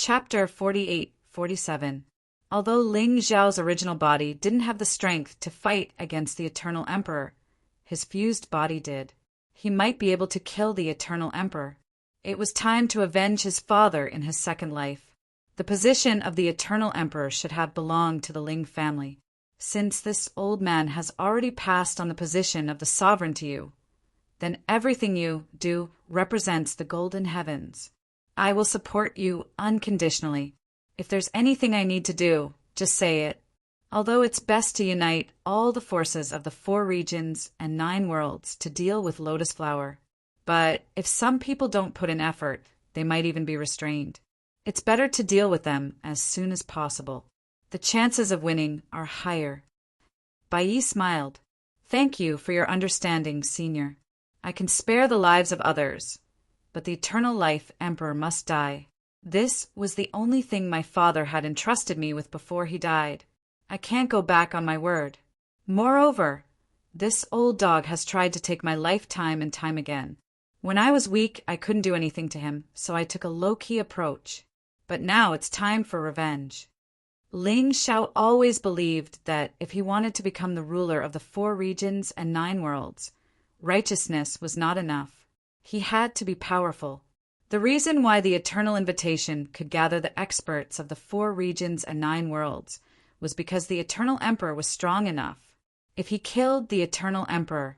Chapter 48-47. Although Ling Xiao's original body didn't have the strength to fight against the Eternal Emperor, his fused body did. He might be able to kill the Eternal Emperor. It was time to avenge his father in his second life. The position of the Eternal Emperor should have belonged to the Ling family. Since this old man has already passed on the position of the sovereign to you, then everything you do represents the golden heavens. I will support you unconditionally. If there's anything I need to do, just say it. Although it's best to unite all the forces of the 4 regions and 9 worlds to deal with Lotus Flower. But if some people don't put in effort, they might even be restrained. It's better to deal with them as soon as possible. The chances of winning are higher. Bai Yi smiled. Thank you for your understanding, Senior. I can spare the lives of others, but the Eternal Life Emperor must die. This was the only thing my father had entrusted me with before he died. I can't go back on my word. Moreover, this old dog has tried to take my life time and time again. When I was weak, I couldn't do anything to him, so I took a low-key approach. But now it's time for revenge. Ling Xiao always believed that if he wanted to become the ruler of the 4 regions and 9 worlds, righteousness was not enough. He had to be powerful. The reason why the Eternal Invitation could gather the experts of the 4 regions and 9 worlds was because the Eternal Emperor was strong enough. If he killed the Eternal Emperor,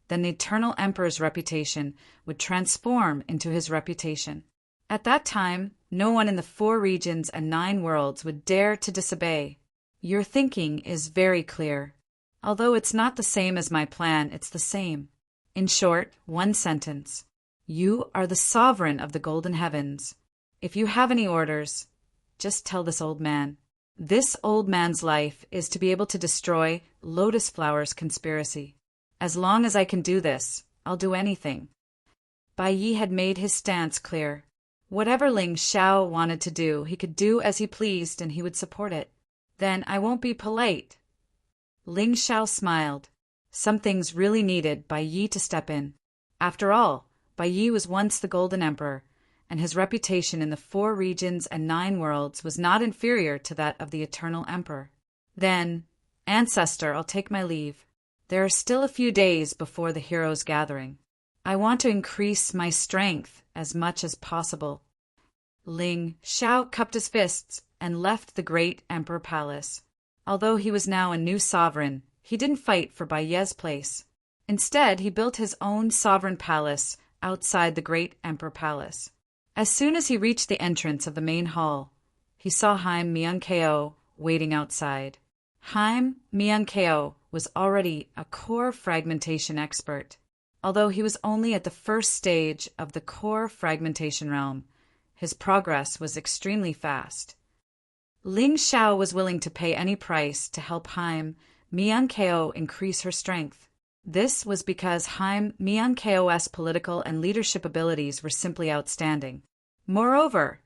then the Eternal Emperor's reputation would transform into his reputation. At that time, no one in the 4 regions and 9 worlds would dare to disobey. Your thinking is very clear. Although it's not the same as my plan, it's the same. In short, one sentence. You are the sovereign of the golden heavens. If you have any orders, just tell this old man. This old man's life is to be able to destroy Lotus Flower's conspiracy. As long as I can do this, I'll do anything. Bai Yi had made his stance clear. Whatever Ling Xiao wanted to do, he could do as he pleased and he would support it. Then I won't be polite. Ling Xiao smiled. Some things really needed Bai Yi to step in. After all, Bai Yi was once the Golden Emperor, and his reputation in the 4 regions and 9 worlds was not inferior to that of the Eternal Emperor. Then, Ancestor, I'll take my leave. There are still a few days before the heroes' gathering. I want to increase my strength as much as possible. Ling Xiao cupped his fists and left the great Emperor Palace. Although he was now a new sovereign, he didn't fight for Bai Ye's place. Instead, he built his own sovereign palace outside the great Emperor Palace. As soon as he reached the entrance of the main hall, he saw Haim Miankeo waiting outside. Haim Miankeo was already a core fragmentation expert. Although he was only at the first stage of the core fragmentation realm, his progress was extremely fast. Ling Xiao was willing to pay any price to help Haim Miankeo increase her strength. This was because Haim Miankeo's political and leadership abilities were simply outstanding. Moreover,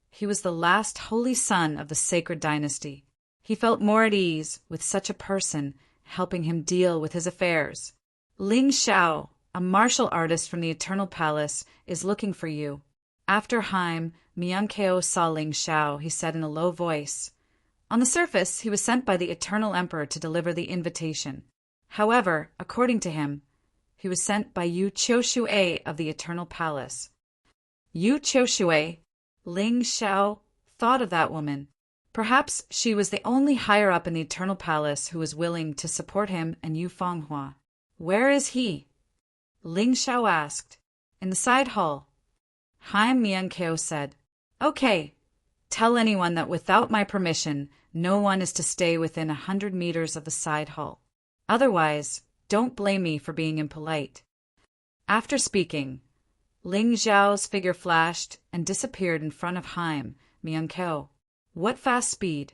he was the last holy son of the sacred dynasty. He felt more at ease with such a person helping him deal with his affairs. Ling Xiao, a martial artist from the Eternal Palace, is looking for you. After Haim Miankeo saw Ling Xiao, he said in a low voice. On the surface, he was sent by the Eternal Emperor to deliver the invitation. However, according to him, he was sent by Yu Qiushue of the Eternal Palace. Yu Qiushue? Ling Xiao thought of that woman. Perhaps she was the only higher-up in the Eternal Palace who was willing to support him and Yu Fenghua. Where is he? Ling Xiao asked. In the side hall. Haim Miankeo said, Okay, tell anyone that without my permission, no one is to stay within 100 meters of the side hall. Otherwise, don't blame me for being impolite. After speaking, Ling Xiao's figure flashed and disappeared in front of Haim Miankeo. What fast speed!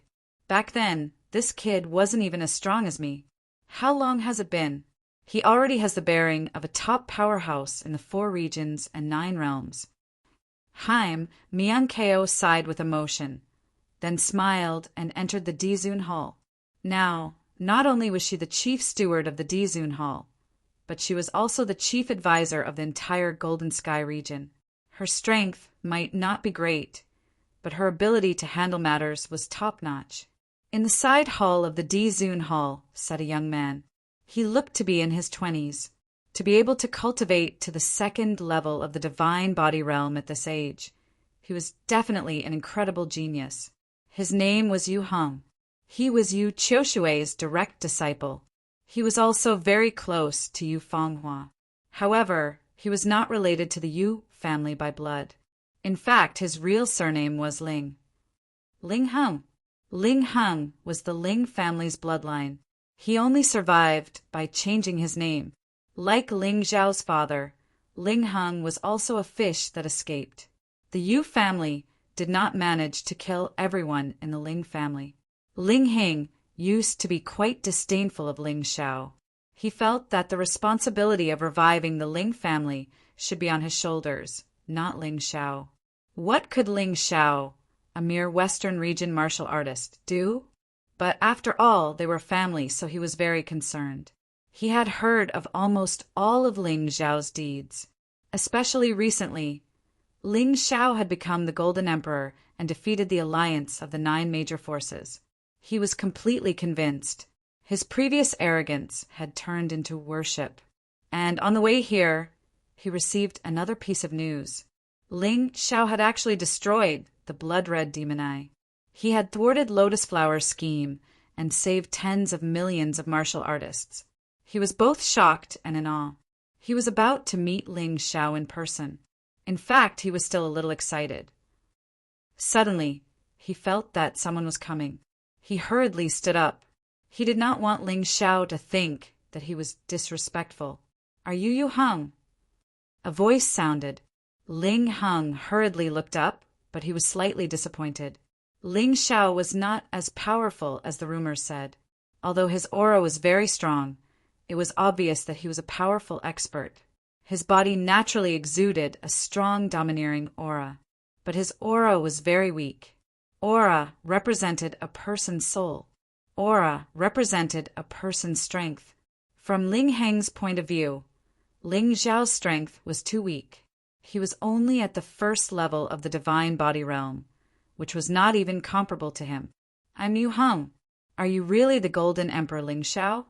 Back then, this kid wasn't even as strong as me. How long has it been? He already has the bearing of a top powerhouse in the 4 regions and 9 realms. Haim Miankeo sighed with emotion, then smiled and entered the Dizun Hall. Now, not only was she the chief steward of the Dizun Hall, but she was also the chief advisor of the entire Golden Sky region. Her strength might not be great, but her ability to handle matters was top-notch. "In the side hall of the Dizun Hall," said a young man. He looked to be in his 20s. To be able to cultivate to the second level of the divine body realm at this age, he was definitely an incredible genius. His name was Yu Heng. He was Yu Qiushui's direct disciple. He was also very close to Yu Fenghua. However, he was not related to the Yu family by blood. In fact, his real surname was Ling. Ling Heng. Ling Heng was the Ling family's bloodline. He only survived by changing his name. Like Ling Zhao's father, Ling Heng was also a fish that escaped. The Yu family did not manage to kill everyone in the Ling family. Ling Heng used to be quite disdainful of Ling Xiao. He felt that the responsibility of reviving the Ling family should be on his shoulders, not Ling Xiao. What could Ling Xiao, a mere Western region martial artist, do? But after all, they were family, so he was very concerned. He had heard of almost all of Ling Xiao's deeds. Especially recently, Ling Xiao had become the Golden Emperor and defeated the alliance of the 9 major forces. He was completely convinced. His previous arrogance had turned into worship. And on the way here, he received another piece of news. Ling Xiao had actually destroyed the blood-red demon eye. He had thwarted Lotus Flower's scheme and saved tens of millions of martial artists. He was both shocked and in awe. He was about to meet Ling Xiao in person. In fact, he was still a little excited. Suddenly, he felt that someone was coming. He hurriedly stood up. He did not want Ling Xiao to think that he was disrespectful. "Are you Yu Heng?" A voice sounded. Ling Heng hurriedly looked up, but he was slightly disappointed. Ling Xiao was not as powerful as the rumors said. Although his aura was very strong, it was obvious that he was a powerful expert. His body naturally exuded a strong, domineering aura. But his aura was very weak. Aura represented a person's soul. Aura represented a person's strength. From Ling Heng's point of view, Ling Xiao's strength was too weak. He was only at the first level of the divine body realm, which was not even comparable to him. "I'm Yu Heng. Are you really the Golden Emperor Ling Xiao?"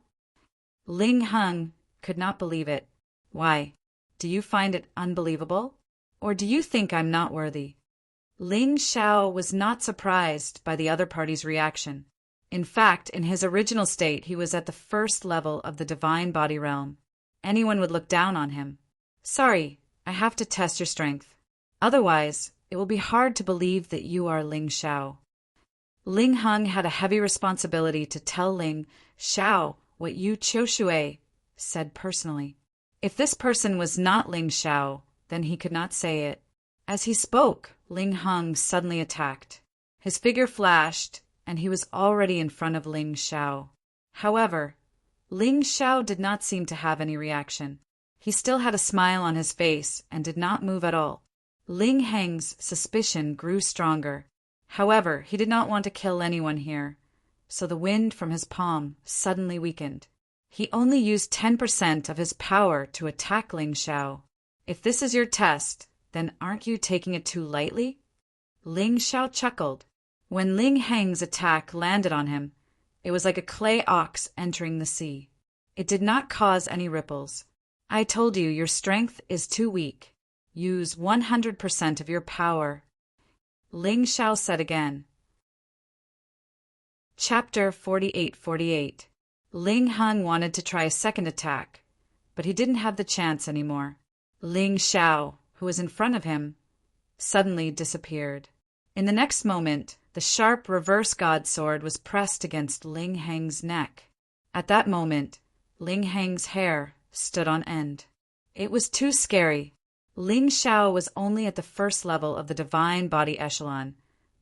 Ling Heng could not believe it. "Why? Do you find it unbelievable? Or do you think I'm not worthy?" Ling Xiao was not surprised by the other party's reaction. In fact, in his original state, he was at the first level of the divine body realm. Anyone would look down on him. "Sorry, I have to test your strength. Otherwise, it will be hard to believe that you are Ling Xiao." Ling Heng had a heavy responsibility to tell Ling Xiao what Yu Qiushui said personally. If this person was not Ling Xiao, then he could not say it. As he spoke, Ling Heng suddenly attacked. His figure flashed, and he was already in front of Ling Xiao. However, Ling Xiao did not seem to have any reaction. He still had a smile on his face and did not move at all. Ling Heng's suspicion grew stronger. However, he did not want to kill anyone here, so the wind from his palm suddenly weakened. He only used 10% of his power to attack Ling Xiao. "If this is your test, then aren't you taking it too lightly?" Ling Xiao chuckled. When Ling Heng's attack landed on him, it was like a clay ox entering the sea. It did not cause any ripples. "I told you your strength is too weak. Use 100% of your power," Ling Xiao said again. Chapter 48:48. Ling Heng wanted to try a second attack, but he didn't have the chance anymore. Ling Xiao, who was in front of him, suddenly disappeared. In the next moment, the sharp reverse god sword was pressed against Ling Heng's neck. At that moment, Ling Heng's hair stood on end. It was too scary. Ling Xiao was only at the first level of the divine body echelon,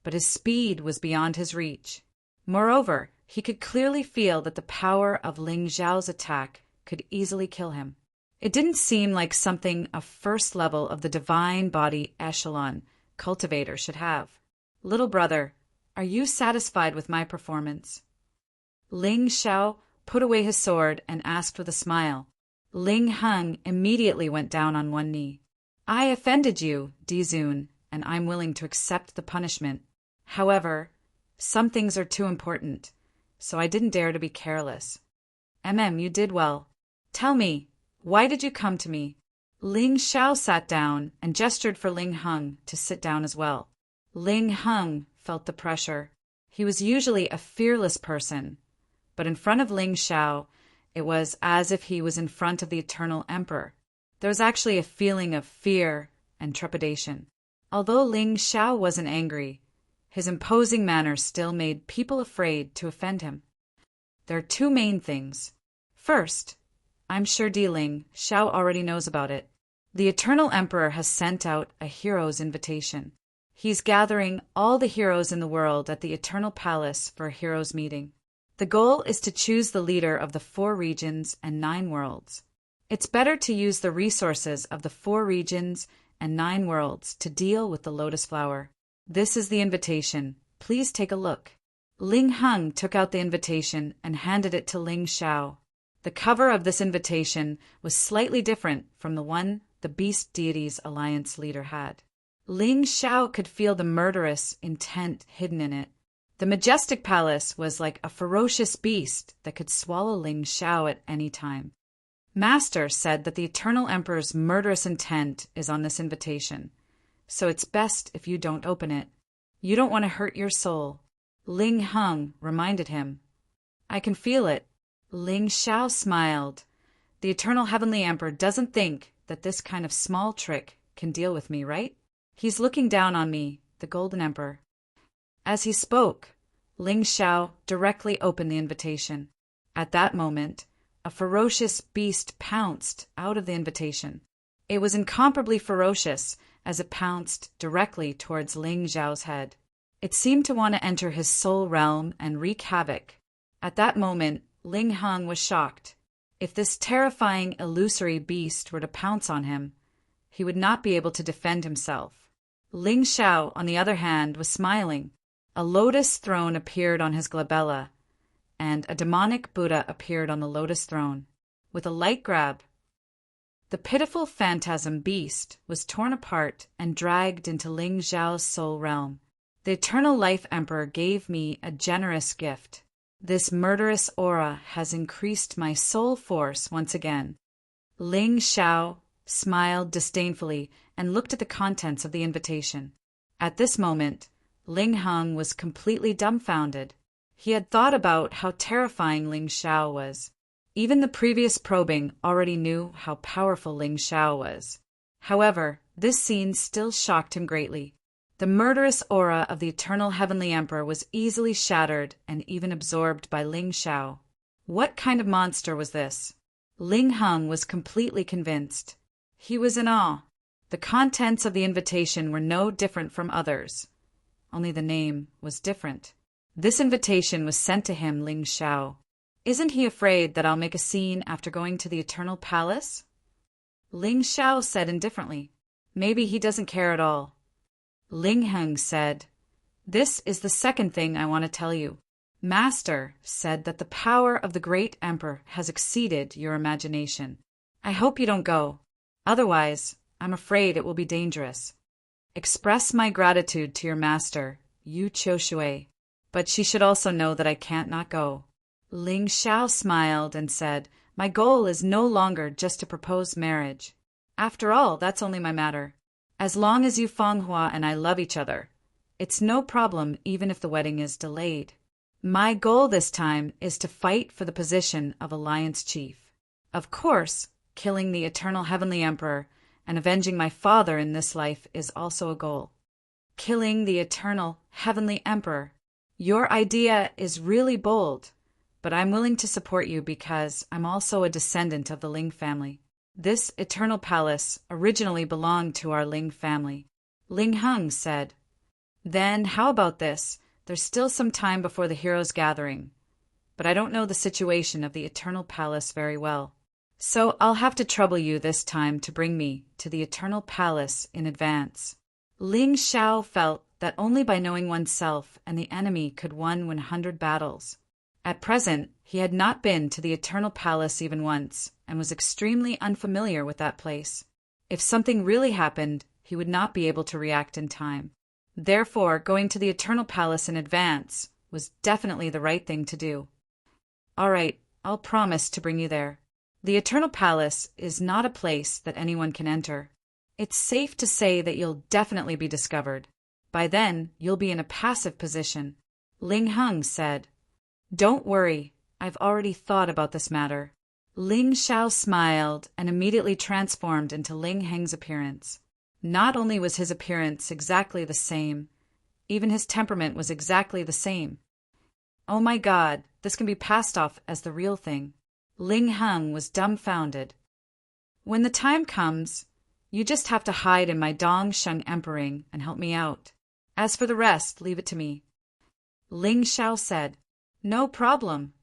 but his speed was beyond his reach. Moreover, he could clearly feel that the power of Ling Xiao's attack could easily kill him. It didn't seem like something a first level of the divine body echelon cultivator should have. "Little brother, are you satisfied with my performance?" Ling Xiao put away his sword and asked with a smile. Ling Heng immediately went down on one knee. "I offended you, Dizun, and I'm willing to accept the punishment. However, some things are too important, so I didn't dare to be careless. You did well. Tell me, why did you come to me? Ling Xiao sat down and gestured for Ling Heng to sit down as well. Ling Heng felt the pressure. He was usually a fearless person, but in front of Ling Xiao, it was as if he was in front of the Eternal Emperor. There was actually a feeling of fear and trepidation. Although Ling Xiao wasn't angry, his imposing manner still made people afraid to offend him. There are two main things. First, I'm sure Ling Xiao already knows about it. The Eternal Emperor has sent out a hero's invitation. He's gathering all the heroes in the world at the Eternal Palace for a hero's meeting. The goal is to choose the leader of the 4 regions and 9 worlds. It's better to use the resources of the 4 regions and 9 worlds to deal with the lotus flower. This is the invitation. Please take a look. Ling Heng took out the invitation and handed it to Ling Xiao. The cover of this invitation was slightly different from the one the Beast Deities Alliance leader had. Ling Xiao could feel the murderous intent hidden in it. The majestic palace was like a ferocious beast that could swallow Ling Xiao at any time. Master said that the Eternal Emperor's murderous intent is on this invitation, so it's best if you don't open it. You don't want to hurt your soul. Ling Heng reminded him. I can feel it. Ling Xiao smiled. The Eternal Heavenly Emperor doesn't think that this kind of small trick can deal with me, right? He's looking down on me, the Golden Emperor. As he spoke, Ling Xiao directly opened the invitation. At that moment, a ferocious beast pounced out of the invitation. It was incomparably ferocious as it pounced directly towards Ling Xiao's head. It seemed to want to enter his soul realm and wreak havoc. At that moment, Ling Heng was shocked. If this terrifying, illusory beast were to pounce on him, he would not be able to defend himself. Ling Xiao, on the other hand, was smiling. A lotus throne appeared on his glabella, and a demonic Buddha appeared on the lotus throne. With a light grab, the pitiful phantasm beast was torn apart and dragged into Ling Xiao's soul realm. The Eternal Life Emperor gave me a generous gift. This murderous aura has increased my soul force once again. Ling Xiao smiled disdainfully and looked at the contents of the invitation. At this moment, Ling Heng was completely dumbfounded. He had thought about how terrifying Ling Xiao was. Even the previous probing already knew how powerful Ling Xiao was. However, this scene still shocked him greatly. The murderous aura of the Eternal Heavenly Emperor was easily shattered and even absorbed by Ling Xiao. What kind of monster was this? Ling Heng was completely convinced. He was in awe. The contents of the invitation were no different from others. Only the name was different. This invitation was sent to him, Ling Xiao. Isn't he afraid that I'll make a scene after going to the Eternal Palace? Ling Xiao said indifferently. Maybe he doesn't care at all. Ling Heng said, This is the second thing I want to tell you. Master said that the power of the great emperor has exceeded your imagination. I hope you don't go. Otherwise, I'm afraid it will be dangerous. Express my gratitude to your master, Yu Qiushui, but she should also know that I can't not go. Ling Xiao smiled and said, My goal is no longer just to propose marriage. After all, that's only my matter. As long as Yu Fenghua and I love each other, it's no problem even if the wedding is delayed. My goal this time is to fight for the position of Alliance Chief. Of course, killing the Eternal Heavenly Emperor and avenging my father in this life is also a goal. Killing the Eternal Heavenly Emperor. Your idea is really bold, but I'm willing to support you because I'm also a descendant of the Ling family. This Eternal Palace originally belonged to our Ling family. Ling Heng said, Then how about this? There's still some time before the heroes' gathering, but I don't know the situation of the Eternal Palace very well. So I'll have to trouble you this time to bring me to the Eternal Palace in advance. Ling Xiao felt that only by knowing oneself and the enemy could one 100 battles. At present, he had not been to the Eternal Palace even once, and was extremely unfamiliar with that place. If something really happened, he would not be able to react in time. Therefore, going to the Eternal Palace in advance was definitely the right thing to do. All right, I'll promise to bring you there. The Eternal Palace is not a place that anyone can enter. It's safe to say that you'll definitely be discovered. By then, you'll be in a passive position. Ling Heng said. Don't worry, I've already thought about this matter. Ling Xiao smiled and immediately transformed into Ling Heng's appearance. Not only was his appearance exactly the same, even his temperament was exactly the same. Oh my God, this can be passed off as the real thing. Ling Heng was dumbfounded. When the time comes, you just have to hide in my Dong Sheng Emperor Ring and help me out. As for the rest, leave it to me. Ling Xiao said. No problem.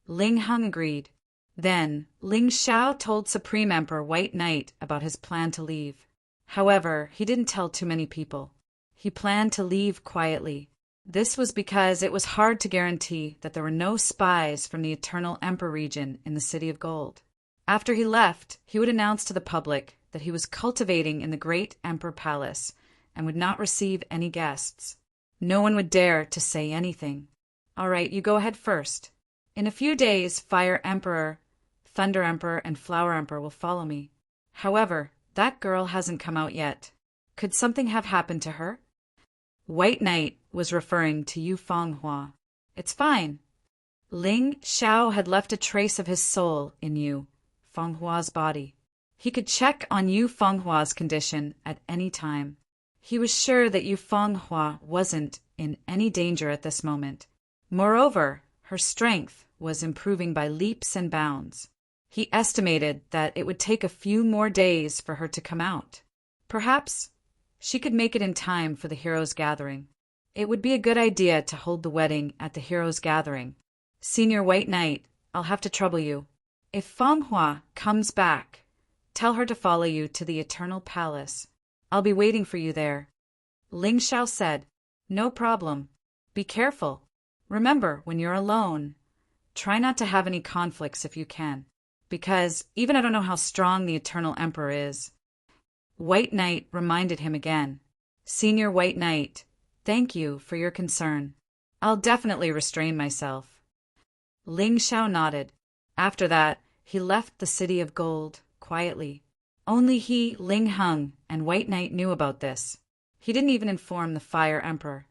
Ling Heng agreed. Then, Ling Xiao told Supreme Emperor White Knight about his plan to leave. However, he didn't tell too many people. He planned to leave quietly. This was because it was hard to guarantee that there were no spies from the Eternal Emperor region in the City of Gold. After he left, he would announce to the public that he was cultivating in the Great Emperor Palace and would not receive any guests. No one would dare to say anything. All right, you go ahead first. In a few days, Fire Emperor, Thunder Emperor, and Flower Emperor will follow me. However, that girl hasn't come out yet. Could something have happened to her? White Knight was referring to Yu Fenghua. It's fine. Ling Xiao had left a trace of his soul in Yu Fenghua's body. He could check on Yu Fenghua's condition at any time. He was sure that Yu Fenghua wasn't in any danger at this moment. Moreover, her strength was improving by leaps and bounds. He estimated that it would take a few more days for her to come out. Perhaps she could make it in time for the heroes' gathering. It would be a good idea to hold the wedding at the heroes' gathering. Senior White Knight, I'll have to trouble you. If Fenghua comes back, tell her to follow you to the Eternal Palace. I'll be waiting for you there. Ling Xiao said. No problem. Be careful. Remember, when you're alone, try not to have any conflicts if you can, because even I don't know how strong the Eternal Emperor is. White Knight reminded him again. Senior White Knight, thank you for your concern. I'll definitely restrain myself. Ling Xiao nodded. After that, he left the City of Gold quietly. Only he, Ling Heng, and White Knight knew about this. He didn't even inform the Fire Emperor.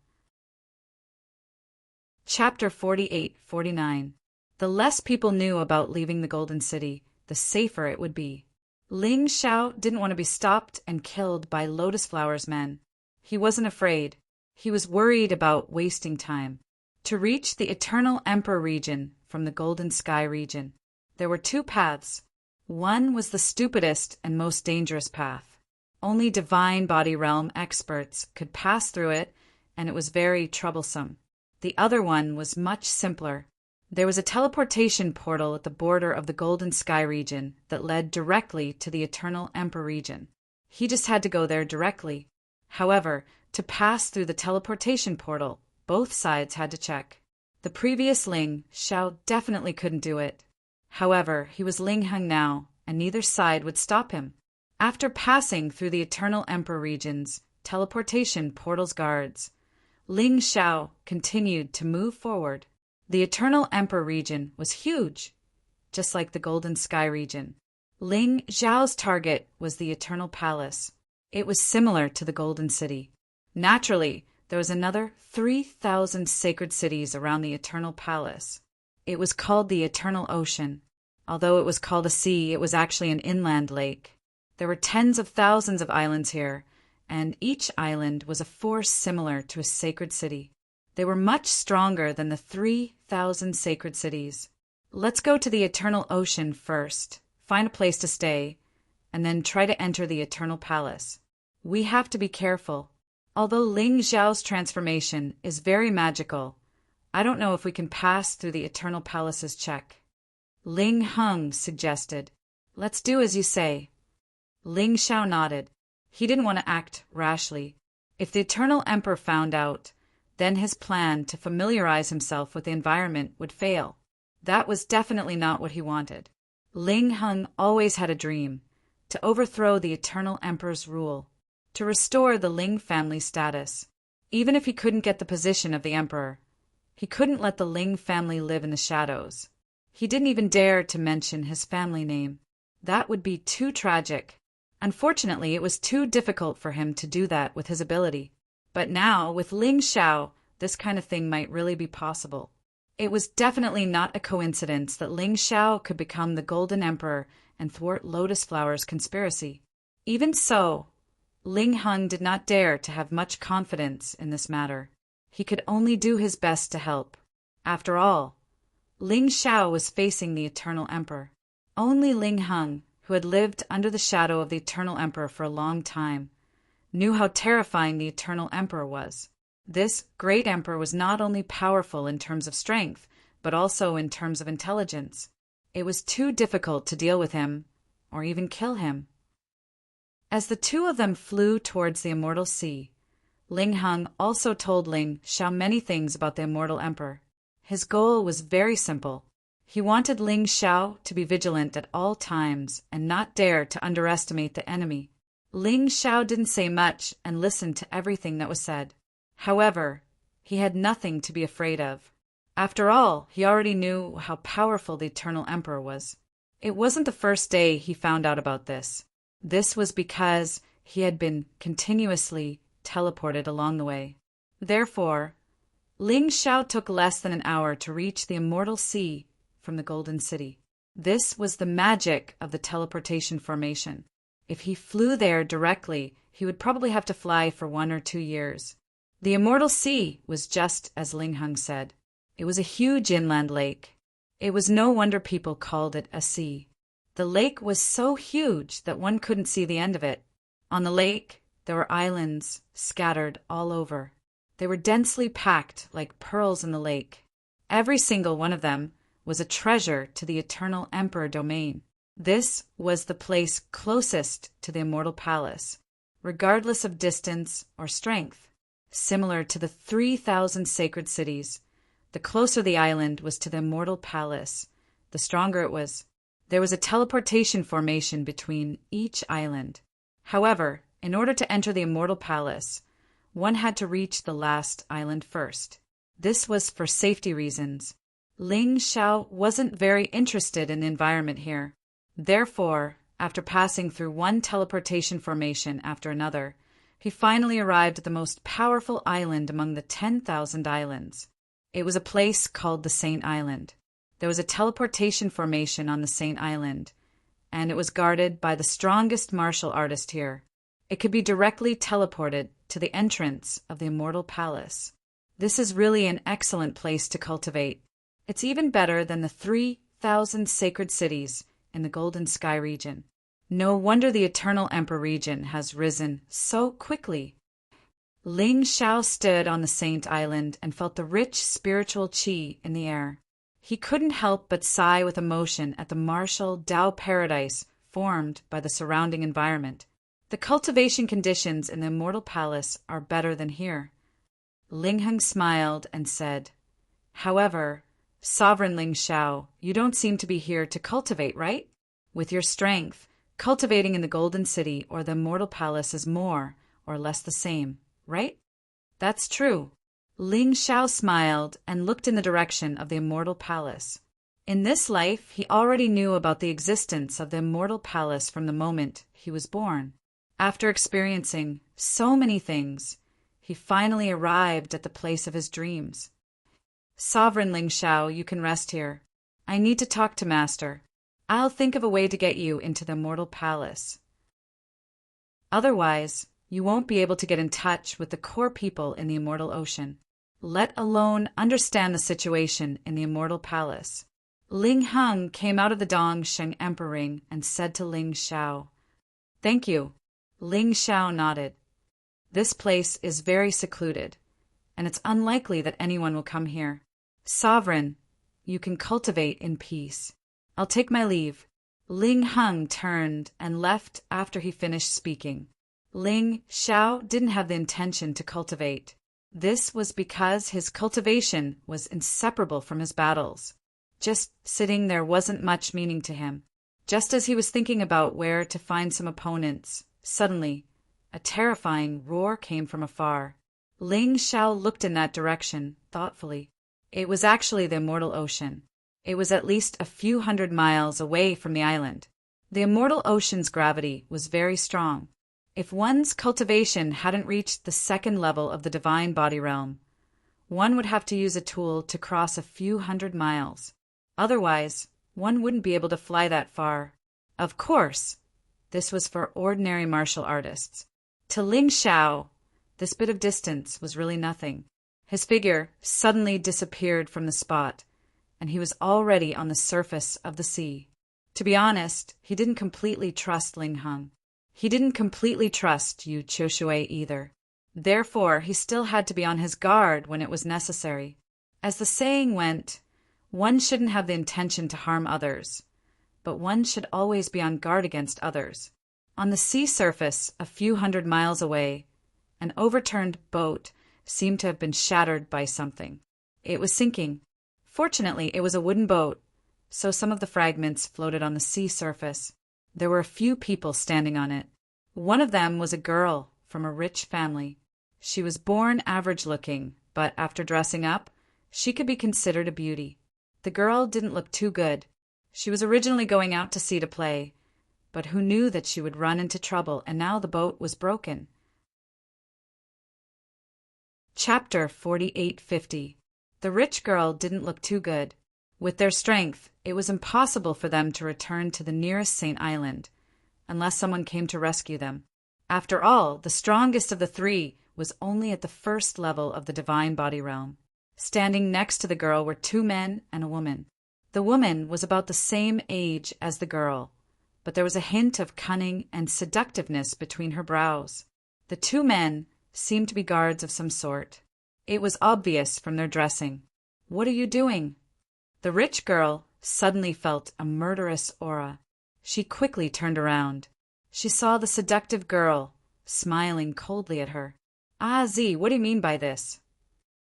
Chapter 48-49. The less people knew about leaving the Golden City, the safer it would be. Ling Xiao didn't want to be stopped and killed by Lotus Flower's men. He wasn't afraid. He was worried about wasting time. To reach the Eternal Emperor region from the Golden Sky region, there were two paths. One was the stupidest and most dangerous path. Only Divine Body Realm experts could pass through it, and it was very troublesome. The other one was much simpler. There was a teleportation portal at the border of the Golden Sky region that led directly to the Eternal Emperor region. He just had to go there directly. However, to pass through the teleportation portal, both sides had to check. The previous Ling Xiao definitely couldn't do it. However, he was Ling Heng now, and neither side would stop him. After passing through the Eternal Emperor region's teleportation portal's guards, Ling Xiao continued to move forward. The Eternal Emperor region was huge, just like the Golden Sky region. Ling Xiao's target was the Eternal Palace. It was similar to the Golden City. Naturally, there was another 3,000 sacred cities around the Eternal Palace. It was called the Eternal Ocean. Although it was called a sea, it was actually an inland lake. There were tens of thousands of islands here, and each island was a force similar to a sacred city. They were much stronger than the 3,000 sacred cities. Let's go to the Eternal Ocean first, find a place to stay, and then try to enter the Eternal Palace. We have to be careful. Although Ling Xiao's transformation is very magical, I don't know if we can pass through the Eternal Palace's check. Ling Heng suggested. Let's do as you say. Ling Xiao nodded. He didn't want to act rashly. If the Eternal Emperor found out, then his plan to familiarize himself with the environment would fail. That was definitely not what he wanted. Ling Heng always had a dream, to overthrow the Eternal Emperor's rule. to restore the Ling family status. Even if he couldn't get the position of the emperor, he couldn't let the Ling family live in the shadows. He didn't even dare to mention his family name. That would be too tragic. Unfortunately, it was too difficult for him to do that with his ability. But now, with Ling Xiao, this kind of thing might really be possible. It was definitely not a coincidence that Ling Xiao could become the Golden Emperor and thwart Lotus Flower's conspiracy. Even so, Ling Hung did not dare to have much confidence in this matter. He could only do his best to help. After all, Ling Xiao was facing the Eternal Emperor. Only Ling Hung, who had lived under the shadow of the Eternal Emperor for a long time, knew how terrifying the Eternal Emperor was. This great emperor was not only powerful in terms of strength, but also in terms of intelligence. It was too difficult to deal with him, or even kill him. As the two of them flew towards the Immortal Sea, Ling Hung also told Ling Xiao many things about the Immortal Emperor. His goal was very simple. He wanted Ling Xiao to be vigilant at all times and not dare to underestimate the enemy. Ling Xiao didn't say much and listened to everything that was said. However, he had nothing to be afraid of. After all, he already knew how powerful the Eternal Emperor was. It wasn't the first day he found out about this. This was because he had been continuously teleported along the way. Therefore, Ling Xiao took less than an hour to reach the Immortal Sea from the Golden City. This was the magic of the teleportation formation. If he flew there directly, he would probably have to fly for 1 or 2 years. The Immortal Sea was just as Ling Hung said. It was a huge inland lake. It was no wonder people called it a sea. The lake was so huge that one couldn't see the end of it. On the lake, there were islands scattered all over. They were densely packed like pearls in the lake. Every single one of them was a treasure to the Eternal Emperor domain. This was the place closest to the Immortal Palace, regardless of distance or strength. Similar to the 3,000 sacred cities, the closer the island was to the Immortal Palace, the stronger it was. There was a teleportation formation between each island. However, in order to enter the Immortal Palace, one had to reach the last island first. This was for safety reasons. Ling Xiao wasn't very interested in the environment here. Therefore, after passing through one teleportation formation after another, he finally arrived at the most powerful island among the 10,000 islands. It was a place called the Saint Island. There was a teleportation formation on the Saint Island, and it was guarded by the strongest martial artist here. It could be directly teleported to the entrance of the Immortal Palace. This is really an excellent place to cultivate. It's even better than the 3,000 sacred cities in the Golden Sky region. No wonder the Eternal Emperor region has risen so quickly. Ling Xiao stood on the Saint Island and felt the rich spiritual qi in the air. He couldn't help but sigh with emotion at the martial Tao paradise formed by the surrounding environment. The cultivation conditions in the Immortal Palace are better than here. Ling Hung smiled and said, "However, Sovereign Ling Xiao, you don't seem to be here to cultivate, right? With your strength, cultivating in the Golden City or the Immortal Palace is more or less the same, right?" "That's true." Ling Xiao smiled and looked in the direction of the Immortal Palace. In this life, he already knew about the existence of the Immortal Palace from the moment he was born. After experiencing so many things, he finally arrived at the place of his dreams. "Sovereign Ling Xiao, you can rest here. I need to talk to Master. I'll think of a way to get you into the Immortal Palace. Otherwise, you won't be able to get in touch with the core people in the Immortal Ocean, let alone understand the situation in the Immortal Palace." Ling Hung came out of the Dongsheng Emperor Ring and said to Ling Xiao, "Thank you." Ling Xiao nodded. "This place is very secluded, and it's unlikely that anyone will come here. Sovereign, you can cultivate in peace. I'll take my leave." Ling Hung turned and left after he finished speaking. Ling Xiao didn't have the intention to cultivate. This was because his cultivation was inseparable from his battles. Just sitting there wasn't much meaning to him. Just as he was thinking about where to find some opponents, suddenly, A terrifying roar came from afar. Ling Xiao looked in that direction, thoughtfully. It was actually the immortal ocean. It was at least a few hundred miles away from the island. The immortal ocean's gravity was very strong. If one's cultivation hadn't reached the second level of the divine body realm, one would have to use a tool to cross a few hundred miles. Otherwise, one wouldn't be able to fly that far. Of course, this was for ordinary martial artists. To Ling Xiao, this bit of distance was really nothing. His figure suddenly disappeared from the spot, and he was already on the surface of the sea. To be honest, he didn't completely trust Ling Heng. He didn't completely trust Yu Qiushui either. Therefore, he still had to be on his guard when it was necessary. As the saying went, one shouldn't have the intention to harm others, but one should always be on guard against others. On the sea surface, a few hundred miles away, an overturned boat seemed to have been shattered by something. It was sinking. Fortunately, it was a wooden boat, so some of the fragments floated on the sea surface. There were a few people standing on it. One of them was a girl from a rich family. She was born average-looking, but after dressing up, she could be considered a beauty. The girl didn't look too good. She was originally going out to sea to play, but who knew that she would run into trouble, and now the boat was broken. Chapter 4850. The rich girl didn't look too good. With their strength, it was impossible for them to return to the nearest Saint Island, unless someone came to rescue them. After all, the strongest of the three was only at the first level of the divine body realm. Standing next to the girl were two men and a woman. The woman was about the same age as the girl, but there was a hint of cunning and seductiveness between her brows. The two men seemed to be guards of some sort. It was obvious from their dressing. "What are you doing?" The rich girl suddenly felt a murderous aura. She quickly turned around. She saw the seductive girl, smiling coldly at her. "Ah, Z, what do you mean by this?"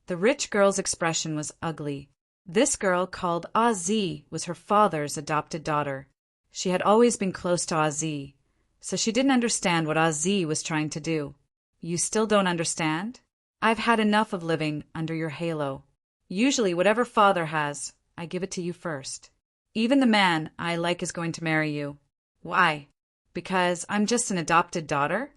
The rich girl's expression was ugly. This girl called Ah Z was her father's adopted daughter. She had always been close to Ah Z, so she didn't understand what Ah Z was trying to do. "You still don't understand? I've had enough of living under your halo. Usually whatever father has, I give it to you first. Even the man I like is going to marry you. Why? Because I'm just an adopted daughter?"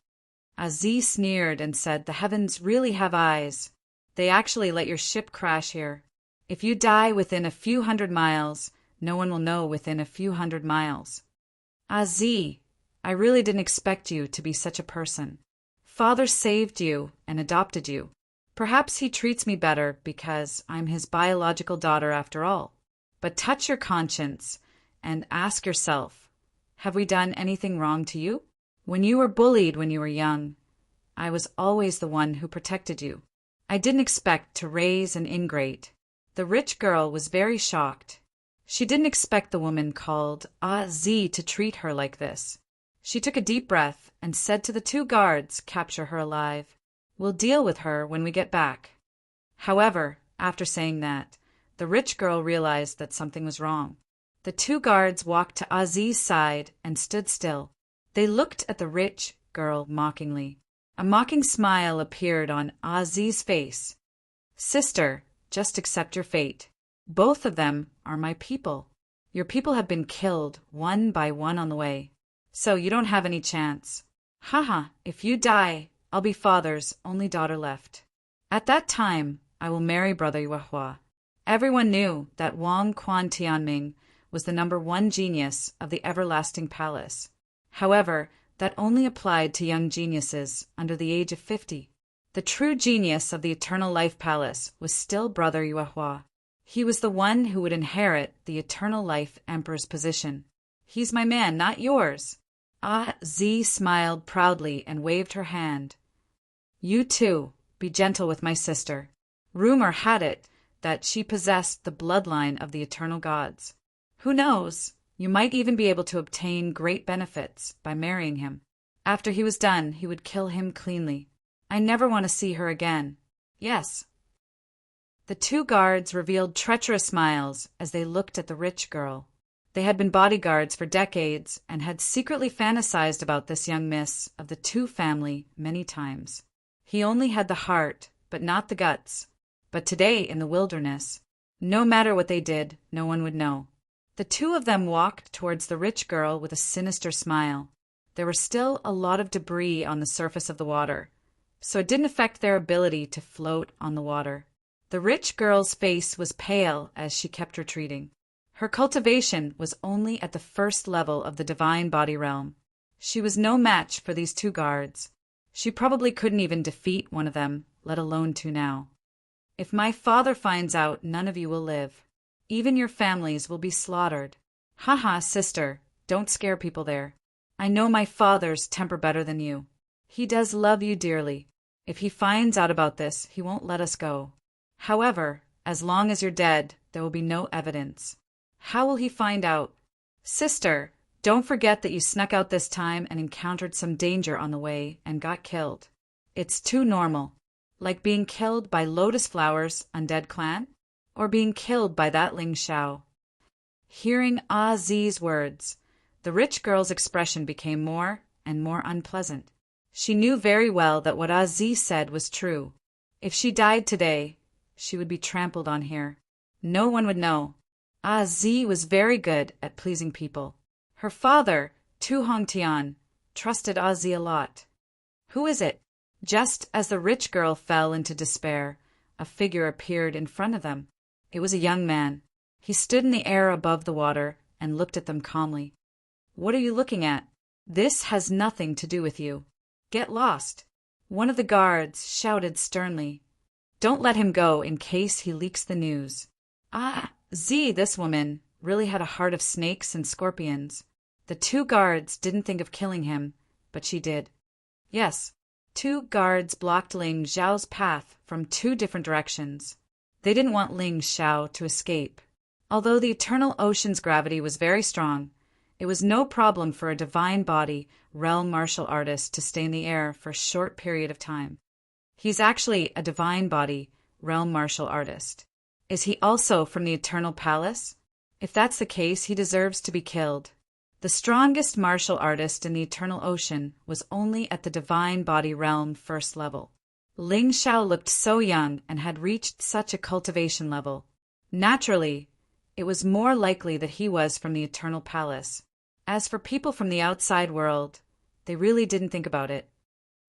Aziz sneered and said, "The heavens really have eyes. They actually let your ship crash here. If you die within a few hundred miles, no one will know within a few hundred miles." "Aziz, I really didn't expect you to be such a person. Father saved you and adopted you. Perhaps he treats me better because I'm his biological daughter after all. But touch your conscience and ask yourself, have we done anything wrong to you? When you were bullied when you were young, I was always the one who protected you. I didn't expect to raise an ingrate." The rich girl was very shocked. She didn't expect the woman called Ah Z to treat her like this. She took a deep breath and said to the two guards, "Capture her alive. We'll deal with her when we get back." However, after saying that, the rich girl realized that something was wrong. The two guards walked to Aziz's side and stood still. They looked at the rich girl mockingly. A mocking smile appeared on Aziz's face. "Sister, just accept your fate. Both of them are my people. Your people have been killed one by one on the way, so you don't have any chance. Haha, if you die, I'll be father's only daughter left. At that time, I will marry Brother Yuehua." Everyone knew that Wang Quan Tianming was the #1 genius of the Everlasting Palace. However, that only applied to young geniuses under the age of 50. The true genius of the Eternal Life Palace was still Brother Yuehua. He was the one who would inherit the Eternal Life Emperor's position. "He's my man, not yours." Ah Z smiled proudly and waved her hand. "You too, be gentle with my sister. Rumor had it that she possessed the bloodline of the eternal gods. Who knows? You might even be able to obtain great benefits by marrying him. After he was done, he would kill him cleanly. I never want to see her again. Yes." The two guards revealed treacherous smiles as they looked at the rich girl. They had been bodyguards for decades and had secretly fantasized about this young miss of the Tu family many times. He only had the heart, but not the guts. But today, in the wilderness, no matter what they did, no one would know. The two of them walked towards the rich girl with a sinister smile. There was still a lot of debris on the surface of the water, so it didn't affect their ability to float on the water. The rich girl's face was pale as she kept retreating. Her cultivation was only at the first level of the divine body realm. She was no match for these two guards. She probably couldn't even defeat one of them, let alone two now. If my father finds out, none of you will live. Even your families will be slaughtered. Haha, sister, don't scare people there. I know my father's temper better than you. He does love you dearly. If he finds out about this, he won't let us go. However, as long as you're dead, there will be no evidence. How will he find out? Sister, don't forget that you snuck out this time and encountered some danger on the way and got killed. It's too normal. Like being killed by Lotus Flower's undead clan, or being killed by that Ling Xiao. Hearing Ah Zi's words, the rich girl's expression became more and more unpleasant. She knew very well that what Ah Zi said was true. If she died today, she would be trampled on here. No one would know. Ah Zi was very good at pleasing people. Her father, Tu Hongtian, trusted Ah Zi a lot. Who is it? Just as the rich girl fell into despair, a figure appeared in front of them. It was a young man. He stood in the air above the water and looked at them calmly. What are you looking at? This has nothing to do with you. Get lost. One of the guards shouted sternly. Don't let him go in case he leaks the news. Ah, Zi, this woman, really had a heart of snakes and scorpions. The two guards didn't think of killing him, but she did. Yes. Two guards blocked Ling Xiao's path from two different directions. They didn't want Ling Xiao to escape. Although the eternal ocean's gravity was very strong, it was no problem for a divine body realm martial artist to stay in the air for a short period of time. He's actually a divine body realm martial artist. Is he also from the Eternal Palace? If that's the case, he deserves to be killed. The strongest martial artist in the Eternal Ocean was only at the Divine Body Realm first level. Ling Xiao looked so young and had reached such a cultivation level. Naturally, it was more likely that he was from the Eternal Palace. As for people from the outside world, they really didn't think about it.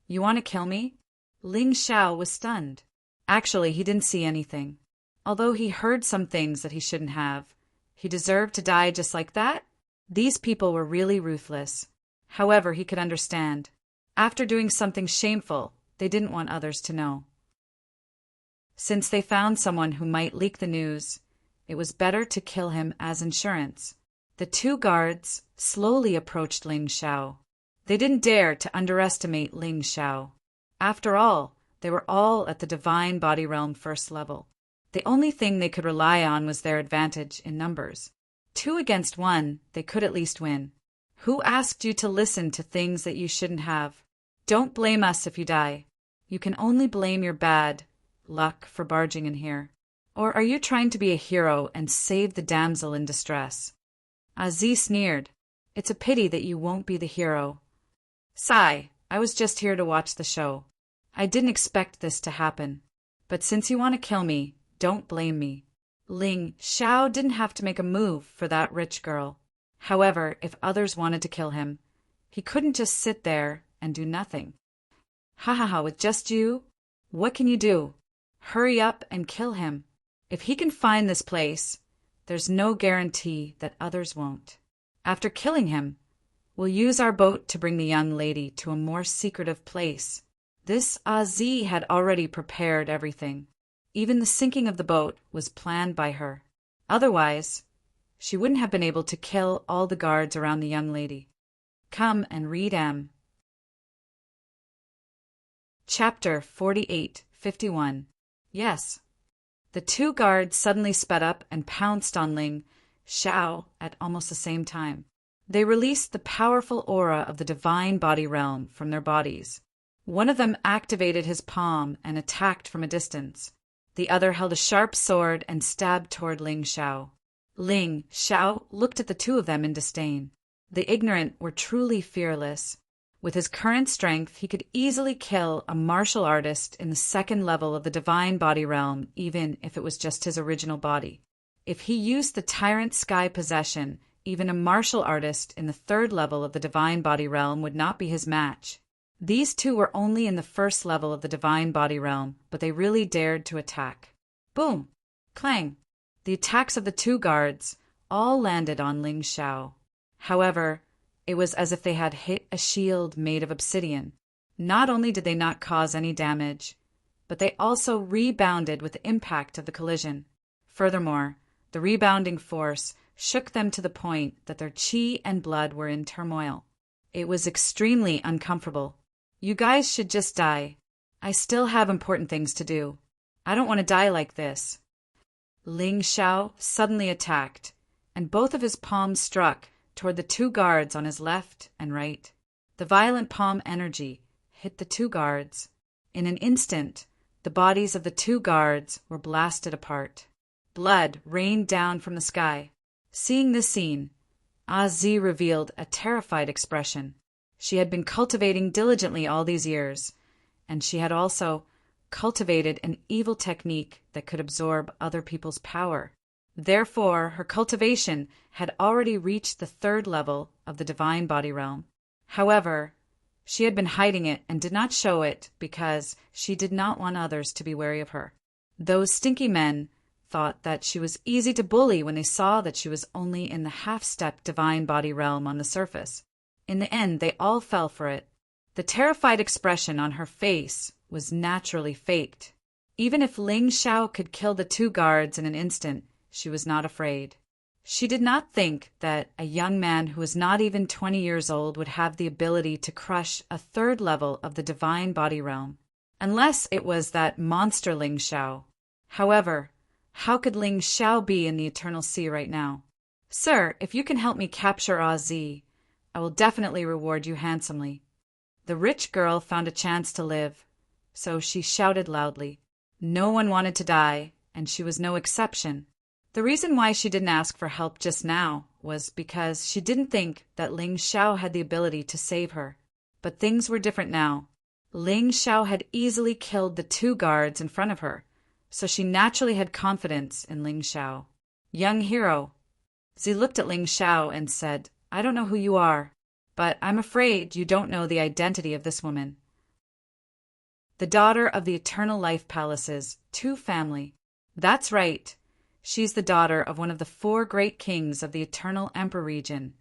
You want to kill me? Ling Xiao was stunned. Actually, he didn't see anything. Although he heard some things that he shouldn't have, he deserved to die just like that? These people were really ruthless. However, he could understand. After doing something shameful, they didn't want others to know. Since they found someone who might leak the news, it was better to kill him as insurance. The two guards slowly approached Ling Xiao. They didn't dare to underestimate Ling Xiao. After all, they were all at the Divine Body Realm first level. The only thing they could rely on was their advantage in numbers. 2 against 1, they could at least win. Who asked you to listen to things that you shouldn't have? Don't blame us if you die. You can only blame your bad luck for barging in here. Or are you trying to be a hero and save the damsel in distress? Aziz sneered. It's a pity that you won't be the hero. Sigh, I was just here to watch the show. I didn't expect this to happen. But since you want to kill me, don't blame me. Ling Xiao didn't have to make a move for that rich girl. However, if others wanted to kill him, he couldn't just sit there and do nothing. Ha ha ha, with just you? What can you do? Hurry up and kill him. If he can find this place, there's no guarantee that others won't. After killing him, we'll use our boat to bring the young lady to a more secretive place. This Azi had already prepared everything. Even the sinking of the boat was planned by her. Otherwise, she wouldn't have been able to kill all the guards around the young lady. Come and read M. Chapter 48:51. Yes. The two guards suddenly sped up and pounced on Ling Xiao at almost the same time. They released the powerful aura of the divine body realm from their bodies. One of them activated his palm and attacked from a distance. The other held a sharp sword and stabbed toward Ling Xiao. Ling Xiao looked at the two of them in disdain. The ignorant were truly fearless. With his current strength, he could easily kill a martial artist in the second level of the divine body realm, even if it was just his original body. If he used the Tyrant Sky possession, even a martial artist in the third level of the divine body realm would not be his match. These two were only in the first level of the divine body realm, but they really dared to attack. Boom! Clang! The attacks of the two guards all landed on Ling Xiao. However, it was as if they had hit a shield made of obsidian. Not only did they not cause any damage, but they also rebounded with the impact of the collision. Furthermore, the rebounding force shook them to the point that their qi and blood were in turmoil. It was extremely uncomfortable. You guys should just die. I still have important things to do. I don't want to die like this. Ling Xiao suddenly attacked, and both of his palms struck toward the two guards on his left and right. The violent palm energy hit the two guards. In an instant, the bodies of the two guards were blasted apart. Blood rained down from the sky. Seeing this scene, Zi revealed a terrified expression. She had been cultivating diligently all these years, and she had also cultivated an evil technique that could absorb other people's power. Therefore, her cultivation had already reached the third level of the divine body realm. However, she had been hiding it and did not show it because she did not want others to be wary of her. Those stinky men thought that she was easy to bully when they saw that she was only in the half-step divine body realm on the surface. In the end, they all fell for it. The terrified expression on her face was naturally faked. Even if Ling Xiao could kill the two guards in an instant, she was not afraid. She did not think that a young man who was not even 20 years old would have the ability to crush a third level of the divine body realm, unless it was that monster Ling Xiao. However, how could Ling Xiao be in the Eternal Sea right now? Sir, if you can help me capture Zi, I will definitely reward you handsomely. The rich girl found a chance to live, so she shouted loudly. No one wanted to die, and she was no exception. The reason why she didn't ask for help just now was because she didn't think that Ling Xiao had the ability to save her. But things were different now. Ling Xiao had easily killed the two guards in front of her, so she naturally had confidence in Ling Xiao. Young hero. Zi looked at Ling Xiao and said, I don't know who you are, but I'm afraid you don't know the identity of this woman. The daughter of the Eternal Life Palace's Tu family. That's right. She's the daughter of one of the 4 great kings of the Eternal Emperor region,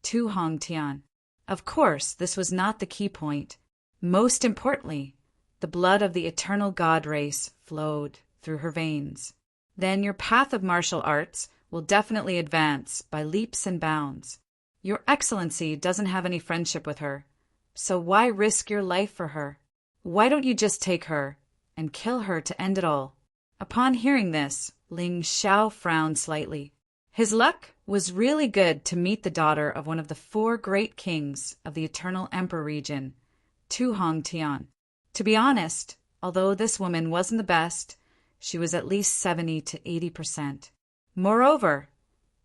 Tu Hongtian. Of course, this was not the key point. Most importantly, the blood of the eternal god race flowed through her veins. Then your path of martial arts will definitely advance by leaps and bounds. Your Excellency doesn't have any friendship with her, so why risk your life for her? Why don't you just take her and kill her to end it all? Upon hearing this, Ling Xiao frowned slightly. His luck was really good to meet the daughter of one of the 4 great kings of the Eternal Emperor region, Tu Hongtian. To be honest, although this woman wasn't the best, she was at least 70 to 80%. Moreover,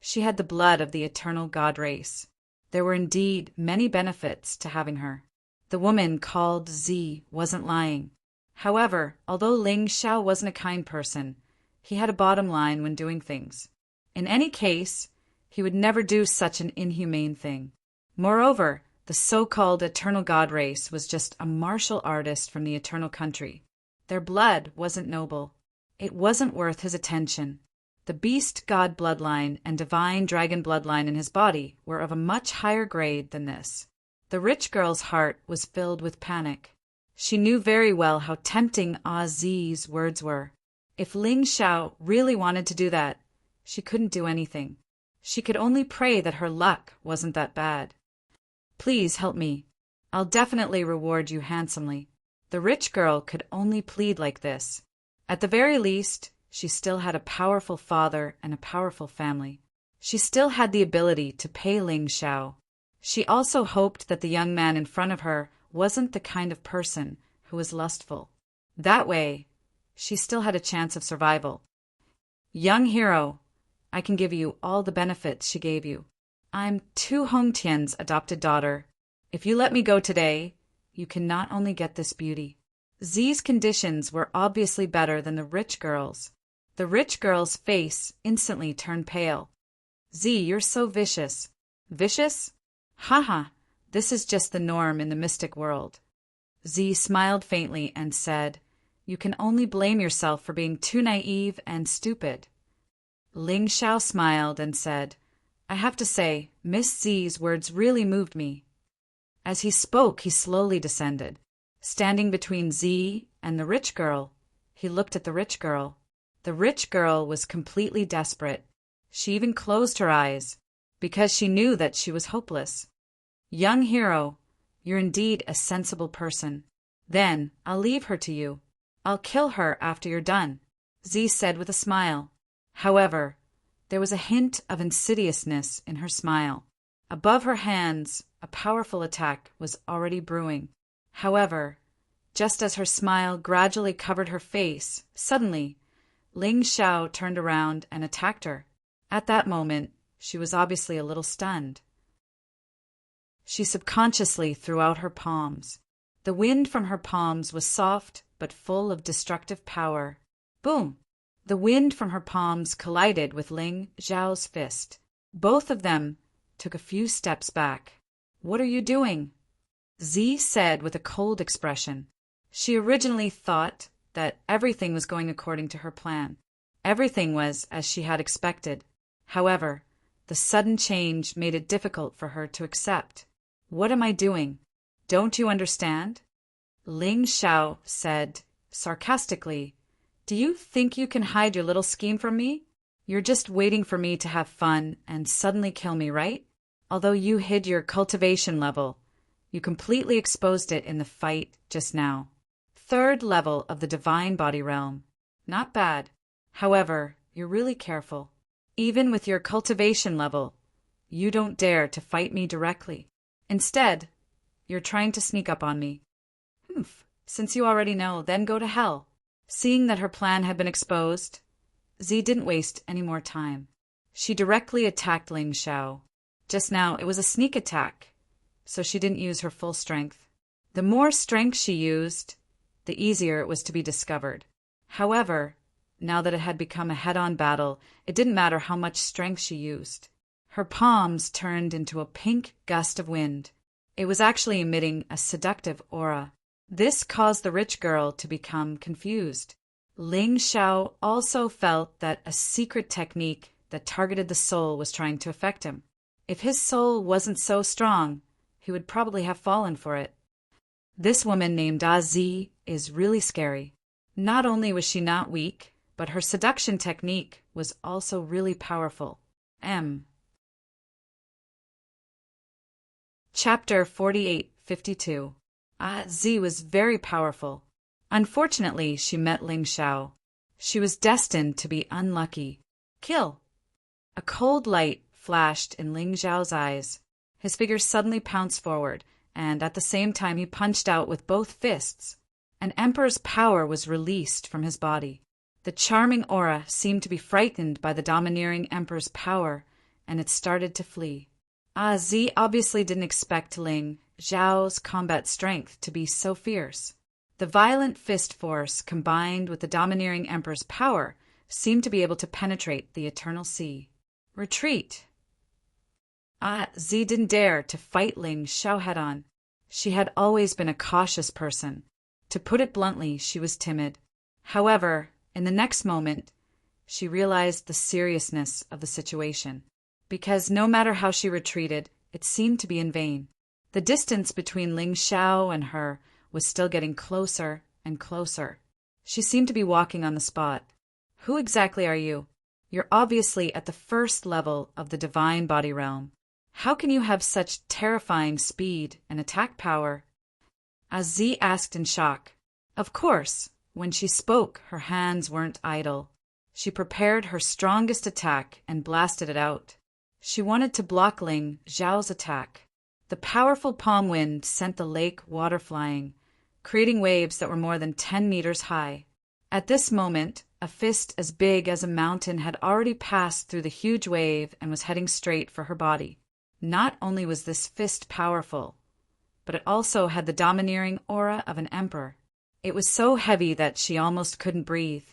she had the blood of the eternal god race. There were indeed many benefits to having her. The woman called Zi wasn't lying. However, although Ling Xiao wasn't a kind person, he had a bottom line when doing things. In any case, he would never do such an inhumane thing. Moreover, the so-called eternal god race was just a martial artist from the eternal country. Their blood wasn't noble. It wasn't worth his attention. The beast god bloodline and divine dragon bloodline in his body were of a much higher grade than this. The rich girl's heart was filled with panic. She knew very well how tempting Zi's words were. If Ling Xiao really wanted to do that, she couldn't do anything. She could only pray that her luck wasn't that bad. Please help me. I'll definitely reward you handsomely. The rich girl could only plead like this. At the very least, she still had a powerful father and a powerful family. She still had the ability to pay Ling Xiao. She also hoped that the young man in front of her wasn't the kind of person who was lustful. That way, she still had a chance of survival. Young hero, I can give you all the benefits she gave you. I'm Tu Hongtian's adopted daughter. If you let me go today, you can not only get this beauty. Zi's conditions were obviously better than the rich girl's. The rich girl's face instantly turned pale. Z, you're so vicious. Vicious? Haha, this is just the norm in the mystic world. Z smiled faintly and said, You can only blame yourself for being too naive and stupid. Ling Xiao smiled and said, I have to say, Miss Z's words really moved me. As he spoke, he slowly descended. Standing between Z and the rich girl, he looked at the rich girl. The rich girl was completely desperate. She even closed her eyes, because she knew that she was hopeless. Young hero, you're indeed a sensible person. Then I'll leave her to you. I'll kill her after you're done, Z said with a smile. However, there was a hint of insidiousness in her smile. Above her hands, a powerful attack was already brewing. However, just as her smile gradually covered her face, suddenly, Ling Xiao turned around and attacked her. At that moment, she was obviously a little stunned. She subconsciously threw out her palms. The wind from her palms was soft but full of destructive power. Boom! The wind from her palms collided with Ling Xiao's fist. Both of them took a few steps back. What are you doing? Z said with a cold expression. She originally thought that everything was going according to her plan. Everything was as she had expected. However, the sudden change made it difficult for her to accept. What am I doing? Don't you understand? Ling Xiao said sarcastically, Do you think you can hide your little scheme from me? You're just waiting for me to have fun and suddenly kill me, right? Although you hid your cultivation level, you completely exposed it in the fight just now. 3rd level of the divine body realm. Not bad. However, you're really careful. Even with your cultivation level, you don't dare to fight me directly. Instead, you're trying to sneak up on me. Humph. Since you already know, then go to hell. Seeing that her plan had been exposed, Z didn't waste any more time. She directly attacked Ling Xiao. Just now, it was a sneak attack, so she didn't use her full strength. The more strength she used, the easier it was to be discovered. However, now that it had become a head-on battle, it didn't matter how much strength she used. Her palms turned into a pink gust of wind. It was actually emitting a seductive aura. This caused the rich girl to become confused. Ling Xiao also felt that a secret technique that targeted the soul was trying to affect him. If his soul wasn't so strong, he would probably have fallen for it. This woman named Z is really scary. Not only was she not weak, but her seduction technique was also really powerful. Chapter 48:52. Z was very powerful. Unfortunately, she met Ling Xiao. She was destined to be unlucky. Kill! A cold light flashed in Ling Xiao's eyes. His figure suddenly pounced forward, and at the same time he punched out with both fists. An emperor's power was released from his body. The charming aura seemed to be frightened by the domineering emperor's power, and it started to flee. Z obviously didn't expect Ling Xiao's combat strength to be so fierce. The violent fist force combined with the domineering emperor's power seemed to be able to penetrate the eternal sea. Retreat! Z didn't dare to fight Ling Xiao head-on. She had always been a cautious person. To put it bluntly, she was timid. However, in the next moment, she realized the seriousness of the situation. Because no matter how she retreated, it seemed to be in vain. The distance between Ling Xiao and her was still getting closer and closer. She seemed to be walking on the spot. Who exactly are you? You're obviously at the 1st level of the divine body realm. How can you have such terrifying speed and attack power? Z asked in shock. Of course, when she spoke, her hands weren't idle. She prepared her strongest attack and blasted it out. She wanted to block Ling Xiao's attack. The powerful palm wind sent the lake water flying, creating waves that were more than 10 meters high. At this moment, A fist as big as a mountain had already passed through the huge wave and was heading straight for her body. Not only was this fist powerful, but it also had the domineering aura of an emperor. It was so heavy that she almost couldn't breathe.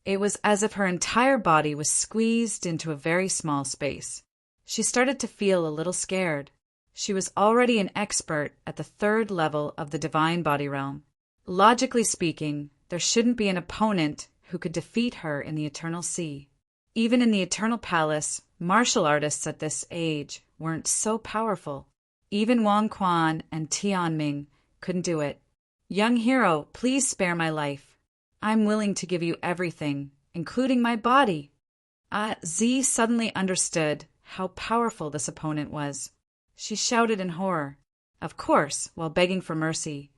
It was as if her entire body was squeezed into a very small space. She started to feel a little scared. She was already an expert at the 3rd level of the divine body realm. Logically speaking, there shouldn't be an opponent who could defeat her in the Eternal Sea. Even in the Eternal Palace, martial artists at this age weren't so powerful. Even Wang Quan and Tianming couldn't do it. Young hero, please spare my life. I'm willing to give you everything, including my body. Z suddenly understood how powerful this opponent was. She shouted in horror. Of course, while begging for mercy,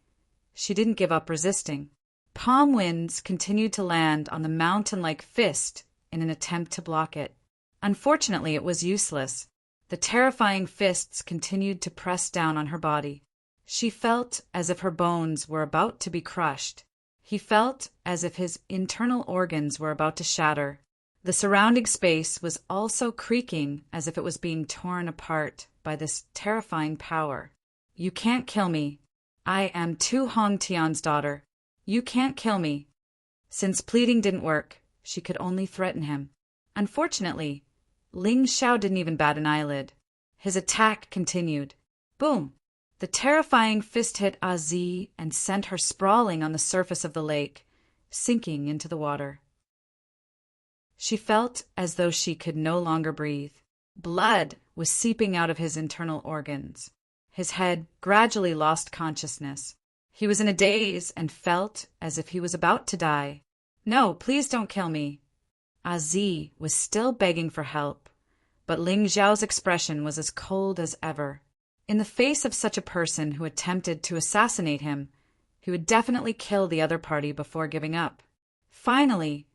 she didn't give up resisting. Palm winds continued to land on the mountain-like fist in an attempt to block it. Unfortunately, it was useless. The terrifying fists continued to press down on her body. She felt as if her bones were about to be crushed. He felt as if his internal organs were about to shatter. The surrounding space was also creaking as if it was being torn apart by this terrifying power. You can't kill me. I am Tu Hong Tian's daughter. You can't kill me. Since pleading didn't work, she could only threaten him. Unfortunately, Ling Xiao didn't even bat an eyelid. His attack continued. Boom! The terrifying fist hit Azi and sent her sprawling on the surface of the lake, sinking into the water. She felt as though she could no longer breathe. Blood was seeping out of his internal organs. His head gradually lost consciousness. He was in a daze and felt as if he was about to die. No, please don't kill me. Azi was still begging for help, but Ling Xiao's expression was as cold as ever. In the face of such a person who attempted to assassinate him, he would definitely kill the other party before giving up. Finally,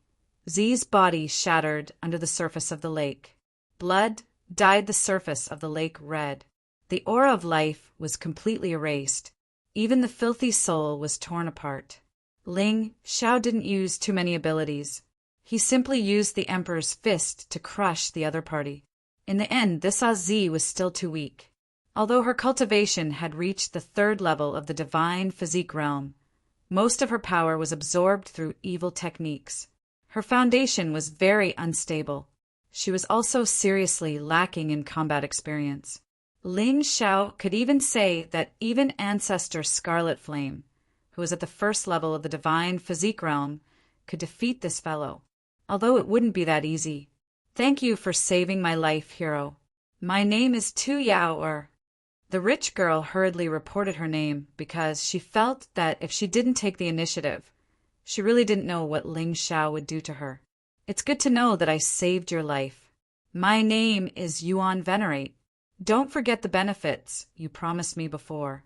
Z's body shattered under the surface of the lake. Blood dyed the surface of the lake red. The aura of life was completely erased. Even the filthy soul was torn apart. Ling Xiao didn't use too many abilities. He simply used the Emperor's fist to crush the other party. In the end, this Z was still too weak. Although her cultivation had reached the 3rd level of the divine physique realm, most of her power was absorbed through evil techniques. Her foundation was very unstable. She was also seriously lacking in combat experience. Ling Xiao could even say that even Ancestor Scarlet Flame, who was at the 1st level of the divine physique realm, could defeat this fellow, although it wouldn't be that easy. Thank you for saving my life, hero. My name is Tu Yao. The rich girl hurriedly reported her name because she felt that if she didn't take the initiative, she really didn't know what Ling Xiao would do to her. It's good to know that I saved your life. My name is Yuan Venerate. Don't forget the benefits you promised me before.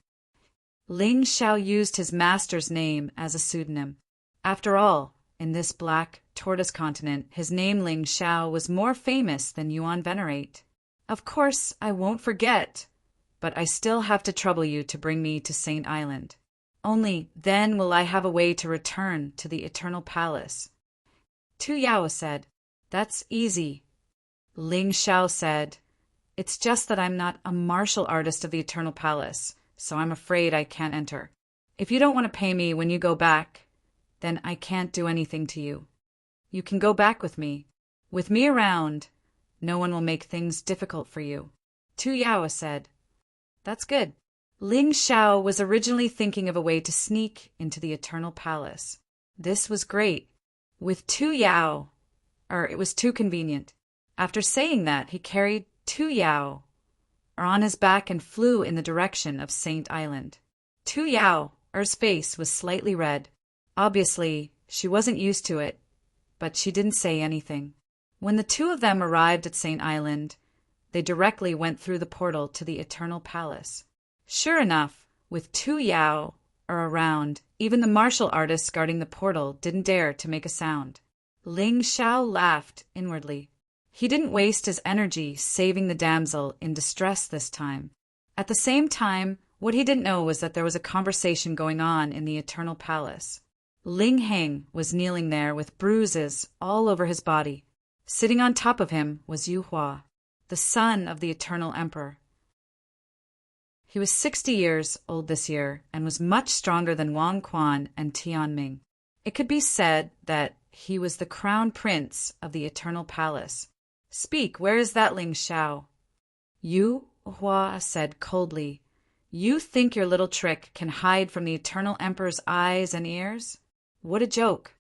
Ling Xiao used his master's name as a pseudonym. After all, in this black tortoise continent, his name Ling Xiao was more famous than Yuan Venerate. Of course, I won't forget, but I still have to trouble you to bring me to Saint Island. Only then will I have a way to return to the Eternal Palace. Tu Yao said, That's easy. Ling Xiao said, It's just that I'm not a martial artist of the Eternal Palace, so I'm afraid I can't enter. If you don't want to pay me when you go back, then I can't do anything to you. You can go back with me. With me around, no one will make things difficult for you. Tu Yao said, That's good. Ling Xiao was originally thinking of a way to sneak into the Eternal Palace. This was great. With Tu Yao, it was too convenient. After saying that, he carried Tu Yao on his back and flew in the direction of Saint Island. Tu Yao's face was slightly red. Obviously, she wasn't used to it, but she didn't say anything. When the two of them arrived at Saint Island, they directly went through the portal to the Eternal Palace. Sure enough, with Tu Yao around, even the martial artists guarding the portal didn't dare to make a sound. Ling Xiao laughed inwardly. He didn't waste his energy saving the damsel in distress this time. At the same time, what he didn't know was that there was a conversation going on in the Eternal Palace. Ling Heng was kneeling there with bruises all over his body. Sitting on top of him was Yu Hua, the son of the Eternal Emperor. He was 60 years old this year and was much stronger than Wang Quan and Tianming. It could be said that he was the crown prince of the Eternal Palace. "Speak, where is that Ling Xiao?" Yu Hua said coldly, "You think your little trick can hide from the Eternal Emperor's eyes and ears? What a joke."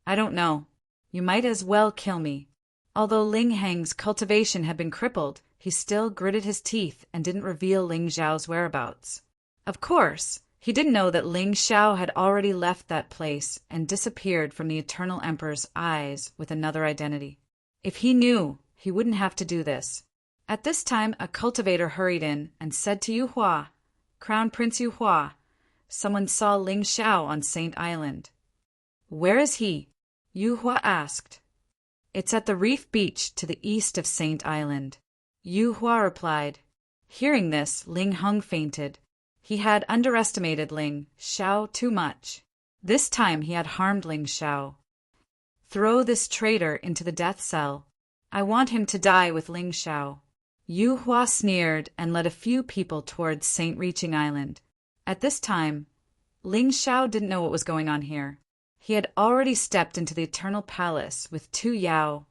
"I don't know. You might as well kill me." Although Ling Heng's cultivation had been crippled, he still gritted his teeth and didn't reveal Ling Xiao's whereabouts. Of course, he didn't know that Ling Xiao had already left that place and disappeared from the Eternal Emperor's eyes with another identity. If he knew, he wouldn't have to do this. At this time, a cultivator hurried in and said to Yu Hua, "Crown Prince Yu Hua, someone saw Ling Xiao on Saint Island." "Where is he?" Yu Hua asked. "It's at the reef beach to the east of Saint Island," Yu Hua replied. Hearing this, Ling Heng fainted. He had underestimated Ling Xiao too much. This time he had harmed Ling Xiao. "Throw this traitor into the death cell. I want him to die with Ling Xiao." Yu Hua sneered and led a few people towards Saint Reaching Island. At this time, Ling Xiao didn't know what was going on here. He had already stepped into the Eternal Palace with Tu Yao.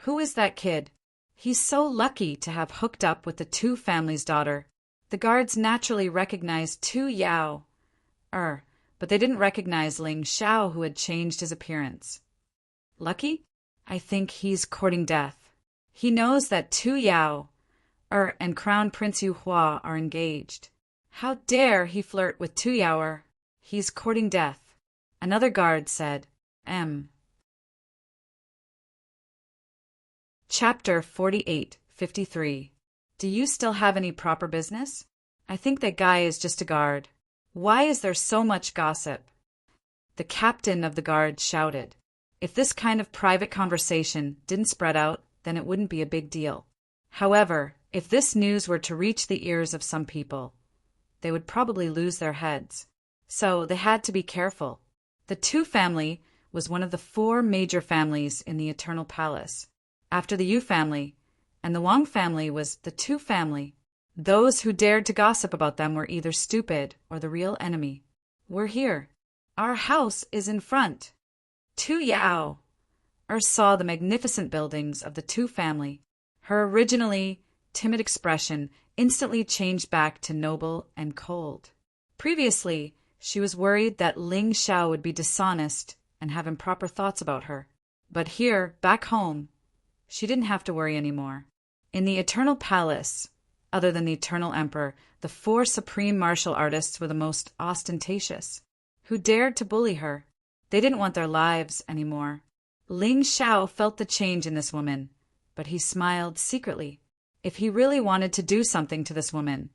Who is that kid? He's so lucky to have hooked up with the Tu family's daughter. The guards naturally recognized Tu Yao. But they didn't recognize Ling Xiao, who had changed his appearance. Lucky? I think he's courting death. He knows that Tu Yao and Crown Prince Yu Hua are engaged. How dare he flirt with Tu Yao? He's courting death. Another guard said, Chapter 48:53. Do you still have any proper business? I think that guy is just a guard. Why is there so much gossip? The captain of the guard shouted. If this kind of private conversation didn't spread out, then it wouldn't be a big deal. However, if this news were to reach the ears of some people, they would probably lose their heads. So they had to be careful. The Tu family was one of the 4 major families in the Eternal Palace. After the Yu family, and the Wang family was the Tu family. Those who dared to gossip about them were either stupid or the real enemy. "We're here. Our house is in front." Tu Yao saw the magnificent buildings of the Tu family. Her originally timid expression instantly changed back to noble and cold. Previously, she was worried that Ling Xiao would be dishonest and have improper thoughts about her. But here, back home, she didn't have to worry anymore. In the Eternal Palace, other than the Eternal Emperor, the 4 supreme martial artists were the most ostentatious. Who dared to bully her? They didn't want their lives anymore. Ling Xiao felt the change in this woman, but he smiled secretly. If he really wanted to do something to this woman,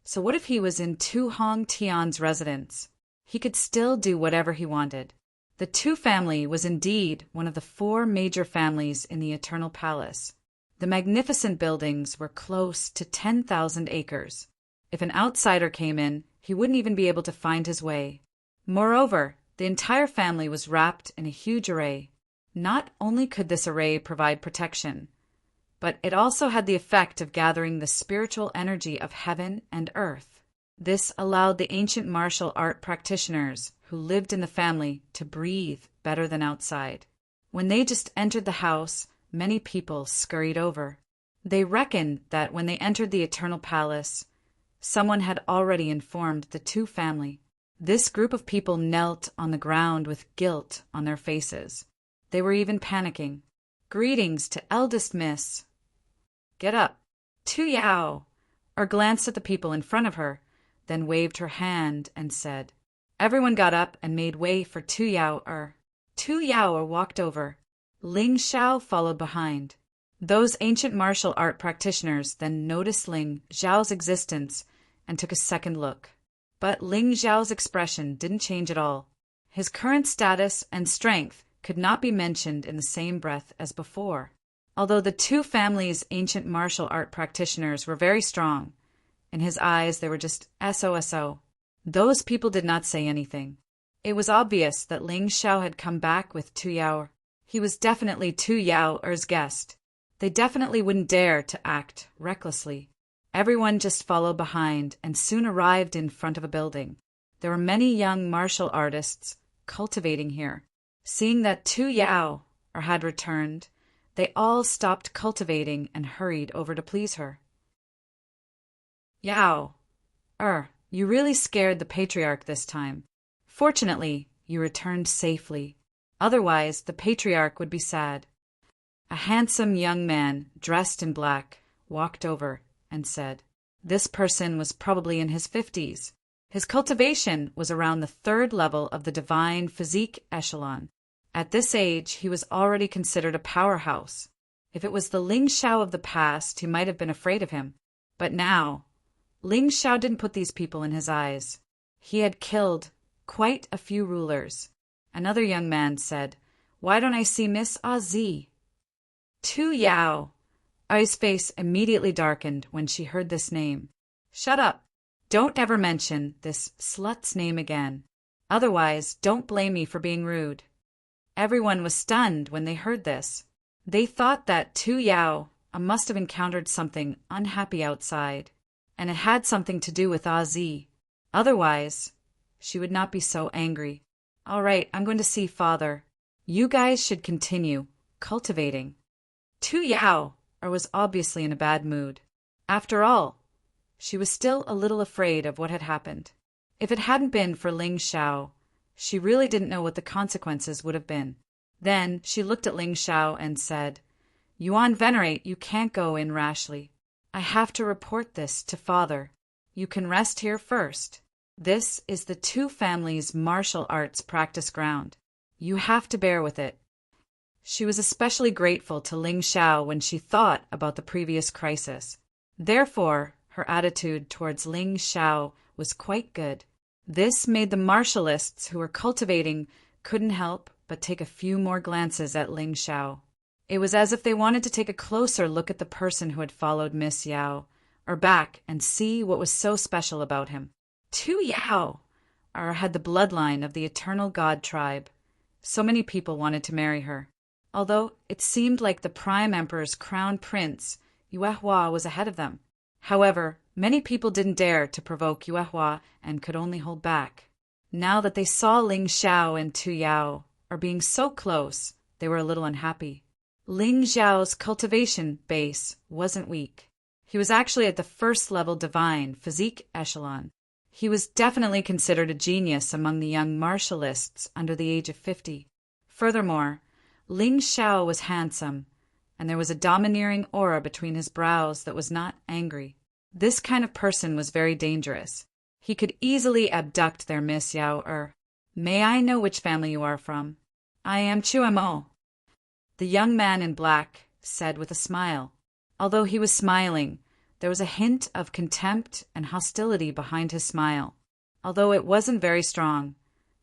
so what if he was in Tu Hong Tian's residence? He could still do whatever he wanted. The Tu family was indeed one of the 4 major families in the Eternal Palace. The magnificent buildings were close to 10,000 acres. If an outsider came in, he wouldn't even be able to find his way. Moreover, the entire family was wrapped in a huge array. Not only could this array provide protection, but it also had the effect of gathering the spiritual energy of heaven and earth. This allowed the ancient martial art practitioners who lived in the family to breathe better than outside. When they just entered the house, many people scurried over. They reckoned that when they entered the Eternal Palace, someone had already informed the Tu family. This group of people knelt on the ground with guilt on their faces. They were even panicking. "Greetings to eldest miss." "Get up." Tu Yao glanced at the people in front of her, then waved her hand and said. Everyone got up and made way for Tu Yao. Tu Yao walked over. Ling Xiao followed behind. Those ancient martial art practitioners then noticed Ling Xiao's existence and took a second look. But Ling Xiao's expression didn't change at all. His current status and strength could not be mentioned in the same breath as before. Although the Tu family's ancient martial art practitioners were very strong, in his eyes they were just SOSO. Those people did not say anything. It was obvious that Ling Xiao had come back with Tu Yao. He was definitely Tu Yao's guest. They definitely wouldn't dare to act recklessly. Everyone just followed behind and soon arrived in front of a building. There were many young martial artists cultivating here. Seeing that Tu Yao had returned, they all stopped cultivating and hurried over to please her. Yao, you really scared the patriarch this time. Fortunately, you returned safely. Otherwise, the patriarch would be sad. A handsome young man, dressed in black, walked over and said, this person was probably in his 50s. His cultivation was around the 3rd level of the divine physique echelon. At this age, he was already considered a powerhouse. If it was the Ling Xiao of the past, he might have been afraid of him. But now, Ling Xiao didn't put these people in his eyes. He had killed quite a few rulers. Another young man said, why don't I see Miss Azi? Tu Yao. Ai's face immediately darkened when she heard this name. Shut up. Don't ever mention this slut's name again. Otherwise, don't blame me for being rude. Everyone was stunned when they heard this. They thought that Tu Yao must have encountered something unhappy outside, and it had something to do with Azi. Otherwise, she would not be so angry. All right, I'm going to see father. You guys should continue cultivating. Tu Yao was obviously in a bad mood. After all, she was still a little afraid of what had happened. If it hadn't been for Ling Xiao, she really didn't know what the consequences would have been. Then she looked at Ling Xiao and said, Yuan Venerate, you can't go in rashly. I have to report this to father. You can rest here first. This is the two families' martial arts practice ground. You have to bear with it. She was especially grateful to Ling Xiao when she thought about the previous crisis. Therefore, her attitude towards Ling Xiao was quite good. This made the martialists who were cultivating couldn't help but take a few more glances at Ling Xiao. It was as if they wanted to take a closer look at the person who had followed Miss Yao, or back and see what was so special about him. Tu Yao had the bloodline of the eternal god tribe. So many people wanted to marry her. Although it seemed like the Prime Emperor's crown prince, Yuehua, was ahead of them. However, many people didn't dare to provoke Yuehua and could only hold back. Now that they saw Ling Xiao and Tu Yao being so close, they were a little unhappy. Ling Xiao's cultivation base wasn't weak. He was actually at the 1st level divine physique echelon. He was definitely considered a genius among the young martialists under the age of 50. Furthermore, Ling Xiao was handsome, and there was a domineering aura between his brows that was not angry. This kind of person was very dangerous. He could easily abduct their Miss Yao. May I know which family you are from? I am Chuemo. The young man in black said with a smile. Although he was smiling, there was a hint of contempt and hostility behind his smile. Although it wasn't very strong,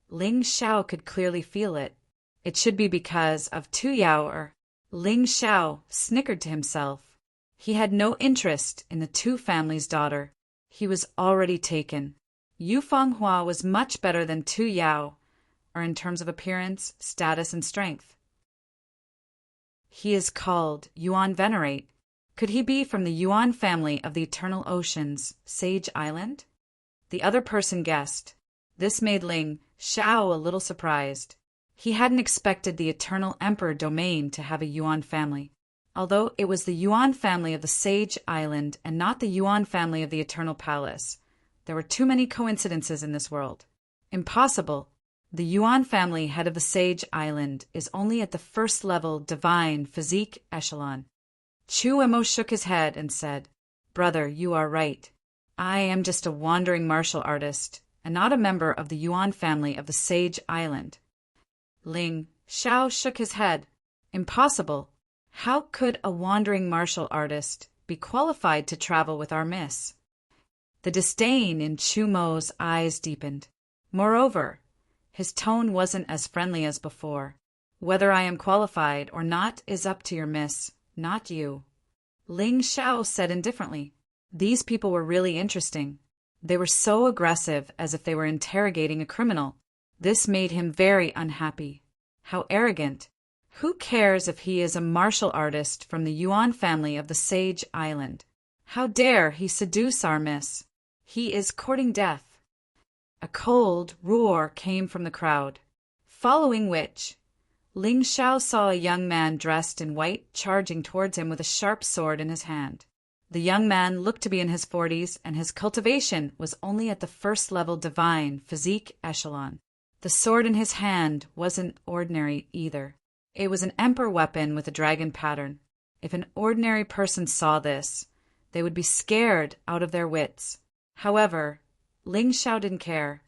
Ling Xiao could clearly feel it. It should be because of Tu Yao. Ling Xiao snickered to himself. He had no interest in the two families' daughter. He was already taken. Yu Fenghua was much better than Tu Yao, in terms of appearance, status, and strength. He is called Yuan Venerate. Could he be from the Yuan family of the Eternal Oceans, Sage Island? The other person guessed. This made Ling Xiao a little surprised. He hadn't expected the Eternal Emperor domain to have a Yuan family. Although it was the Yuan family of the Sage Island and not the Yuan family of the Eternal Palace, there were too many coincidences in this world. Impossible. The Yuan family head of the Sage Island is only at the 1st level divine physique echelon. Chuemo shook his head and said, Brother, you are right. I am just a wandering martial artist, and not a member of the Yuan family of the Sage Island. Ling Xiao shook his head. Impossible. How could a wandering martial artist be qualified to travel with our miss? The disdain in Chumo's eyes deepened. Moreover, his tone wasn't as friendly as before. Whether I am qualified or not is up to your miss, not you. Ling Xiao said indifferently. These people were really interesting. They were so aggressive, as if they were interrogating a criminal. This made him very unhappy. How arrogant! Who cares if he is a martial artist from the Yuan family of the Sage Island? How dare he seduce our miss? He is courting death. A cold roar came from the crowd, following which Ling Xiao saw a young man dressed in white charging towards him with a sharp sword in his hand. The young man looked to be in his 40s, and his cultivation was only at the first-level divine physique echelon. The sword in his hand wasn't ordinary either. It was an emperor weapon with a dragon pattern. If an ordinary person saw this, they would be scared out of their wits. However, Ling Xiao didn't care.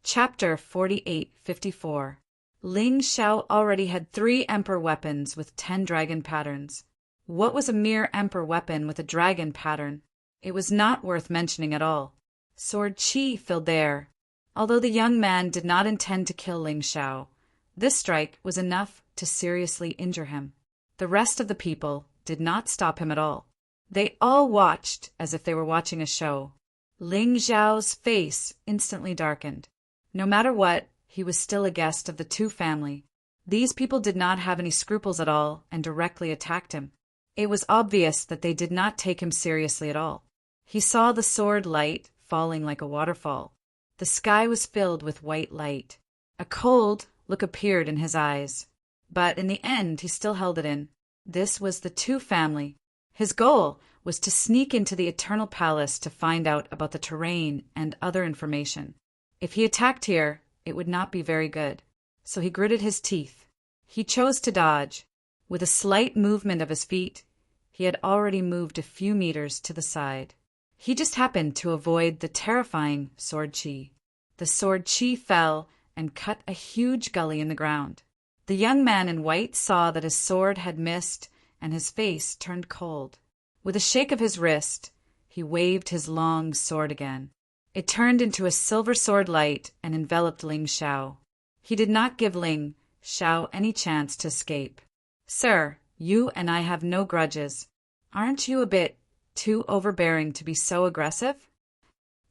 Chapter 4854. Ling Xiao already had 3 emperor weapons with 10 dragon patterns. What was a mere emperor weapon with a dragon pattern? It was not worth mentioning at all. Sword qi filled the air. Although the young man did not intend to kill Ling Xiao, this strike was enough to seriously injure him. The rest of the people did not stop him at all. They all watched as if they were watching a show. Ling Xiao's face instantly darkened. No matter what, he was still a guest of the Tu family. These people did not have any scruples at all and directly attacked him. It was obvious that they did not take him seriously at all. He saw the sword light falling like a waterfall. The sky was filled with white light. A cold look appeared in his eyes, but in the end he still held it in. This was the Tu family. His goal was to sneak into the Eternal Palace to find out about the terrain and other information. If he attacked here, it would not be very good. So he gritted his teeth. He chose to dodge. With a slight movement of his feet, he had already moved a few meters to the side. He just happened to avoid the terrifying sword qi. The sword qi fell and cut a huge gully in the ground. The young man in white saw that his sword had missed, and his face turned cold. With a shake of his wrist, he waved his long sword again. It turned into a silver sword light and enveloped Ling Xiao. He did not give Ling Xiao any chance to escape. "Sir, you and I have no grudges. Aren't you a bit too overbearing to be so aggressive?"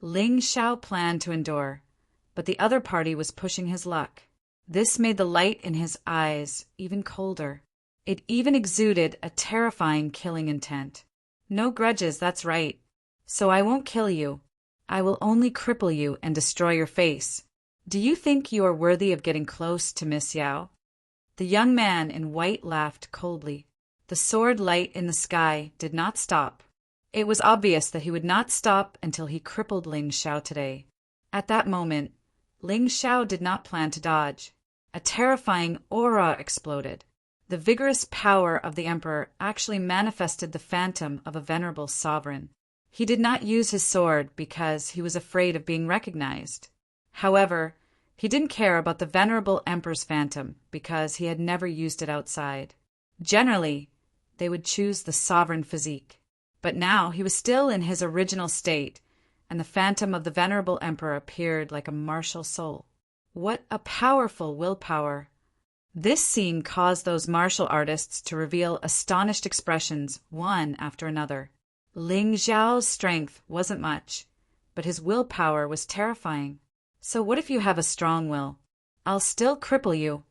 Ling Xiao planned to endure, but the other party was pushing his luck. This made the light in his eyes even colder. It even exuded a terrifying killing intent. "No grudges, that's right. So I won't kill you. I will only cripple you and destroy your face. Do you think you are worthy of getting close to Miss Yao?" The young man in white laughed coldly. The sword light in the sky did not stop. It was obvious that he would not stop until he crippled Ling Xiao today. At that moment, Ling Xiao did not plan to dodge. A terrifying aura exploded. The vigorous power of the emperor actually manifested the phantom of a venerable sovereign. He did not use his sword because he was afraid of being recognized. However, he didn't care about the venerable emperor's phantom because he had never used it outside. Generally, they would choose the sovereign physique. But now he was still in his original state, and the phantom of the venerable emperor appeared like a martial soul. What a powerful willpower! This scene caused those martial artists to reveal astonished expressions one after another. Ling Xiao's strength wasn't much, but his willpower was terrifying. "So what if you have a strong will? I'll still cripple you."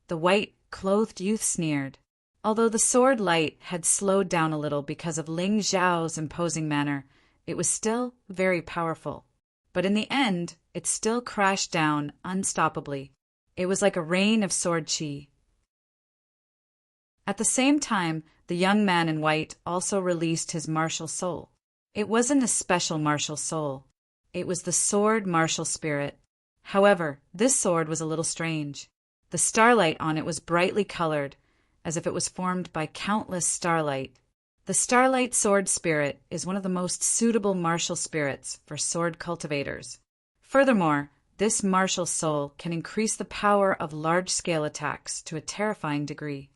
The white-clothed youth sneered. Although the sword light had slowed down a little because of Ling Xiao's imposing manner, it was still very powerful. But in the end, it still crashed down unstoppably. It was like a rain of sword qi. At the same time, the young man in white also released his martial soul. It wasn't a special martial soul. It was the sword martial spirit. However, this sword was a little strange. The starlight on it was brightly colored, as if it was formed by countless starlight. The starlight sword spirit is one of the most suitable martial spirits for sword cultivators. Furthermore, this martial soul can increase the power of large-scale attacks to a terrifying degree.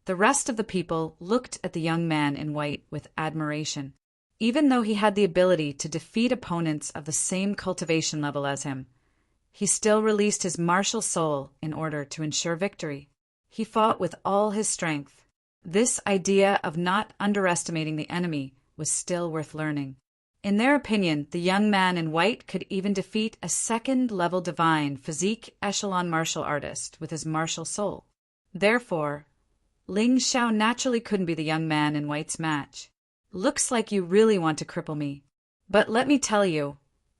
The rest of the people looked at the young man in white with admiration. Even though he had the ability to defeat opponents of the same cultivation level as him, he still released his martial soul in order to ensure victory. He fought with all his strength. This idea of not underestimating the enemy was still worth learning. In their opinion, the young man in white could even defeat a second-level divine physique echelon martial artist with his martial soul. Therefore, Ling Xiao naturally couldn't be the young man in white's match. Looks like you really want to cripple me. But let me tell you,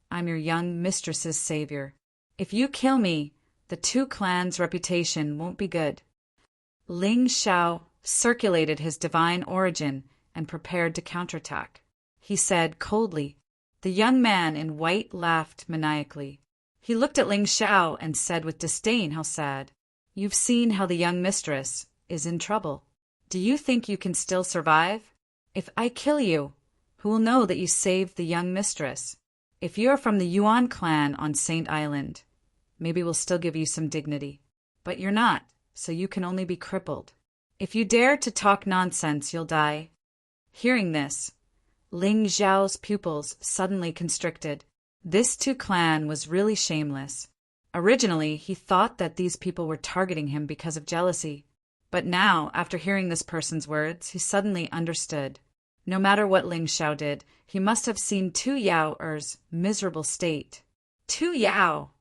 I'm your young mistress's savior. If you kill me, the two clans' reputation won't be good. Ling Xiao circulated his divine origin and prepared to counterattack. He said coldly. The young man in white laughed maniacally. He looked at Ling Xiao and said with disdain, how sad. You've seen how the young mistress is in trouble. Do you think you can still survive? If I kill you, who will know that you saved the young mistress? If you're from the Yuan clan on Saint Island, maybe we'll still give you some dignity. But you're not, so you can only be crippled. If you dare to talk nonsense, you'll die. Hearing this, Ling Xiao's pupils suddenly constricted. This Tu clan was really shameless. Originally, he thought that these people were targeting him because of jealousy. But now, after hearing this person's words, he suddenly understood. No matter what Ling Xiao did, he must have seen Tu Yao's miserable state. Tu Yao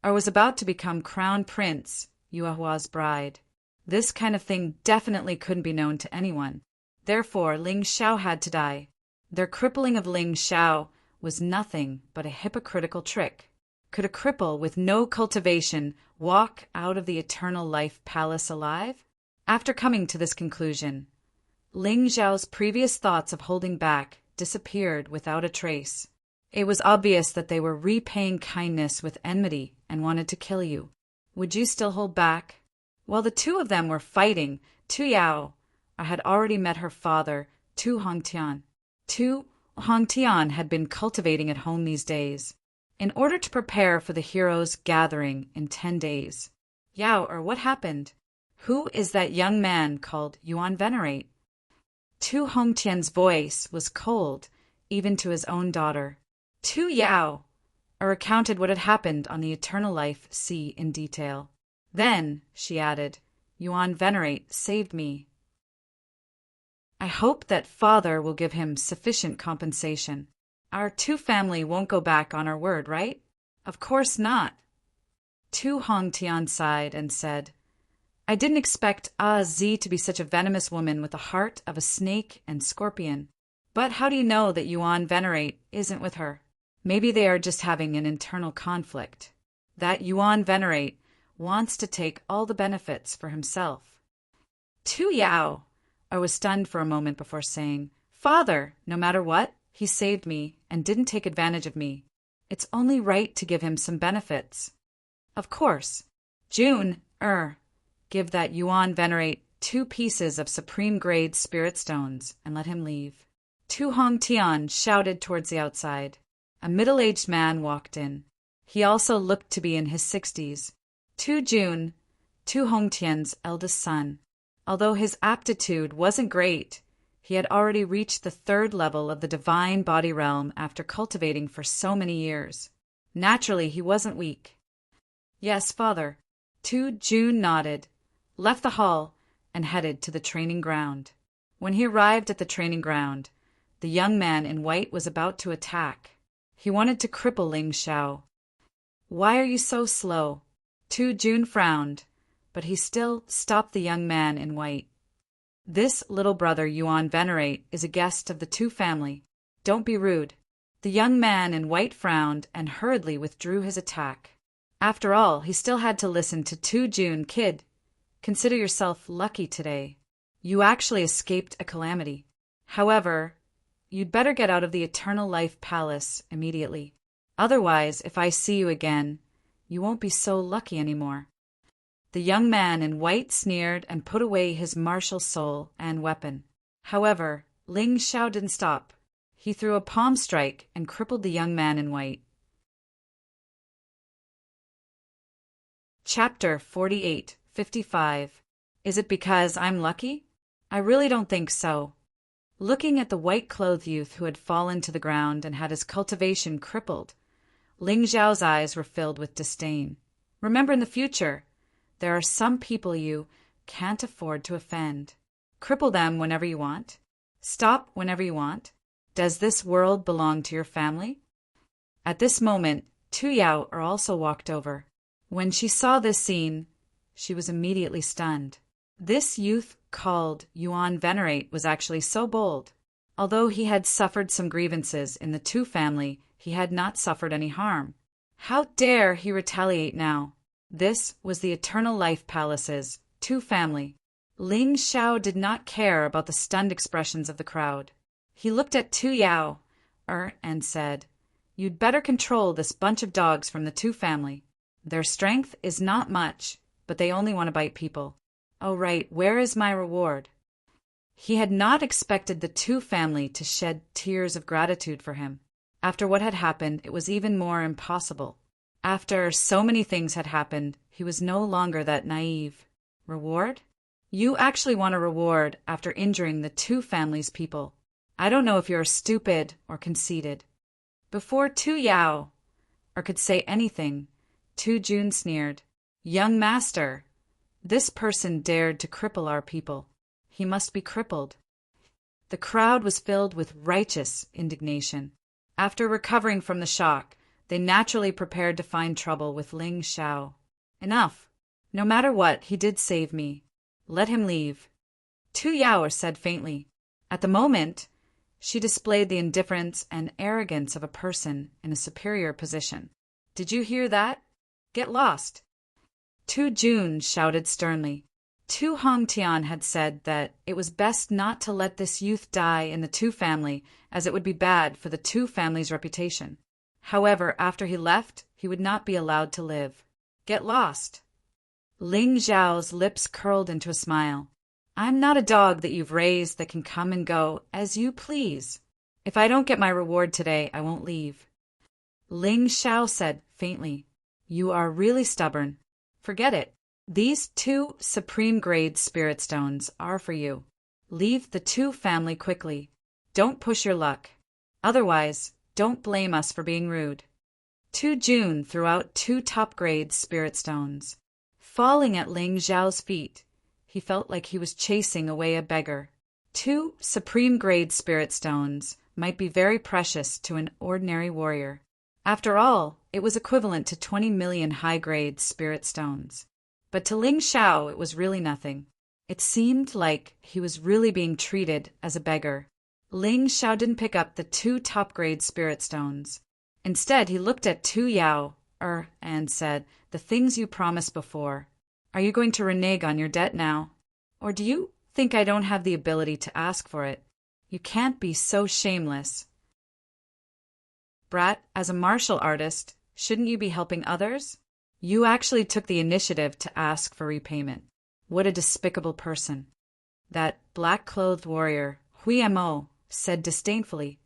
was about to become crown prince, Yuehua's bride. This kind of thing definitely couldn't be known to anyone. Therefore, Ling Xiao had to die. Their crippling of Ling Xiao was nothing but a hypocritical trick. Could a cripple with no cultivation walk out of the eternal life palace alive? After coming to this conclusion, Ling Xiao's previous thoughts of holding back disappeared without a trace. It was obvious that they were repaying kindness with enmity and wanted to kill you. Would you still hold back? While the two of them were fighting, Tu Yao had already met her father, Tu Hongtian. Tu Hongtian had been cultivating at home these days, in order to prepare for the heroes' gathering in 10 days. What happened? Who is that young man called Yuan Venerate? Tu Hongtian's voice was cold, even to his own daughter. Tu Yao recounted what had happened on the Eternal Life Sea in detail. Then, she added, Yuan Venerate saved me. I hope that father will give him sufficient compensation. Our Tu family won't go back on our word, right? Of course not. Tu Hongtian sighed and said, I didn't expect Zi to be such a venomous woman with the heart of a snake and scorpion. But how do you know that Yuan Venerate isn't with her? Maybe they are just having an internal conflict. That Yuan Venerate wants to take all the benefits for himself. Tu Yao was stunned for a moment before saying, Father, no matter what, he saved me and didn't take advantage of me. It's only right to give him some benefits. Of course. June, give that Yuan Venerate 2 pieces of supreme-grade spirit stones and let him leave. Tu Hongtian shouted towards the outside. A middle-aged man walked in. He also looked to be in his 60s. Tu Jun, Tu Hongtian's eldest son. Although his aptitude wasn't great, he had already reached the 3rd level of the divine body realm after cultivating for so many years. Naturally, he wasn't weak. Yes, father. Tu Jun nodded, left the hall, and headed to the training ground. When he arrived at the training ground, the young man in white was about to attack. He wanted to cripple Ling Xiao. Why are you so slow? Tu Jun frowned, but he still stopped the young man in white. This little brother Yuan Venerate is a guest of the Tu family. Don't be rude. The young man in white frowned and hurriedly withdrew his attack. After all, he still had to listen to Tu Jun. Kid, consider yourself lucky today. You actually escaped a calamity. However, you'd better get out of the Eternal Life Palace immediately. Otherwise, if I see you again, you won't be so lucky anymore. The young man in white sneered and put away his martial soul and weapon. However, Ling Xiao didn't stop. He threw a palm strike and crippled the young man in white. Chapter 48:55. Is it because I'm lucky? I really don't think so. Looking at the white-clothed youth who had fallen to the ground and had his cultivation crippled, Ling Xiao's eyes were filled with disdain. Remember, in the future, there are some people you can't afford to offend. Cripple them whenever you want. Stop whenever you want. Does this world belong to your family? At this moment, Tu Yao also walked over. When she saw this scene, she was immediately stunned. This youth called Yuan Venerate was actually so bold. Although he had suffered some grievances in the Tu family, he had not suffered any harm. How dare he retaliate now? This was the Eternal Life Palace's Tu family. Ling Xiao did not care about the stunned expressions of the crowd. He looked at Tu Yao and said, "You'd better control this bunch of dogs from the Tu family. Their strength is not much, but they only want to bite people. Oh right, where is my reward?" He had not expected the Tu family to shed tears of gratitude for him. After what had happened, it was even more impossible. After so many things had happened, he was no longer that naive. Reward? You actually want a reward after injuring the Tu family's people. I don't know if you're stupid or conceited. Before Tu Yao could say anything, Tu Jun sneered. Young master, this person dared to cripple our people. He must be crippled. The crowd was filled with righteous indignation. After recovering from the shock, they naturally prepared to find trouble with Ling Xiao. Enough. No matter what, he did save me. Let him leave. Tu Yao said faintly. At the moment, she displayed the indifference and arrogance of a person in a superior position. Did you hear that? Get lost. Tu Jun shouted sternly. Tu Hongtian had said that it was best not to let this youth die in the Tu family, as it would be bad for the Tu family's reputation. However, after he left, he would not be allowed to live. Get lost. Ling Zhao's lips curled into a smile. I'm not a dog that you've raised that can come and go as you please. If I don't get my reward today, I won't leave. Ling Xiao said faintly, You are really stubborn. Forget it. These 2 supreme-grade spirit stones are for you. Leave the Tu family quickly. Don't push your luck. Otherwise, don't blame us for being rude. Tu Jun threw out 2 top-grade spirit stones. Falling at Ling Zhao's feet, he felt like he was chasing away a beggar. 2 supreme-grade spirit stones might be very precious to an ordinary warrior. After all, it was equivalent to 20 million high-grade spirit stones. But to Ling Xiao, it was really nothing. It seemed like he was really being treated as a beggar. Ling Xiao didn't pick up the 2 top-grade spirit stones. Instead, he looked at Tu Yao and said, The things you promised before. Are you going to renege on your debt now? Or do you think I don't have the ability to ask for it? You can't be so shameless. Brat, as a martial artist, shouldn't you be helping others? You actually took the initiative to ask for repayment. What a despicable person. That black-clothed warrior, Hui Mo, said disdainfully.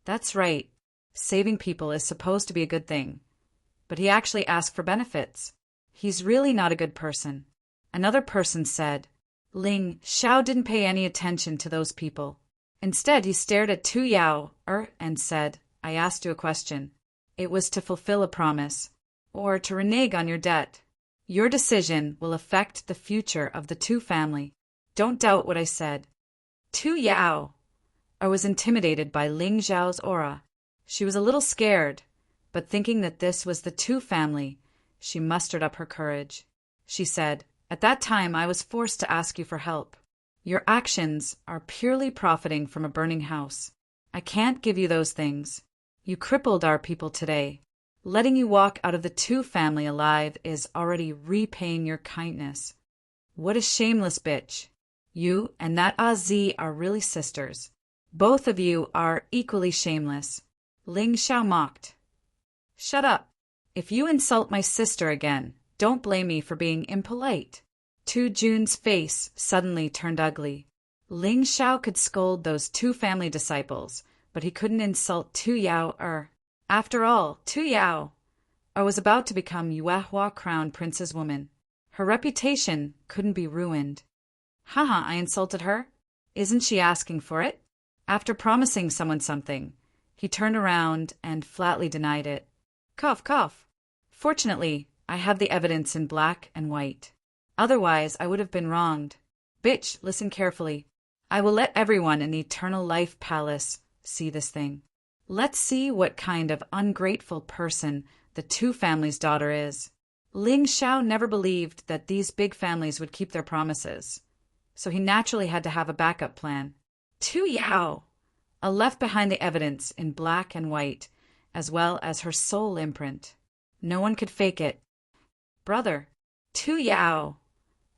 That's right. Saving people is supposed to be a good thing. But he actually asked for benefits. He's really not a good person. Another person said. Ling Xiao didn't pay any attention to those people. Instead, he stared at Tu Yao and said, I asked you a question. It was to fulfill a promise, or to renege on your debt. Your decision will affect the future of the Tu family. Don't doubt what I said. Tu Yao was intimidated by Ling Zhao's aura. She was a little scared, but thinking that this was the Tu family, she mustered up her courage. She said, At that time I was forced to ask you for help. Your actions are purely profiting from a burning house. I can't give you those things. You crippled our people today. Letting you walk out of the Tu family alive is already repaying your kindness. What a shameless bitch. You and that Az are really sisters. Both of you are equally shameless. Ling Xiao mocked. Shut up. If you insult my sister again, don't blame me for being impolite. Tu Jun's face suddenly turned ugly. Ling Xiao could scold those Tu family disciples, but he couldn't insult Tu Yao. After all, Tu Yao was about to become Yuehua Crown Prince's woman. Her reputation couldn't be ruined. Haha, I insulted her. Isn't she asking for it? After promising someone something, he turned around and flatly denied it. Cough, cough. Fortunately, I have the evidence in black and white. Otherwise, I would have been wronged. Bitch, listen carefully. I will let everyone in the Eternal Life Palace see this thing. Let's see what kind of ungrateful person the two families' daughter is. Ling Xiao never believed that these big families would keep their promises, so he naturally had to have a backup plan. Tu Yao! A left behind the evidence in black and white, as well as her soul imprint. No one could fake it. Brother, Tu Yao!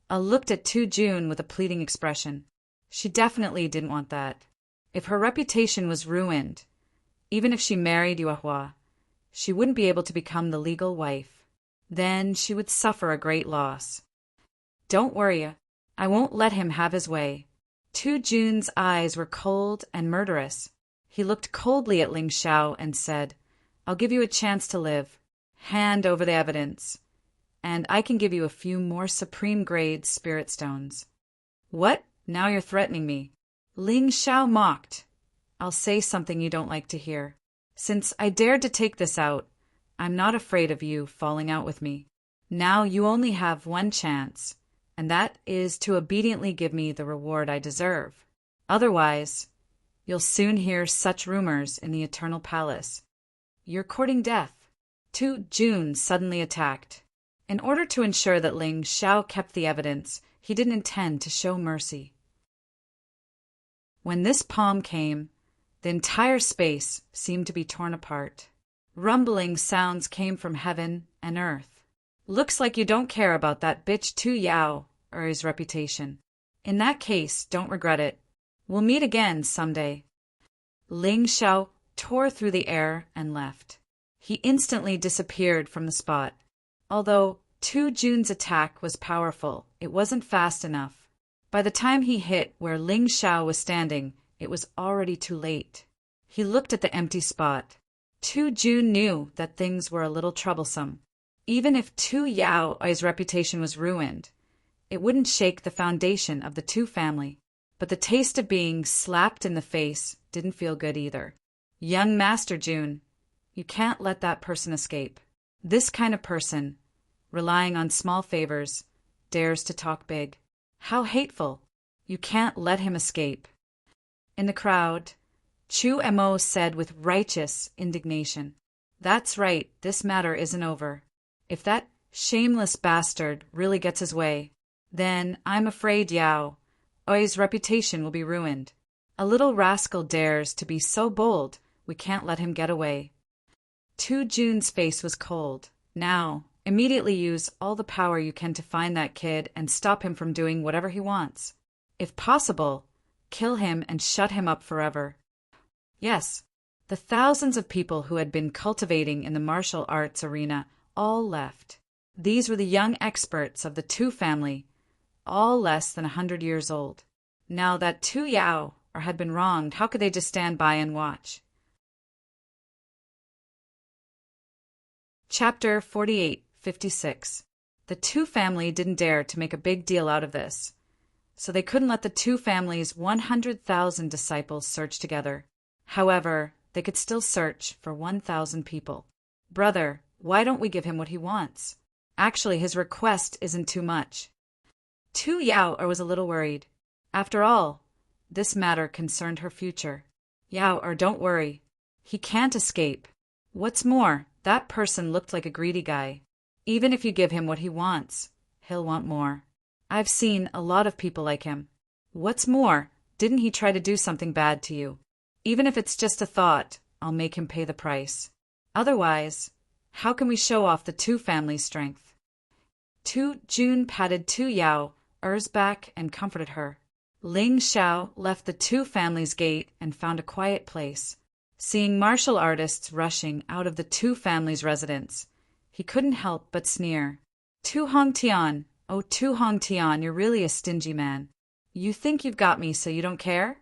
A looked at Tu Jun with a pleading expression. She definitely didn't want that. If her reputation was ruined, even if she married Yuehua, she wouldn't be able to become the legal wife. Then she would suffer a great loss. Don't worry, I won't let him have his way. Tu Jun's eyes were cold and murderous. He looked coldly at Ling Xiao and said, I'll give you a chance to live. Hand over the evidence, and I can give you a few more supreme-grade spirit stones. What? Now you're threatening me. Ling Xiao mocked. I'll say something you don't like to hear. Since I dared to take this out, I'm not afraid of you falling out with me. Now you only have one chance, and that is to obediently give me the reward I deserve. Otherwise, you'll soon hear such rumors in the Eternal Palace. You're courting death. Tu Jun suddenly attacked. In order to ensure that Ling Xiao kept the evidence, he didn't intend to show mercy. When this palm came, the entire space seemed to be torn apart. Rumbling sounds came from heaven and earth. Looks like you don't care about that bitch Tu Yao or his reputation. In that case, don't regret it. We'll meet again someday. Ling Xiao tore through the air and left. He instantly disappeared from the spot. Although Tu Jun's attack was powerful, it wasn't fast enough. By the time he hit where Ling Xiao was standing, it was already too late. He looked at the empty spot. Tu Jun knew that things were a little troublesome. Even if Tu Yao's reputation was ruined, it wouldn't shake the foundation of the Tu family. But the taste of being slapped in the face didn't feel good either. Young Master Jun, you can't let that person escape. This kind of person, relying on small favors, dares to talk big. How hateful! You can't let him escape. In the crowd, Chu Mo said with righteous indignation, That's right, this matter isn't over. If that shameless bastard really gets his way, then I'm afraid Yao's reputation will be ruined. A little rascal dares to be so bold, we can't let him get away. Tu Jun's face was cold. Now, immediately use all the power you can to find that kid and stop him from doing whatever he wants. If possible, kill him and shut him up forever. Yes, the thousands of people who had been cultivating in the martial arts arena all left. These were the young experts of the Tu family, all less than 100 years old. Now that Tu Yao had been wronged, how could they just stand by and watch? Chapter 48:56. The Tu family didn't dare to make a big deal out of this, so they couldn't let the Tu family's 100,000 disciples search together. However, they could still search for 1,000 people. Brother, why don't we give him what he wants? Actually, his request isn't too much. Tu Yao was a little worried. After all, this matter concerned her future. Yao, don't worry. He can't escape. What's more, that person looked like a greedy guy. Even if you give him what he wants, he'll want more. I've seen a lot of people like him. What's more, didn't he try to do something bad to you? Even if it's just a thought, I'll make him pay the price. Otherwise, how can we show off the Tu family's strength? Tu Jun patted Tu Yao's back and comforted her. Ling Xiao left the Tu family's gate and found a quiet place. Seeing martial artists rushing out of the Tu family's residence, he couldn't help but sneer. Tu Hongtian, oh Tu Hongtian, you're really a stingy man. You think you've got me so you don't care?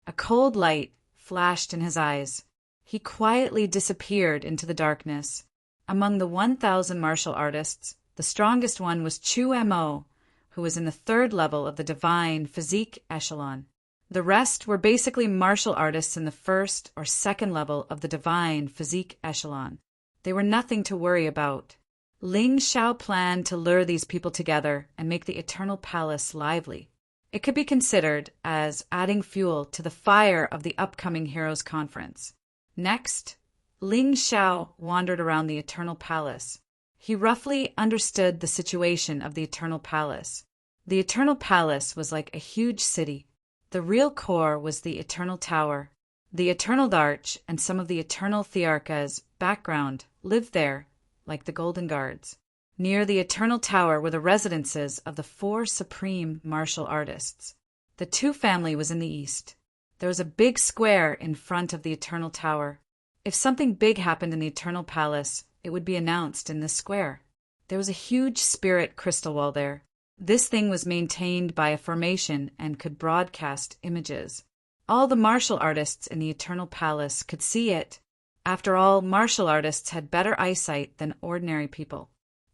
A cold light flashed in his eyes. He quietly disappeared into the darkness. Among the 1,000 martial artists, the strongest one was Chu Mo, who was in the 3rd level of the divine physique echelon. The rest were basically martial artists in the 1st or 2nd level of the divine physique echelon. They were nothing to worry about. Ling Xiao planned to lure these people together and make the Eternal Palace lively. It could be considered as adding fuel to the fire of the upcoming Heroes Conference. Next, Ling Xiao wandered around the Eternal Palace. He roughly understood the situation of the Eternal Palace. The Eternal Palace was like a huge city. The real core was the Eternal Tower. The Eternal Arch and some of the Eternal Thearcha's background lived there, like the Golden Guards. Near the Eternal Tower were the residences of the 4 supreme martial artists. The Tu family was in the east. There was a big square in front of the Eternal Tower. If something big happened in the Eternal Palace, it would be announced in this square. There was a huge spirit crystal wall there. This thing was maintained by a formation and could broadcast images. All the martial artists in the Eternal Palace could see it. After all, martial artists had better eyesight than ordinary people.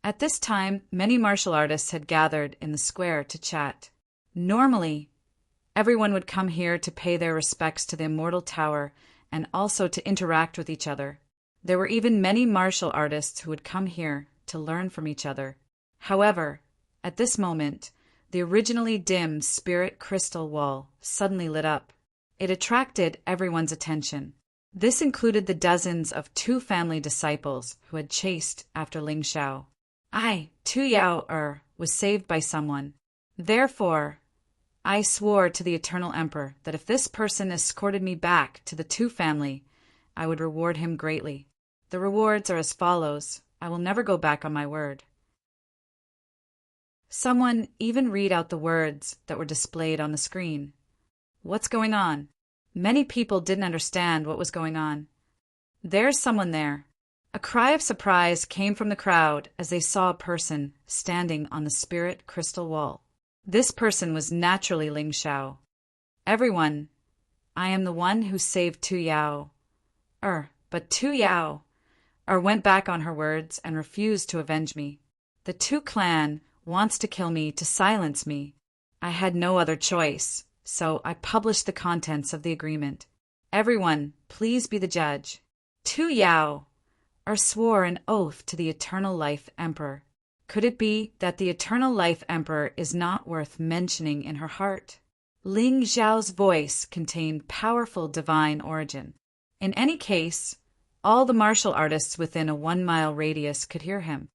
At this time, many martial artists had gathered in the square to chat. Normally, everyone would come here to pay their respects to the Immortal Tower and also to interact with each other. There were even many martial artists who would come here to learn from each other. However, at this moment, the originally dim spirit crystal wall suddenly lit up. It attracted everyone's attention. This included the dozens of Tu family disciples who had chased after Ling Xiao. Tu Yao was saved by someone. Therefore, I swore to the Eternal Emperor that if this person escorted me back to the Tu family, I would reward him greatly. The rewards are as follows. I will never go back on my word. Someone even read out the words that were displayed on the screen. What's going on? Many people didn't understand what was going on. There's someone there. A cry of surprise came from the crowd as they saw a person standing on the spirit crystal wall. This person was naturally Ling Xiao. Everyone, I am the one who saved Tu Yao. But Tu Yao went back on her words and refused to avenge me. The Tu clan wants to kill me to silence me. I had no other choice, so I published the contents of the agreement. Everyone, please be the judge. Tu Yao swore an oath to the Eternal Life Emperor. Could it be that the Eternal Life Emperor is not worth mentioning in her heart? Ling Xiao's voice contained powerful divine origin. In any case, all the martial artists within a 1-mile radius could hear him.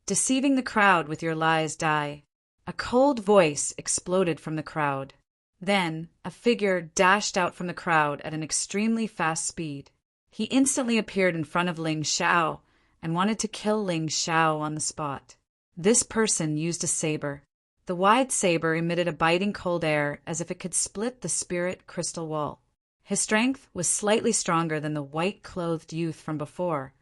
Deceiving the crowd with your lies die. A cold voice exploded from the crowd. Then, a figure dashed out from the crowd at an extremely fast speed. He instantly appeared in front of Ling Xiao and wanted to kill Ling Xiao on the spot. This person used a saber. The wide saber emitted a biting cold air as if it could split the spirit crystal wall. His strength was slightly stronger than the white-clothed youth from before,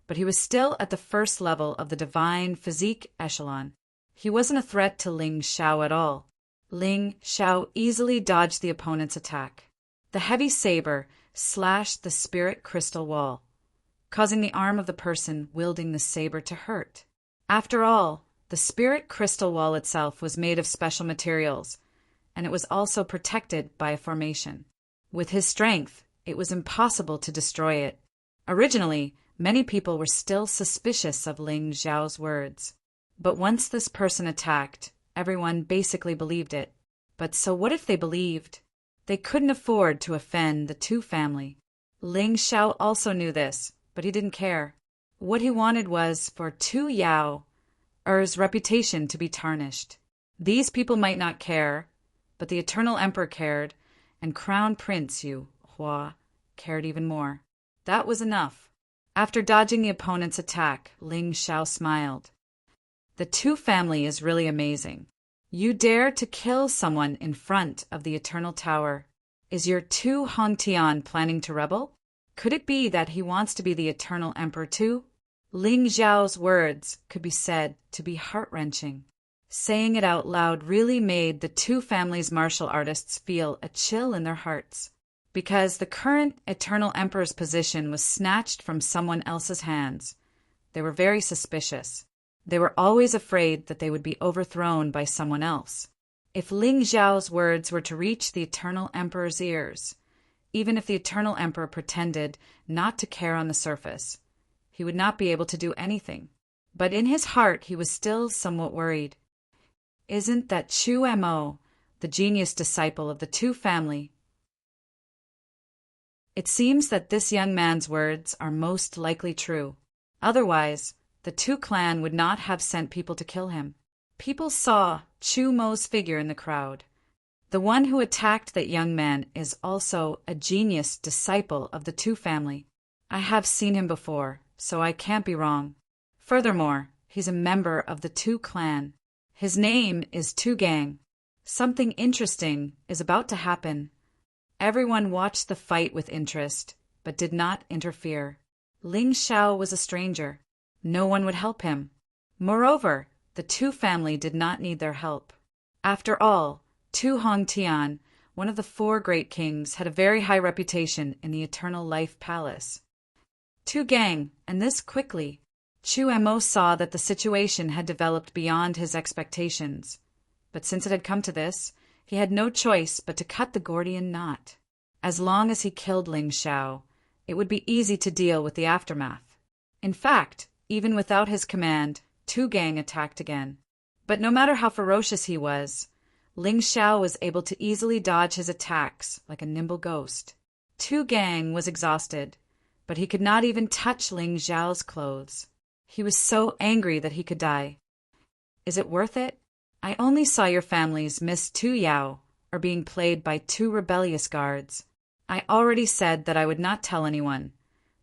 but he was still at the first level of the divine physique echelon. He wasn't a threat to Ling Xiao at all. Ling Xiao easily dodged the opponent's attack. The heavy saber slashed the spirit crystal wall, causing the arm of the person wielding the saber to hurt. After all, the spirit crystal wall itself was made of special materials, and it was also protected by a formation. With his strength, it was impossible to destroy it. Originally, many people were still suspicious of Ling Xiao's words. But once this person attacked, everyone basically believed it. But so what if they believed? They couldn't afford to offend the Tu family. Ling Xiao also knew this, but he didn't care. What he wanted was for Tu Yao's reputation to be tarnished. These people might not care, but the Eternal Emperor cared, and Crown Prince Yu Hua cared even more. That was enough. After dodging the opponent's attack, Ling Xiao smiled. The Tu family is really amazing. You dare to kill someone in front of the Eternal Tower. Is your Tu Hongtian planning to rebel? Could it be that he wants to be the Eternal Emperor too? Ling Xiao's words could be said to be heart-wrenching. Saying it out loud really made the Tu family's martial artists feel a chill in their hearts. Because the current Eternal Emperor's position was snatched from someone else's hands, they were very suspicious. They were always afraid that they would be overthrown by someone else. If Ling Xiao's words were to reach the Eternal Emperor's ears, even if the Eternal Emperor pretended not to care on the surface, he would not be able to do anything. But in his heart he was still somewhat worried. Isn't that Chu Mo the genius disciple of the Tu family. It seems that this young man's words are most likely true. Otherwise, the Tu clan would not have sent people to kill him. People saw Chu Mo's figure in the crowd. The one who attacked that young man is also a genius disciple of the Tu family. I have seen him before, so I can't be wrong. Furthermore, he's a member of the Tu clan. His name is Tu Gang. Something interesting is about to happen. Everyone watched the fight with interest, but did not interfere. Ling Xiao was a stranger. No one would help him. Moreover, the Tu family did not need their help. After all, Tu Hongtian, one of the 4 great kings, had a very high reputation in the Eternal Life Palace. Tu Gang, and this quickly. Chu Mo saw that the situation had developed beyond his expectations. But since it had come to this, he had no choice but to cut the Gordian knot. As long as he killed Ling Xiao, it would be easy to deal with the aftermath. In fact, even without his command, Tu Gang attacked again. But no matter how ferocious he was, Ling Xiao was able to easily dodge his attacks like a nimble ghost. Tu Gang was exhausted, but he could not even touch Ling Xiao's clothes. He was so angry that he could die. Is it worth it? I only saw your families miss Tu Yao, or being played by 2 rebellious guards. I already said that I would not tell anyone,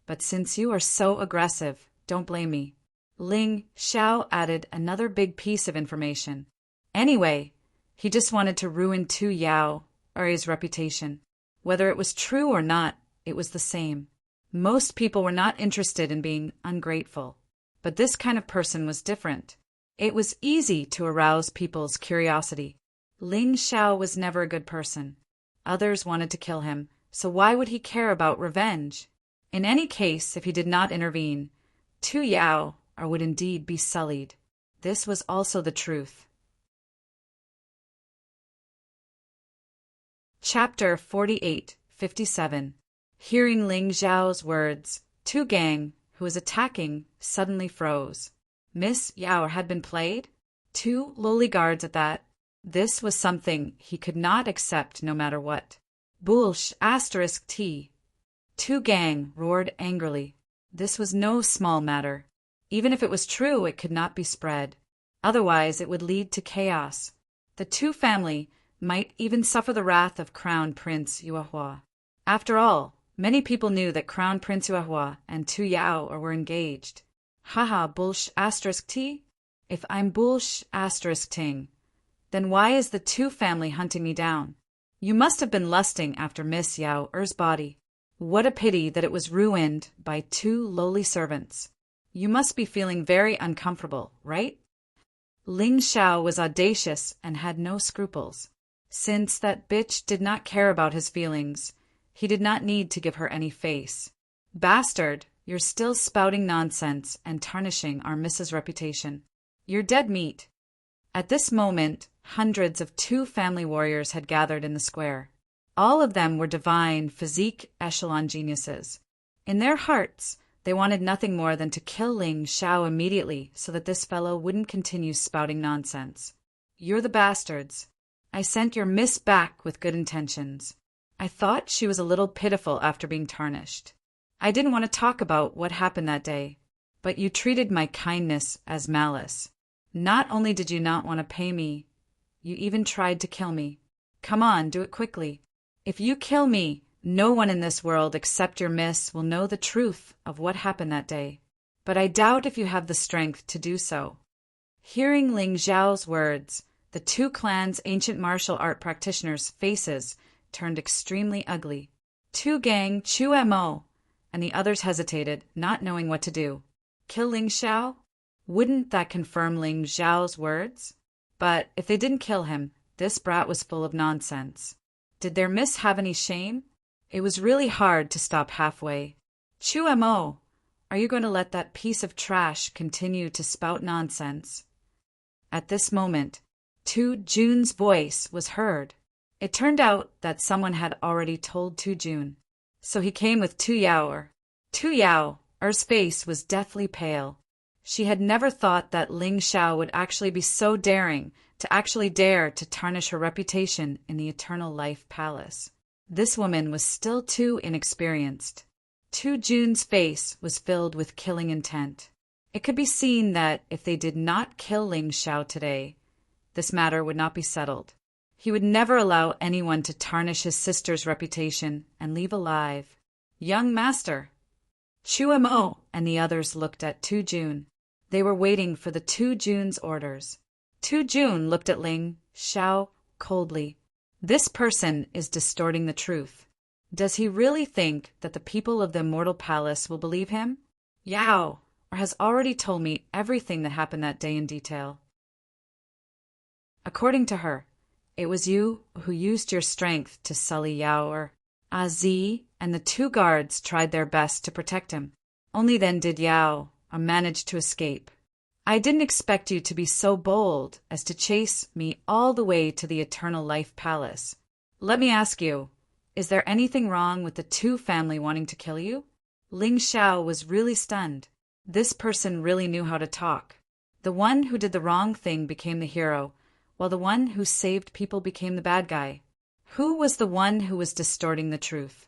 but since you are so aggressive, don't blame me. Ling Xiao added another big piece of information. Anyway, he just wanted to ruin Tu Yao, or his reputation. Whether it was true or not, it was the same. Most people were not interested in being ungrateful, but this kind of person was different. It was easy to arouse people's curiosity. Ling Xiao was never a good person. Others wanted to kill him, so why would he care about revenge? In any case, if he did not intervene, Tu Yao would indeed be sullied. This was also the truth. Chapter 48-57. Hearing Ling Xiao's words, Tu Gang, who was attacking, suddenly froze. Miss Yao had been played? 2 lowly guards at that. This was something he could not accept no matter what. Bullsh *T. Tu Gang roared angrily. This was no small matter. Even if it was true, it could not be spread. Otherwise, it would lead to chaos. The Tu family might even suffer the wrath of Crown Prince Yuehua. After all, many people knew that Crown Prince Yuehua and Tu Yao were engaged. Haha, Bullsh *T. If I'm Bullsh *Ting, then why is the Tu family hunting me down? You must have been lusting after Miss Yao's body. What a pity that it was ruined by 2 lowly servants. You must be feeling very uncomfortable, right? Ling Xiao was audacious and had no scruples. Since that bitch did not care about his feelings, he did not need to give her any face. Bastard, you're still spouting nonsense and tarnishing our Mrs. reputation. You're dead meat. At this moment, hundreds of Tu family warriors had gathered in the square. All of them were divine, physique echelon geniuses. In their hearts, they wanted nothing more than to kill Ling Xiao immediately so that this fellow wouldn't continue spouting nonsense. You're the bastards. I sent your miss back with good intentions. I thought she was a little pitiful after being tarnished. I didn't want to talk about what happened that day, but you treated my kindness as malice. Not only did you not want to pay me, you even tried to kill me. Come on, do it quickly. If you kill me, no one in this world except your miss will know the truth of what happened that day. But I doubt if you have the strength to do so. Hearing Ling Xiao's words, the Tu clan's ancient martial art practitioners' faces turned extremely ugly. Tu Gang, Chu Mo, and the others hesitated, not knowing what to do. Kill Ling Xiao? Wouldn't that confirm Ling Xiao's words? But if they didn't kill him, this brat was full of nonsense. Did their miss have any shame? It was really hard to stop halfway. Chu Mo, are you going to let that piece of trash continue to spout nonsense? At this moment, Tu Jun's voice was heard. It turned out that someone had already told Tu Jun. So he came with Tu Yao. Tu Yao's face was deathly pale. She had never thought that Ling Xiao would actually be so daring to actually dare to tarnish her reputation in the Eternal Life Palace. This woman was still too inexperienced. Tu Jun's face was filled with killing intent. It could be seen that if they did not kill Ling Xiao today, this matter would not be settled. He would never allow anyone to tarnish his sister's reputation and leave alive. Young master! Chu Mo and the others looked at Tu Jun. They were waiting for the Tu Jun's orders. Tu Jun looked at Ling Xiao coldly. This person is distorting the truth. Does he really think that the people of the Immortal Palace will believe him? Yao has already told me everything that happened that day in detail. According to her, it was you who used your strength to sully Yao. Azi and the two guards tried their best to protect him. Only then did Yao manage to escape. I didn't expect you to be so bold as to chase me all the way to the Eternal Life Palace. Let me ask you, is there anything wrong with the Tu family wanting to kill you? Ling Xiao was really stunned. This person really knew how to talk. The one who did the wrong thing became the hero, while the one who saved people became the bad guy. Who was the one who was distorting the truth?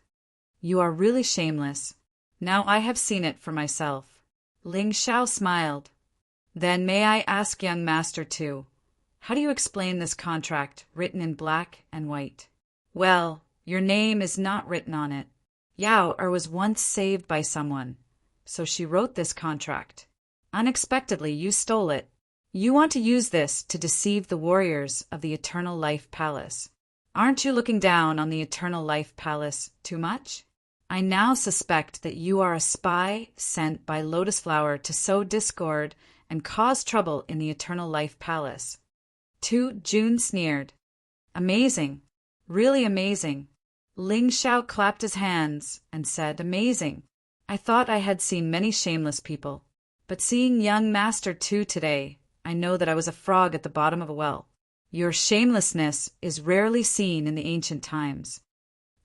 You are really shameless. Now I have seen it for myself. Ling Xiao smiled. Then may I ask, young master Tu, how do you explain this contract written in black and white? Well, your name is not written on it. Yao was once saved by someone, so she wrote this contract. Unexpectedly, you stole it. You want to use this to deceive the warriors of the Eternal Life Palace. Aren't you looking down on the Eternal Life Palace too much? I now suspect that you are a spy sent by Lotus Flower to sow discord and cause trouble in the Eternal Life Palace. Tu Jun sneered. Amazing. Really amazing. Ling Xiao clapped his hands and said, amazing. I thought I had seen many shameless people, but seeing young Master Tu today, I know that I was a frog at the bottom of a well. Your shamelessness is rarely seen in the ancient times.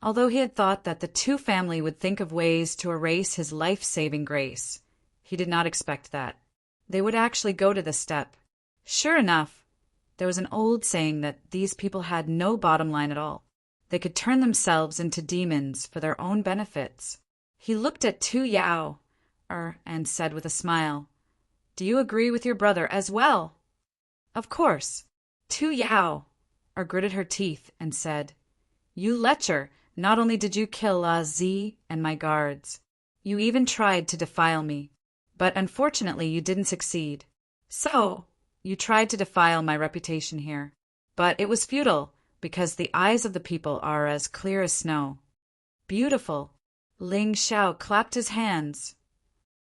Although he had thought that the Tu family would think of ways to erase his life-saving grace, he did not expect that. They would actually go to this step. Sure enough, there was an old saying that these people had no bottom line at all. They could turn themselves into demons for their own benefits. He looked at Tu Yao and said with a smile, do you agree with your brother as well? Of course. Tu Yao gritted her teeth and said, you lecher, not only did you kill La Zi and my guards, you even tried to defile me. But unfortunately you didn't succeed. So, you tried to defile my reputation here. But it was futile, because the eyes of the people are as clear as snow. Beautiful. Ling Xiao clapped his hands.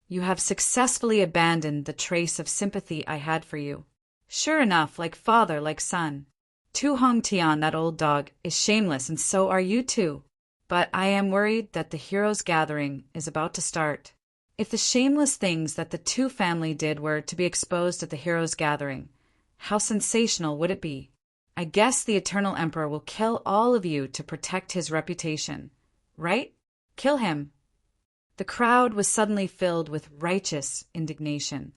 You have successfully abandoned the trace of sympathy I had for you. Sure enough, like father, like son. Tu Hong Tian, that old dog, is shameless, and so are you too. But I am worried that the heroes' gathering is about to start. If the shameless things that the Tu family did were to be exposed at the heroes' gathering, how sensational would it be? I guess the Eternal Emperor will kill all of you to protect his reputation. Right? Kill him. The crowd was suddenly filled with righteous indignation.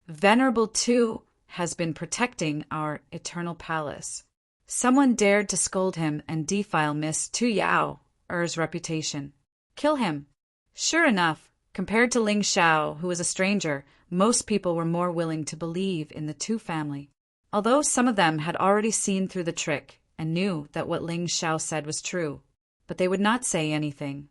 Venerable Tu has been protecting our Eternal Palace. Someone dared to scold him and defile Miss Tu Yao's reputation. Kill him. Sure enough, compared to Ling Xiao, who was a stranger, most people were more willing to believe in the Tu family. Although some of them had already seen through the trick and knew that what Ling Xiao said was true, but they would not say anything.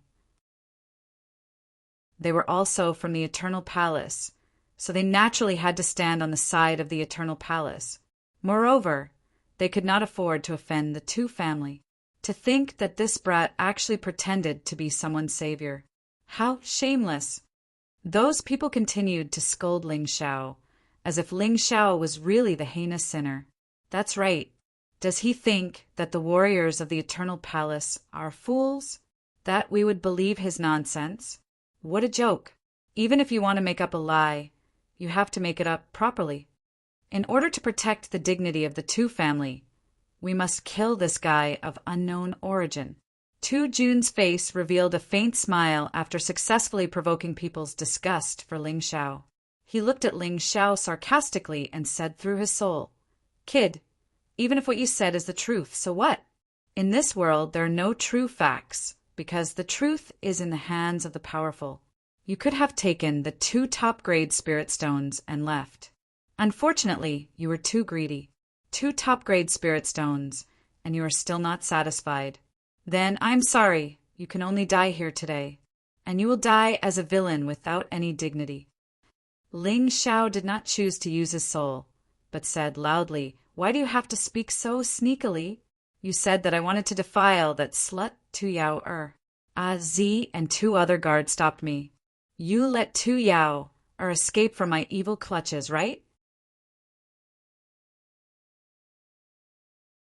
They were also from the Eternal Palace, so they naturally had to stand on the side of the Eternal Palace. Moreover, they could not afford to offend the Tu family. To think that this brat actually pretended to be someone's savior. How shameless! Those people continued to scold Ling Xiao, as if Ling Xiao was really the heinous sinner. That's right. Does he think that the warriors of the Eternal Palace are fools? That we would believe his nonsense? What a joke! Even if you want to make up a lie, you have to make it up properly. In order to protect the dignity of the Tu family, we must kill this guy of unknown origin. Tu Jun's face revealed a faint smile after successfully provoking people's disgust for Ling Xiao. He looked at Ling Xiao sarcastically and said through his soul, Kid, even if what you said is the truth, so what? In this world, there are no true facts, because the truth is in the hands of the powerful. You could have taken the 2 top-grade spirit stones and left. Unfortunately, you were too greedy. 2 top-grade spirit stones, and you are still not satisfied. Then I'm sorry, you can only die here today, and you will die as a villain without any dignity. Ling Xiao did not choose to use his soul, but said loudly, "Why do you have to speak so sneakily? You said that I wanted to defile that slut Tu Yao Z and 2 other guards stopped me. You let Tu Yao escape from my evil clutches, right?"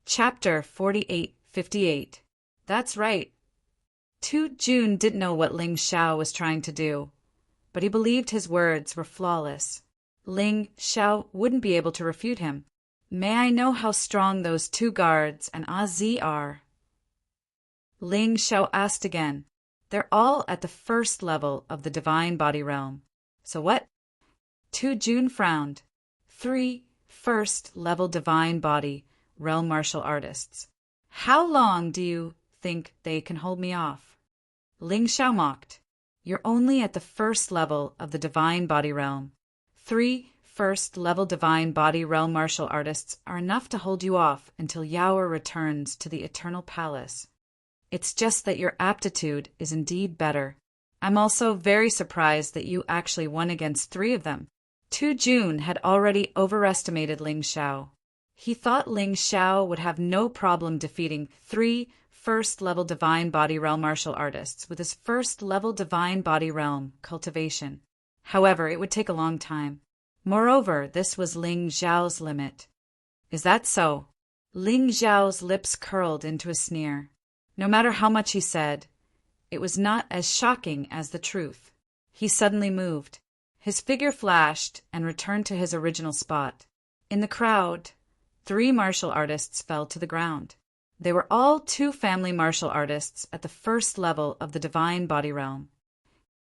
Chapter 48:58. That's right. Tu Jun didn't know what Ling Xiao was trying to do, but he believed his words were flawless. Ling Xiao wouldn't be able to refute him. "May I know how strong those 2 guards and Z are?" Ling Xiao asked again. "They're all at the 1st level of the divine body realm." "So what?" Tu Jun frowned. 3 1st-level divine body realm martial artists. "How long do you think they can hold me off?" Ling Xiao mocked. "You're only at the 1st level of the divine body realm. 3 1st-level divine body realm martial artists are enough to hold you off until Yao returns to the Eternal Palace. It's just that your aptitude is indeed better. I'm also very surprised that you actually won against 3 of them." Tu Jun had already overestimated Ling Xiao. He thought Ling Xiao would have no problem defeating 3 1st-level divine body realm martial artists with his 1st-level divine body realm cultivation. However, it would take a long time. Moreover, this was Ling Xiao's limit. "Is that so?" Ling Xiao's lips curled into a sneer. No matter how much he said, it was not as shocking as the truth. He suddenly moved. His figure flashed and returned to his original spot. In the crowd, 3 martial artists fell to the ground. They were all 2 family martial artists at the 1st level of the divine body realm.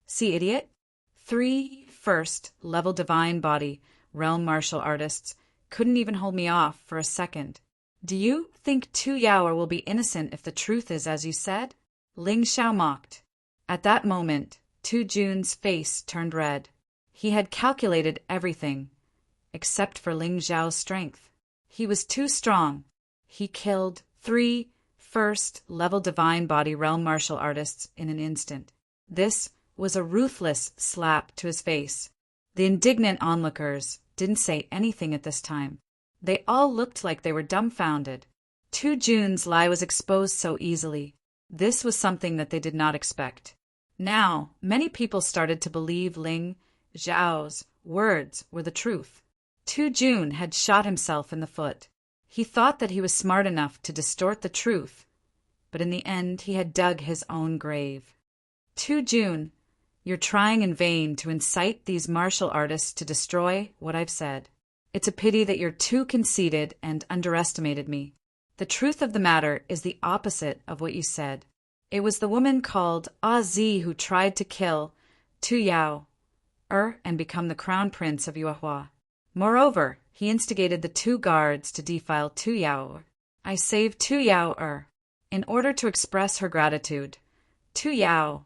"See, idiot? 3 1st-level divine body realm martial artists couldn't even hold me off for a second. Do you think Tu Yao will be innocent if the truth is as you said?" Ling Xiao mocked. At that moment, Tu Jun's face turned red. He had calculated everything, except for Ling Xiao's strength. He was too strong. He killed 3 1st-level divine body realm martial artists in an instant. This was a ruthless slap to his face. The indignant onlookers didn't say anything at this time. They all looked like they were dumbfounded. Tu Jun's lie was exposed so easily. This was something that they did not expect. Now, many people started to believe Ling Xiao's words were the truth. Tu Jun had shot himself in the foot. He thought that he was smart enough to distort the truth, but in the end he had dug his own grave. Tu Jun, you're trying in vain to incite these martial artists to destroy what I've said. It's a pity that you're too conceited and underestimated me. The truth of the matter is the opposite of what you said. It was the woman called Z who tried to kill Tu Yao and become the crown prince of Yuehua. Moreover, he instigated the 2 guards to defile Tu Yao. I saved Tu Yao in order to express her gratitude. Tu Yao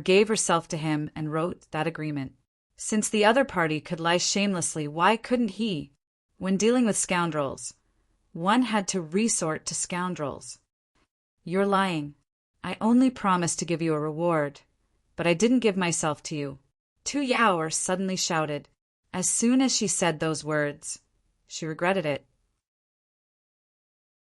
gave herself to him and wrote that agreement. Since the other party could lie shamelessly, why couldn't he? When dealing with scoundrels, one had to resort to scoundrels. You're lying. I only promised to give you a reward, but I didn't give myself to you. Tu Yao suddenly shouted. As soon as she said those words, she regretted it.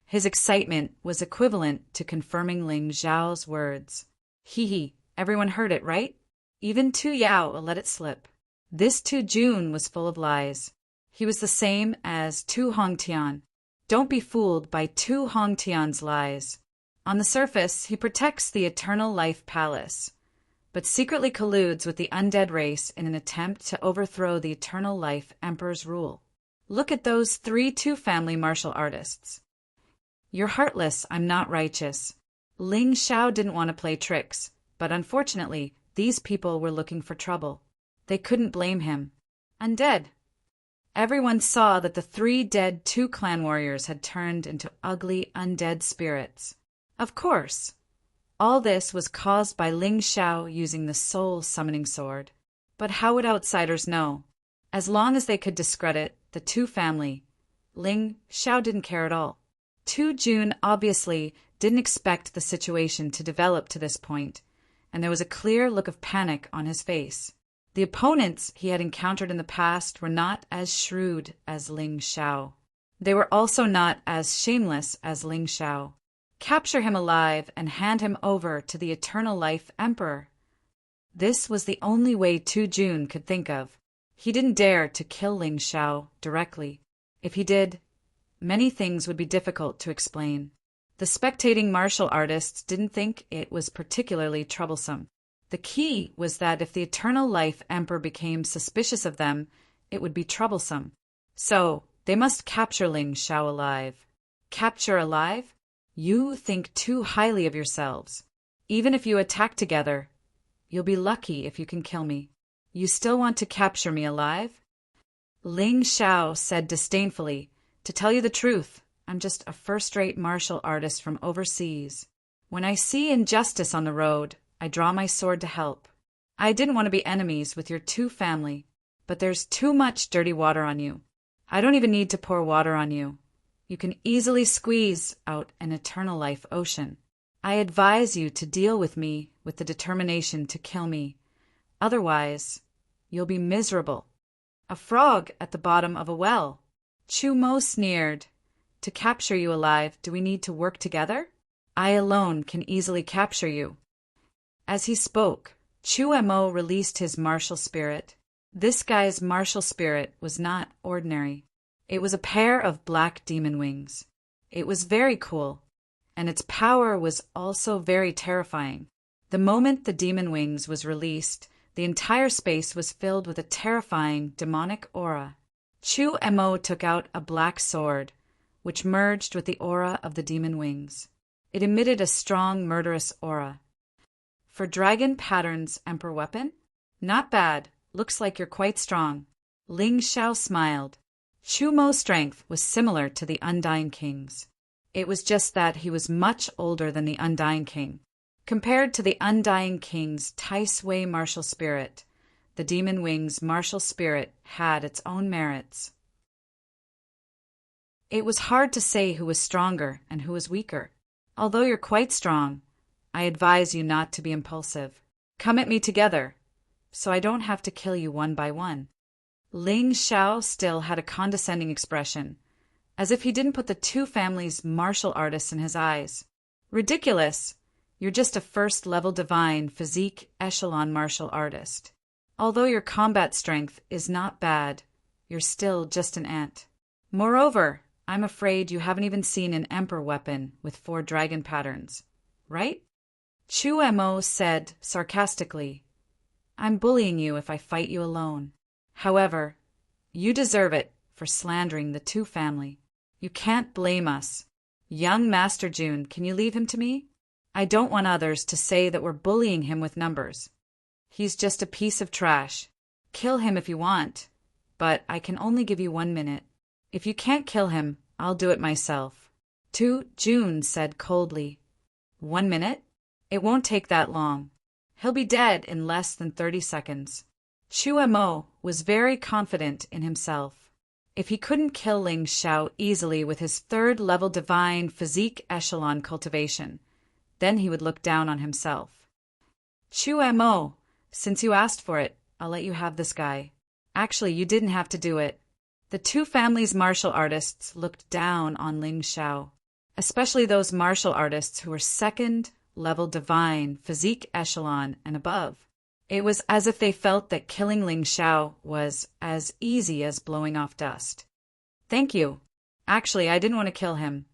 His excitement was equivalent to confirming Ling Xiao's words. Hee, everyone heard it, right? Even Tu Yao let it slip. This Tu Jun was full of lies. He was the same as Tu Hongtian. Don't be fooled by Tu Hongtian's lies. On the surface, he protects the Eternal Life Palace, but secretly colludes with the undead race in an attempt to overthrow the Eternal Life Emperor's rule. Look at those 3 Tu family martial artists. You're heartless, I'm not righteous. Ling Xiao didn't want to play tricks, but unfortunately, these people were looking for trouble. They couldn't blame him. Undead. Everyone saw that the 3 dead Tu clan warriors had turned into ugly undead spirits. Of course, all this was caused by Ling Xiao using the soul summoning sword. But how would outsiders know? As long as they could discredit the Tu family, Ling Xiao didn't care at all. Tu Jun obviously didn't expect the situation to develop to this point, and there was a clear look of panic on his face. The opponents he had encountered in the past were not as shrewd as Ling Xiao. They were also not as shameless as Ling Xiao. Capture him alive and hand him over to the Eternal Life Emperor. This was the only way Tu Jun could think of. He didn't dare to kill Ling Xiao directly. If he did, many things would be difficult to explain. The spectating martial artists didn't think it was particularly troublesome. The key was that if the Eternal Life Emperor became suspicious of them, it would be troublesome. So, they must capture Ling Xiao alive. Capture alive? You think too highly of yourselves. Even if you attack together, you'll be lucky if you can kill me. You still want to capture me alive? Ling Xiao said disdainfully, "To tell you the truth, I'm just a first-rate martial artist from overseas. When I see injustice on the road, I draw my sword to help. I didn't want to be enemies with your Tu family, but there's too much dirty water on you. I don't even need to pour water on you. You can easily squeeze out an Eternal Life ocean. I advise you to deal with me with the determination to kill me. Otherwise, you'll be miserable. A frog at the bottom of a well." Chu Mo sneered. "To capture you alive, do we need to work together? I alone can easily capture you." As he spoke, Chu Mo released his martial spirit. This guy's martial spirit was not ordinary. It was a pair of black demon wings. It was very cool, and its power was also very terrifying. The moment the demon wings was released, the entire space was filled with a terrifying demonic aura. Chu Mo took out a black sword, which merged with the aura of the demon wings. It emitted a strong, murderous aura. "For Dragon Pattern's Emperor weapon? Not bad. Looks like you're quite strong." Ling Xiao smiled. Chu Mo's strength was similar to the Undying King's. It was just that he was much older than the Undying King. Compared to the Undying King's Tai Sui martial spirit, the Demon Wing's martial spirit had its own merits. It was hard to say who was stronger and who was weaker. Although you're quite strong, I advise you not to be impulsive. Come at me together, so I don't have to kill you one by one. Ling Xiao still had a condescending expression, as if he didn't put the Tu family's martial artists in his eyes. "Ridiculous! You're just a first-level divine physique echelon martial artist. Although your combat strength is not bad, you're still just an ant. Moreover, I'm afraid you haven't even seen an emperor weapon with 4 dragon patterns, right?" Chu Mo said sarcastically, "I'm bullying you if I fight you alone. However, you deserve it for slandering the Tu family. You can't blame us. Young Master Jun, can you leave him to me? I don't want others to say that we're bullying him with numbers. He's just a piece of trash. Kill him if you want, but I can only give you 1 minute. If you can't kill him, I'll do it myself." Tu Jun said coldly, 1 minute? It won't take that long. He'll be dead in less than 30 seconds. Chu Mo was very confident in himself. If he couldn't kill Ling Xiao easily with his 3rd-level divine physique echelon cultivation, then he would look down on himself. "Chu Mo, since you asked for it, I'll let you have this guy. Actually, you didn't have to do it." The Tu family's martial artists looked down on Ling Xiao, especially those martial artists who were 2nd-level divine physique echelon and above. It was as if they felt that killing Ling Xiao was as easy as blowing off dust. "Thank you. Actually, I didn't want to kill him,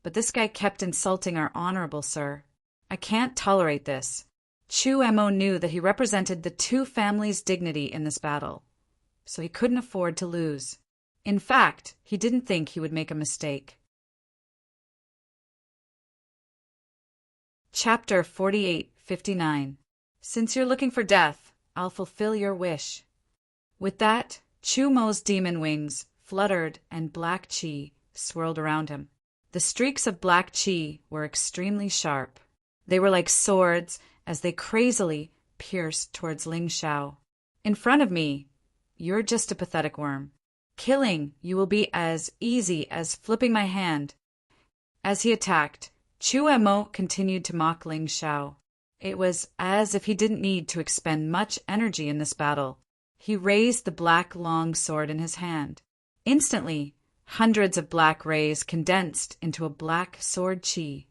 but this guy kept insulting our honorable sir. I can't tolerate this." Chu Mo knew that he represented the Tu family's dignity in this battle, so he couldn't afford to lose. In fact, he didn't think he would make a mistake. Chapter 48-59. Since you're looking for death, I'll fulfill your wish. With that, Chu Mo's demon wings fluttered and black qi swirled around him. The streaks of black qi were extremely sharp. They were like swords as they crazily pierced towards Ling Xiao. In front of me, you're just a pathetic worm. Killing you will be as easy as flipping my hand. As he attacked, Chu Mo continued to mock Ling Xiao. It was as if he didn't need to expend much energy in this battle. He raised the black long sword in his hand. Instantly, hundreds of black rays condensed into a black sword qi.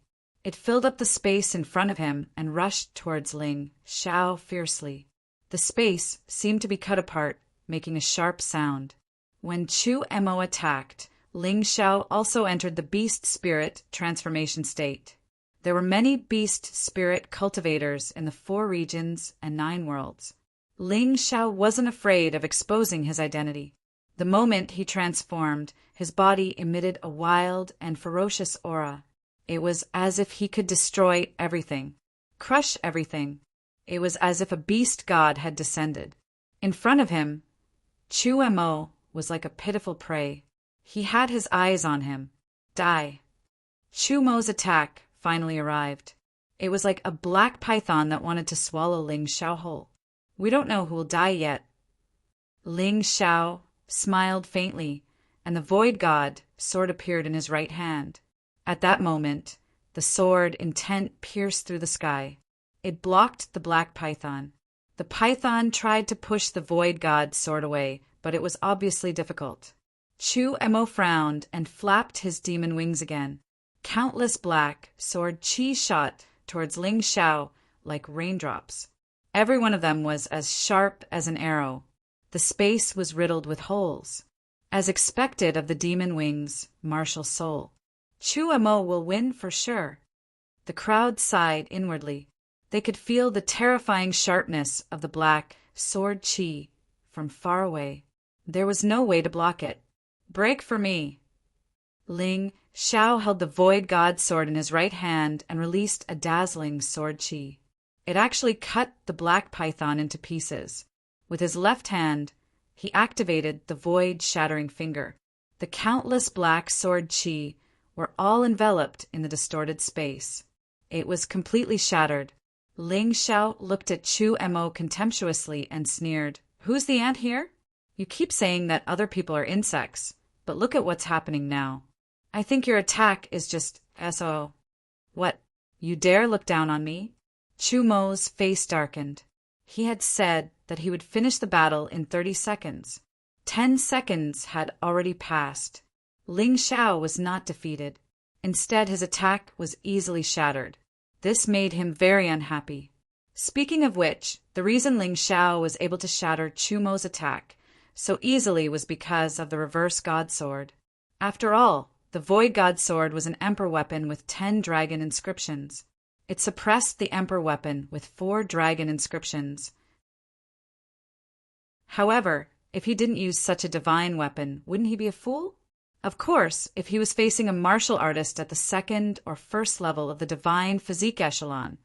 It filled up the space in front of him and rushed towards Ling Xiao fiercely. The space seemed to be cut apart, making a sharp sound. When Chu Mo attacked, Ling Xiao also entered the beast spirit transformation state. There were many beast spirit cultivators in the 4 regions and 9 worlds. Ling Xiao wasn't afraid of exposing his identity. The moment he transformed, his body emitted a wild and ferocious aura. It was as if he could destroy everything, crush everything. It was as if a beast god had descended. In front of him, Chu Mo was like a pitiful prey. He had his eyes on him. Die. Chu Mo's attack finally arrived. It was like a black python that wanted to swallow Ling Xiao whole. We don't know who will die yet. Ling Xiao smiled faintly, and the void god sword appeared in his right hand. At that moment, the sword intent pierced through the sky. It blocked the black python. The python tried to push the void god's sword away, but it was obviously difficult. Chu Mo frowned and flapped his demon wings again. Countless black sword qi shot towards Ling Xiao like raindrops. Every one of them was as sharp as an arrow. The space was riddled with holes. As expected of the demon wings, martial soul. Chu Mo will win for sure. The crowd sighed inwardly. They could feel the terrifying sharpness of the black sword qi from far away. There was no way to block it. Break for me. Ling Xiao held the void god sword in his right hand and released a dazzling sword qi. It actually cut the black python into pieces. With his left hand, he activated the void-shattering finger. The countless black sword qi were all enveloped in the distorted space. It was completely shattered. Ling Xiao looked at Chu Mo contemptuously and sneered. Who's the ant here? You keep saying that other people are insects, but look at what's happening now. I think your attack is just SO. What? You dare look down on me? Chu Mo's face darkened. He had said that he would finish the battle in 30 seconds. 10 seconds had already passed. Ling Xiao was not defeated. Instead, his attack was easily shattered. This made him very unhappy. Speaking of which, the reason Ling Xiao was able to shatter Chu Mo's attack so easily was because of the reverse god sword. After all, the void god sword was an emperor weapon with 10 dragon inscriptions. It suppressed the emperor weapon with 4 dragon inscriptions. However, if he didn't use such a divine weapon, wouldn't he be a fool? Of course, if he was facing a martial artist at the 2nd or 1st level of the divine physique echelon,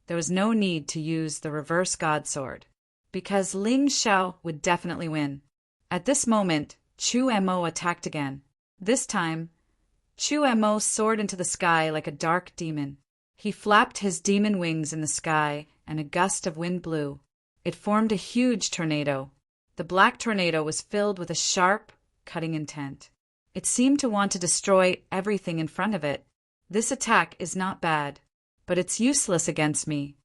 there was no need to use the reverse god sword, because Ling Xiao would definitely win. At this moment, Chu Mo attacked again. This time, Chu Mo soared into the sky like a dark demon. He flapped his demon wings in the sky, and a gust of wind blew. It formed a huge tornado. The black tornado was filled with a sharp, cutting intent. It seemed to want to destroy everything in front of it. This attack is not bad, but it's useless against me.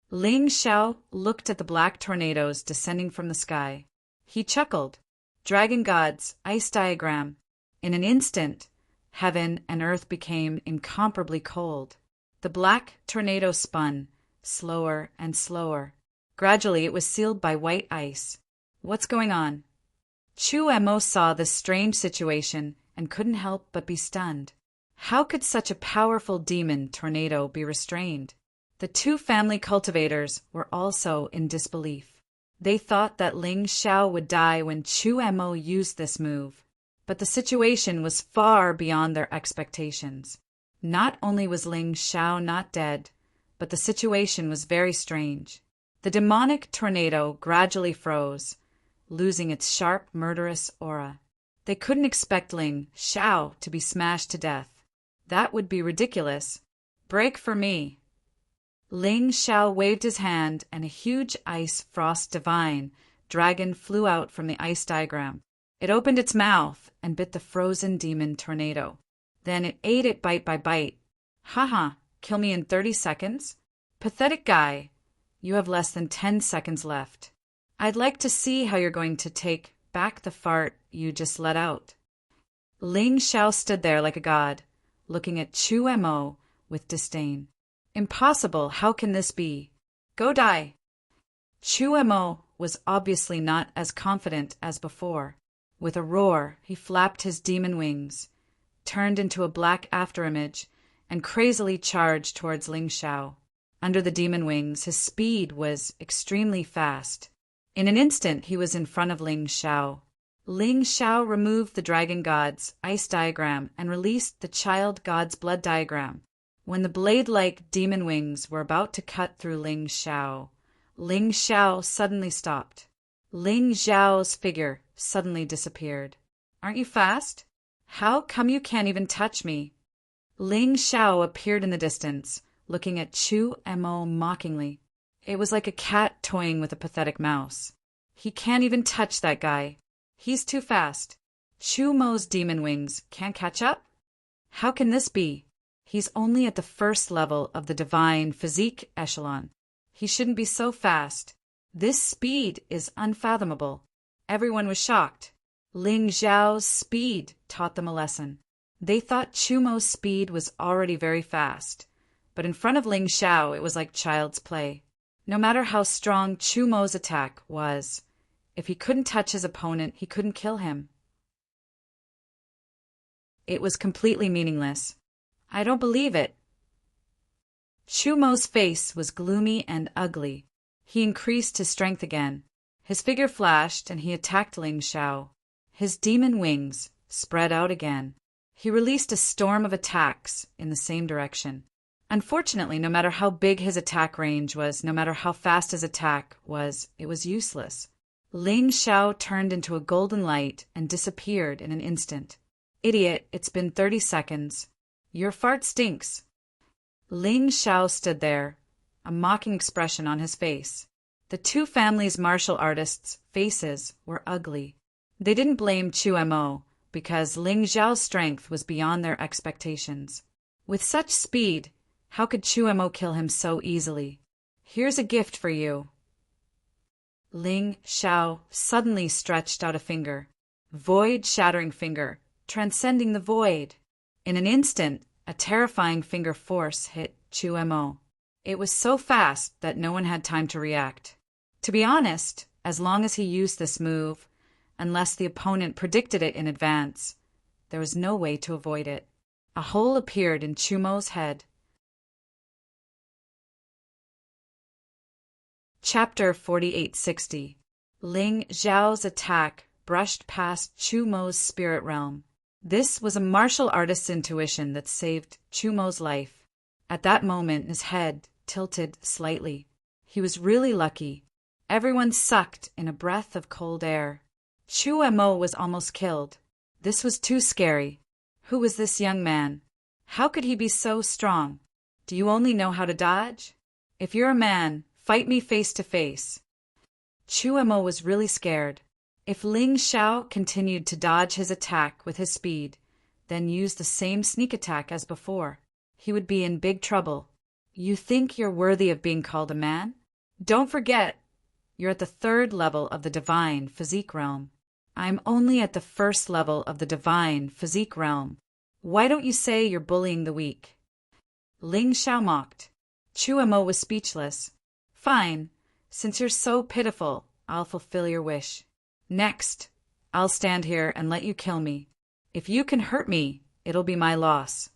Ling Xiao looked at the black tornadoes descending from the sky. He chuckled. Dragon God's ice diagram. In an instant, heaven and earth became incomparably cold. The black tornado spun, slower and slower. Gradually, it was sealed by white ice. What's going on? Chu Mo saw this strange situation and couldn't help but be stunned. How could such a powerful demon tornado be restrained? The 2 family cultivators were also in disbelief. They thought that Ling Xiao would die when Chu Mo used this move. But the situation was far beyond their expectations. Not only was Ling Xiao not dead, but the situation was very strange. The demonic tornado gradually froze. losing its sharp, murderous aura. They couldn't expect Ling Xiao to be smashed to death. That would be ridiculous. Break for me. Ling Xiao waved his hand, and a huge ice frost divine dragon flew out from the ice diagram. It opened its mouth and bit the frozen demon tornado. Then it ate it bite by bite. Haha, kill me in 30 seconds? Pathetic guy. You have less than 10 seconds left. I'd like to see how you're going to take back the fart you just let out. Ling Xiao stood there like a god, looking at Chu Mo with disdain. Impossible, how can this be? Go die. Chu Mo was obviously not as confident as before. With a roar, he flapped his demon wings, turned into a black afterimage, and crazily charged towards Ling Xiao. Under the demon wings, his speed was extremely fast. In an instant, he was in front of Ling Xiao. Ling Xiao removed the dragon god's ice diagram and released the child god's blood diagram. When the blade-like demon wings were about to cut through Ling Xiao suddenly stopped. Ling Xiao's figure suddenly disappeared. Aren't you fast? How come you can't even touch me? Ling Xiao appeared in the distance, looking at Chu Mo mockingly. It was like a cat toying with a pathetic mouse. He can't even touch that guy. He's too fast. Chu Mo's demon wings can't catch up? How can this be? He's only at the first level of the divine physique echelon. He shouldn't be so fast. This speed is unfathomable. Everyone was shocked. Ling Xiao's speed taught them a lesson. They thought Chu Mo's speed was already very fast, but in front of Ling Xiao it was like child's play. No matter how strong Chu Mo's attack was, if he couldn't touch his opponent, he couldn't kill him. It was completely meaningless. I don't believe it. Chu Mo's face was gloomy and ugly. He increased his strength again. His figure flashed and he attacked Ling Xiao. His demon wings spread out again. He released a storm of attacks in the same direction. Unfortunately, no matter how big his attack range was, no matter how fast his attack was, it was useless. Ling Xiao turned into a golden light and disappeared in an instant. Idiot, it's been 30 seconds. Your fart stinks. Ling Xiao stood there, a mocking expression on his face. The two families' martial artists' faces were ugly. They didn't blame Chu Mo, because Ling Xiao's strength was beyond their expectations. With such speed, how could Chu Mo kill him so easily? Here's a gift for you. Ling Xiao suddenly stretched out a finger. Void-shattering finger, transcending the void. In an instant, a terrifying finger force hit Chu Mo. It was so fast that no one had time to react. To be honest, as long as he used this move, unless the opponent predicted it in advance, there was no way to avoid it. A hole appeared in Chu Mo's head. Chapter 4860. Ling Xiao's attack brushed past Chu Mo's spirit realm. This was a martial artist's intuition that saved Chu Mo's life. At that moment, his head tilted slightly. He was really lucky. Everyone sucked in a breath of cold air. Chu Mo was almost killed. This was too scary. Who was this young man? How could he be so strong? Do you only know how to dodge? If you're a man, fight me face to face. Chu Mo was really scared. If Ling Xiao continued to dodge his attack with his speed, then use the same sneak attack as before, he would be in big trouble. You think you're worthy of being called a man? Don't forget, you're at the 3rd level of the divine physique realm. I'm only at the 1st level of the divine physique realm. Why don't you say you're bullying the weak? Ling Xiao mocked. Chu Mo was speechless. Fine, since you're so pitiful, I'll fulfill your wish. Next, I'll stand here and let you kill me. If you can hurt me, it'll be my loss.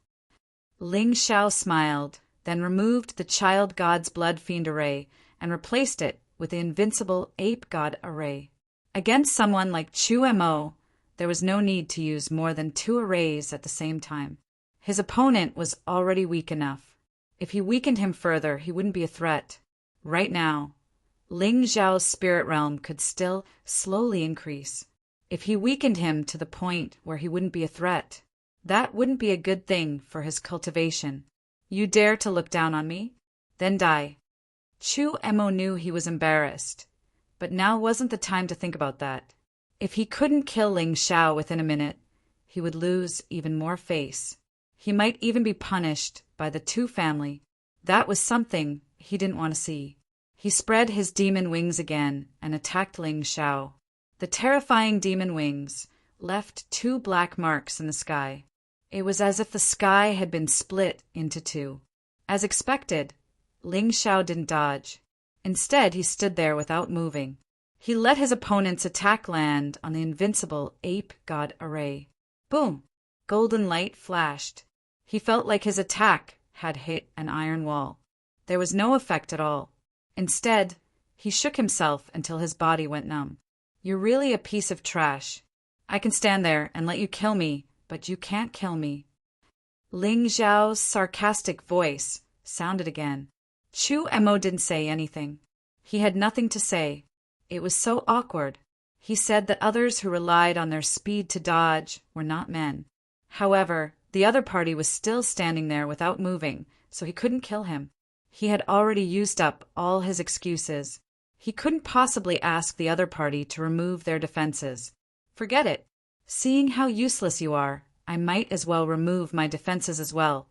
Ling Xiao smiled, then removed the child god's blood fiend array and replaced it with the invincible ape god array. Against someone like Chu Mo, there was no need to use more than 2 arrays at the same time. His opponent was already weak enough. If he weakened him further, he wouldn't be a threat. Right now, Ling Xiao's spirit realm could still slowly increase. If he weakened him to the point where he wouldn't be a threat, that wouldn't be a good thing for his cultivation. You dare to look down on me? Then die. Chu Emo knew he was embarrassed, but now wasn't the time to think about that. If he couldn't kill Ling Xiao within a minute, he would lose even more face. He might even be punished by the Tu family. That was something he didn't want to see. He spread his demon wings again and attacked Ling Xiao. The terrifying demon wings left 2 black marks in the sky. It was as if the sky had been split into 2. As expected, Ling Xiao didn't dodge. Instead, he stood there without moving. He let his opponent's attack land on the invincible ape god array. Boom! Golden light flashed. He felt like his attack had hit an iron wall. There was no effect at all. Instead, he shook himself until his body went numb. You're really a piece of trash. I can stand there and let you kill me, but you can't kill me. Ling Xiao's sarcastic voice sounded again. Chu Emo didn't say anything. He had nothing to say. It was so awkward. He said that others who relied on their speed to dodge were not men. However, the other party was still standing there without moving, so he couldn't kill him. He had already used up all his excuses. He couldn't possibly ask the other party to remove their defenses. Forget it. Seeing how useless you are, I might as well remove my defenses as well.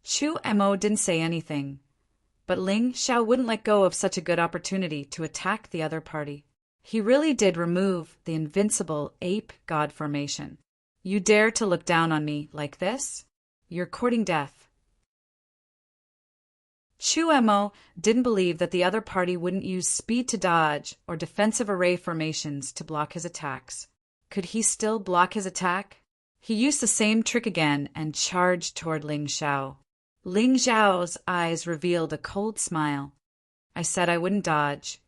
Chu Emo didn't say anything, but Ling Xiao wouldn't let go of such a good opportunity to attack the other party. He really did remove the invincible ape god formation. You dare to look down on me like this? You're courting death. Chu Emo didn't believe that the other party wouldn't use speed to dodge or defensive array formations to block his attacks. Could he still block his attack? He used the same trick again and charged toward Ling Xiao. Ling Xiao's eyes revealed a cold smile. I said I wouldn't dodge,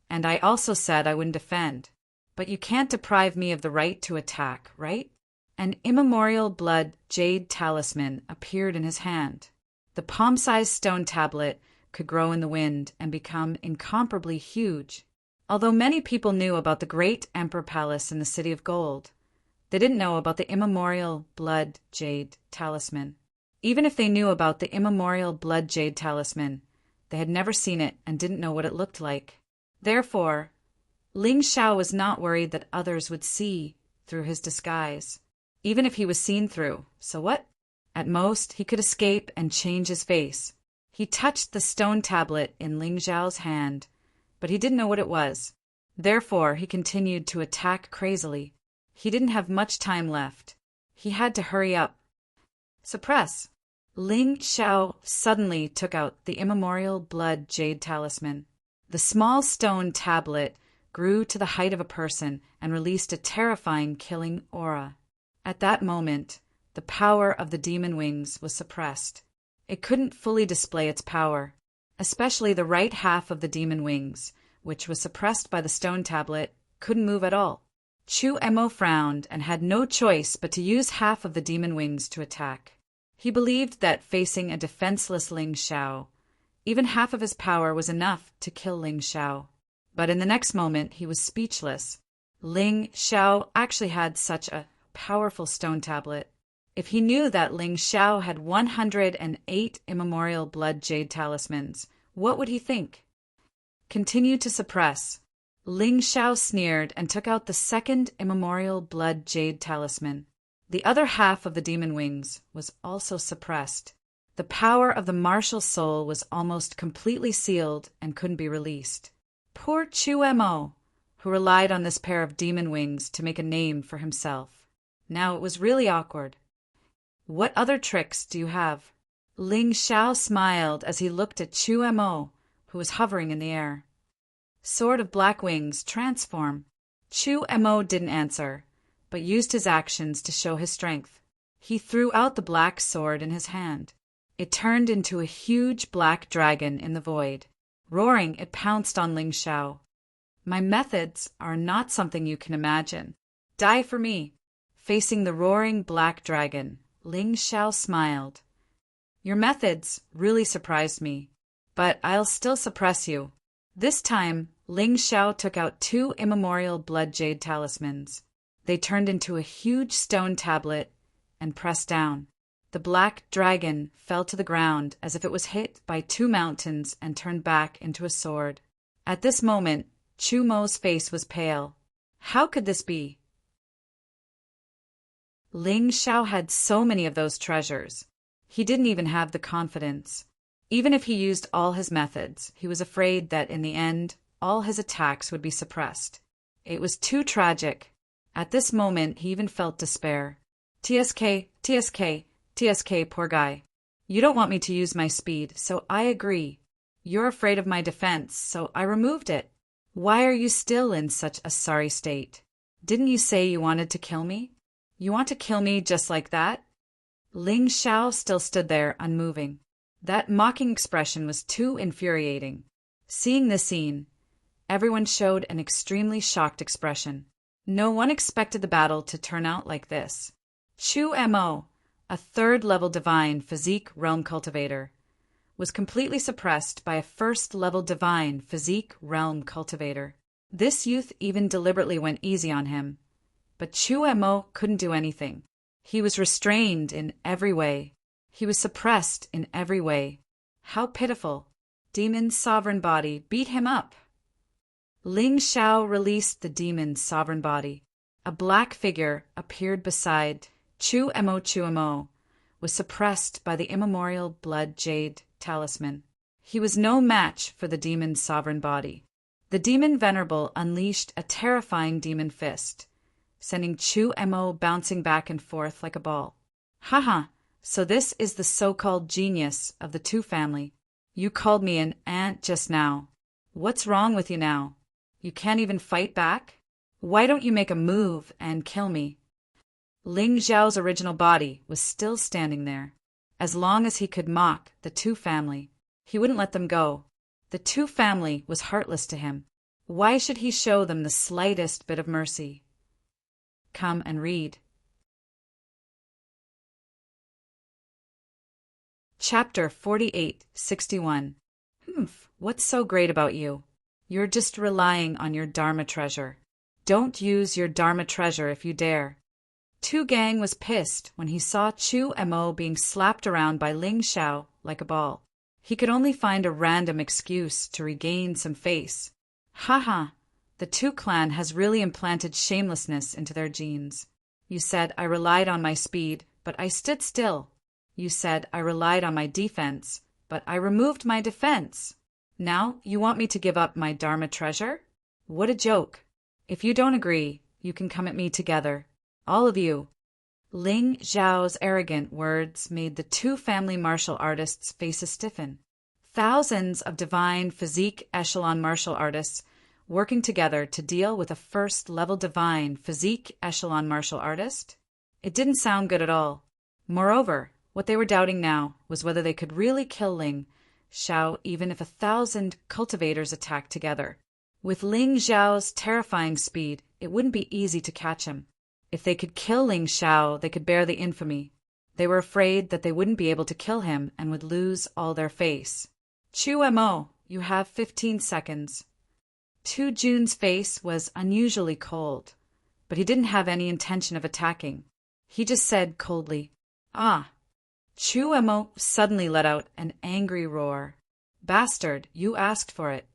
and I also said I wouldn't defend. But you can't deprive me of the right to attack, right? An immemorial blood jade talisman appeared in his hand. The palm-sized stone tablet could grow in the wind and become incomparably huge. Although many people knew about the great Emperor Palace in the City of Gold, they didn't know about the immemorial blood jade talisman. Even if they knew about the immemorial blood jade talisman, they had never seen it and didn't know what it looked like. Therefore, Ling Xiao was not worried that others would see through his disguise. Even if he was seen through, so what? At most, he could escape and change his face. He touched the stone tablet in Ling Xiao's hand, but he didn't know what it was. Therefore, he continued to attack crazily. He didn't have much time left. He had to hurry up. Suppress. Ling Xiao suddenly took out the immemorial blood jade talisman. The small stone tablet grew to the height of a person and released a terrifying killing aura. At that moment, the power of the demon wings was suppressed. It couldn't fully display its power, especially the right half of the demon wings, which was suppressed by the stone tablet, couldn't move at all. Chu Emo frowned and had no choice but to use half of the demon wings to attack. He believed that facing a defenseless Ling Xiao, even half of his power was enough to kill Ling Xiao. But in the next moment, he was speechless. Ling Xiao actually had such a powerful stone tablet. If he knew that Ling Xiao had 108 immemorial blood jade talismans, what would he think? Continue to suppress. Ling Xiao sneered and took out the second immemorial blood jade talisman. The other half of the demon wings was also suppressed. The power of the martial soul was almost completely sealed and couldn't be released. Poor Chu Emo, who relied on this pair of demon wings to make a name for himself. Now it was really awkward. What other tricks do you have? Ling Xiao smiled as he looked at Chu Emo, who was hovering in the air. Sword of Black Wings, transform. Chu Emo didn't answer, but used his actions to show his strength. He threw out the black sword in his hand. It turned into a huge black dragon in the void. Roaring, it pounced on Ling Xiao. My methods are not something you can imagine. Die for me. Facing the roaring black dragon, Ling Xiao smiled. Your methods really surprised me, but I'll still suppress you. This time, Ling Xiao took out 2 immemorial blood jade talismans. They turned into a huge stone tablet and pressed down. The black dragon fell to the ground as if it was hit by 2 mountains and turned back into a sword. At this moment, Chu Mo's face was pale. How could this be? Ling Xiao had so many of those treasures. He didn't even have the confidence. Even if he used all his methods, he was afraid that in the end, all his attacks would be suppressed. It was too tragic. At this moment, he even felt despair. TSK, TSK, TSK, poor guy. You don't want me to use my speed, so I agree. You're afraid of my defense, so I removed it. Why are you still in such a sorry state? Didn't you say you wanted to kill me? You want to kill me just like that? Ling Xiao still stood there, unmoving. That mocking expression was too infuriating. Seeing this scene, everyone showed an extremely shocked expression. No one expected the battle to turn out like this. Chu Mo, a 3rd-level divine physique realm cultivator, was completely suppressed by a 1st-level divine physique realm cultivator. This youth even deliberately went easy on him. But Chu Mo couldn't do anything. He was restrained in every way. He was suppressed in every way. How pitiful. Demon's sovereign body beat him up. Ling Xiao released the demon's sovereign body. A black figure appeared beside Chu Mo. Chu Mo was suppressed by the immemorial blood jade talisman. He was no match for the demon's sovereign body. The demon venerable unleashed a terrifying demon fist, sending Chu Mo bouncing back and forth like a ball. Haha, so this is the so-called genius of the Two family. You called me an ant just now. What's wrong with you now? You can't even fight back? Why don't you make a move and kill me? Ling Xiao's original body was still standing there. As long as he could mock the Two family, he wouldn't let them go. The Two family was heartless to him. Why should he show them the slightest bit of mercy? Come and read. Chapter 48-61. What's so great about you? You're just relying on your Dharma treasure. Don't use your Dharma treasure if you dare. Tu Gang was pissed when he saw Chu Mo being slapped around by Ling Xiao like a ball. He could only find a random excuse to regain some face. Haha, the Tu clan has really implanted shamelessness into their genes. You said I relied on my speed, but I stood still. You said I relied on my defense, but I removed my defense. Now you want me to give up my Dharma treasure? What a joke. If you don't agree, you can come at me together. All of you. Ling Xiao's arrogant words made the Two family martial artists' faces stiffen. Thousands of divine physique echelon martial artists working together to deal with a 1st-level divine physique echelon martial artist? It didn't sound good at all. Moreover, what they were doubting now was whether they could really kill Ling Xiao even if 1,000 cultivators attacked together. With Ling Xiao's terrifying speed, it wouldn't be easy to catch him. If they could kill Ling Xiao, they could bear the infamy. They were afraid that they wouldn't be able to kill him and would lose all their face. Chu Mo, you have 15 seconds. Tu Jun's face was unusually cold, but he didn't have any intention of attacking. He just said coldly, "Ah." Chu Mo suddenly let out an angry roar. Bastard, you asked for it.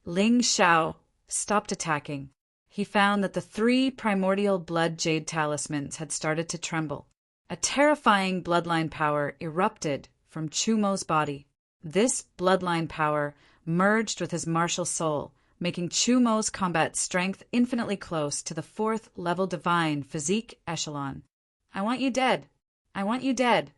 Ling Xiao stopped attacking. He found that the 3 primordial blood jade talismans had started to tremble. A terrifying bloodline power erupted from Chu Mo's body. This bloodline power merged with his martial soul, making Chu Mo's combat strength infinitely close to the 4th-level divine physique echelon. I want you dead. I want you dead.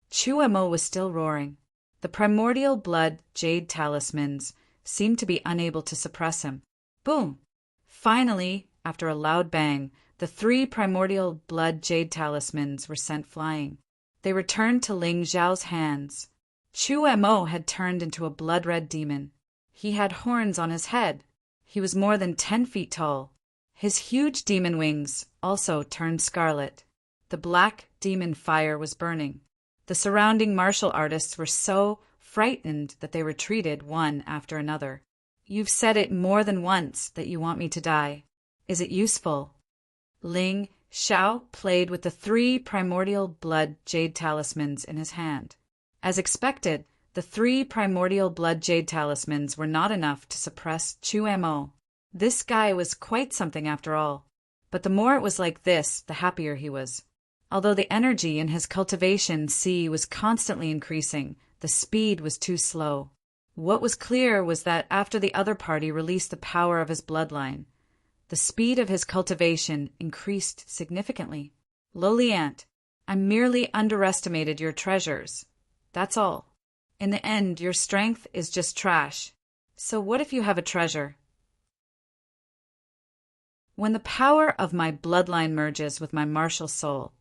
Chu Mo was still roaring. The primordial blood jade talismans seemed to be unable to suppress him. Boom! Finally, after a loud bang, the 3 primordial blood jade talismans were sent flying. They returned to Ling Xiao's hands. Chu Mo had turned into a blood-red demon. He had horns on his head. He was more than 10 feet tall. His huge demon wings also turned scarlet. The black demon fire was burning. The surrounding martial artists were so frightened that they retreated one after another. You've said it more than once that you want me to die. Is it useful? Ling Xiao played with the 3 primordial blood jade talismans in his hand. As expected, the 3 primordial blood jade talismans were not enough to suppress Chu Mo. This guy was quite something after all. But the more it was like this, the happier he was. Although the energy in his cultivation sea was constantly increasing, the speed was too slow. What was clear was that after the other party released the power of his bloodline, the speed of his cultivation increased significantly. Lowly ant, I merely underestimated your treasures. That's all. In the end, your strength is just trash. So what if you have a treasure? When the power of my bloodline merges with my martial soul,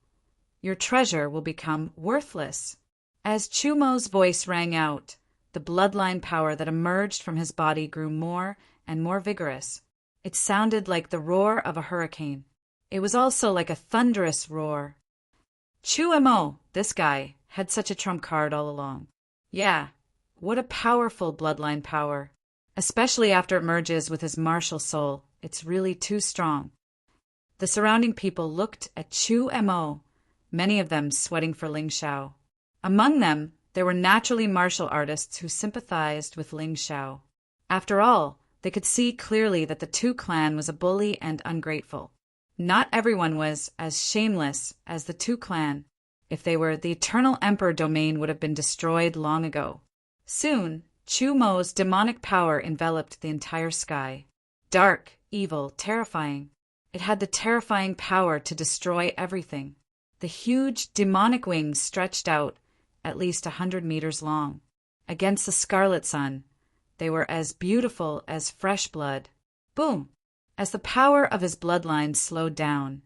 your treasure will become worthless. As Chumo's voice rang out, the bloodline power that emerged from his body grew more and more vigorous. It sounded like the roar of a hurricane. It was also like a thunderous roar. Chu Mo, this guy, had such a trump card all along. Yeah, what a powerful bloodline power. Especially after it merges with his martial soul, it's really too strong. The surrounding people looked at Chu Mo, many of them sweating for Ling Xiao. Among them, there were naturally martial artists who sympathized with Ling Xiao. After all, they could see clearly that the Tu clan was a bully and ungrateful. Not everyone was as shameless as the Tu clan. If they were, the Eternal Emperor domain would have been destroyed long ago. Soon, Chu Mo's demonic power enveloped the entire sky. Dark, evil, terrifying. It had the terrifying power to destroy everything. The huge demonic wings stretched out at least 100 meters long. Against the scarlet sun, they were as beautiful as fresh blood. Boom! As the power of his bloodline slowed down,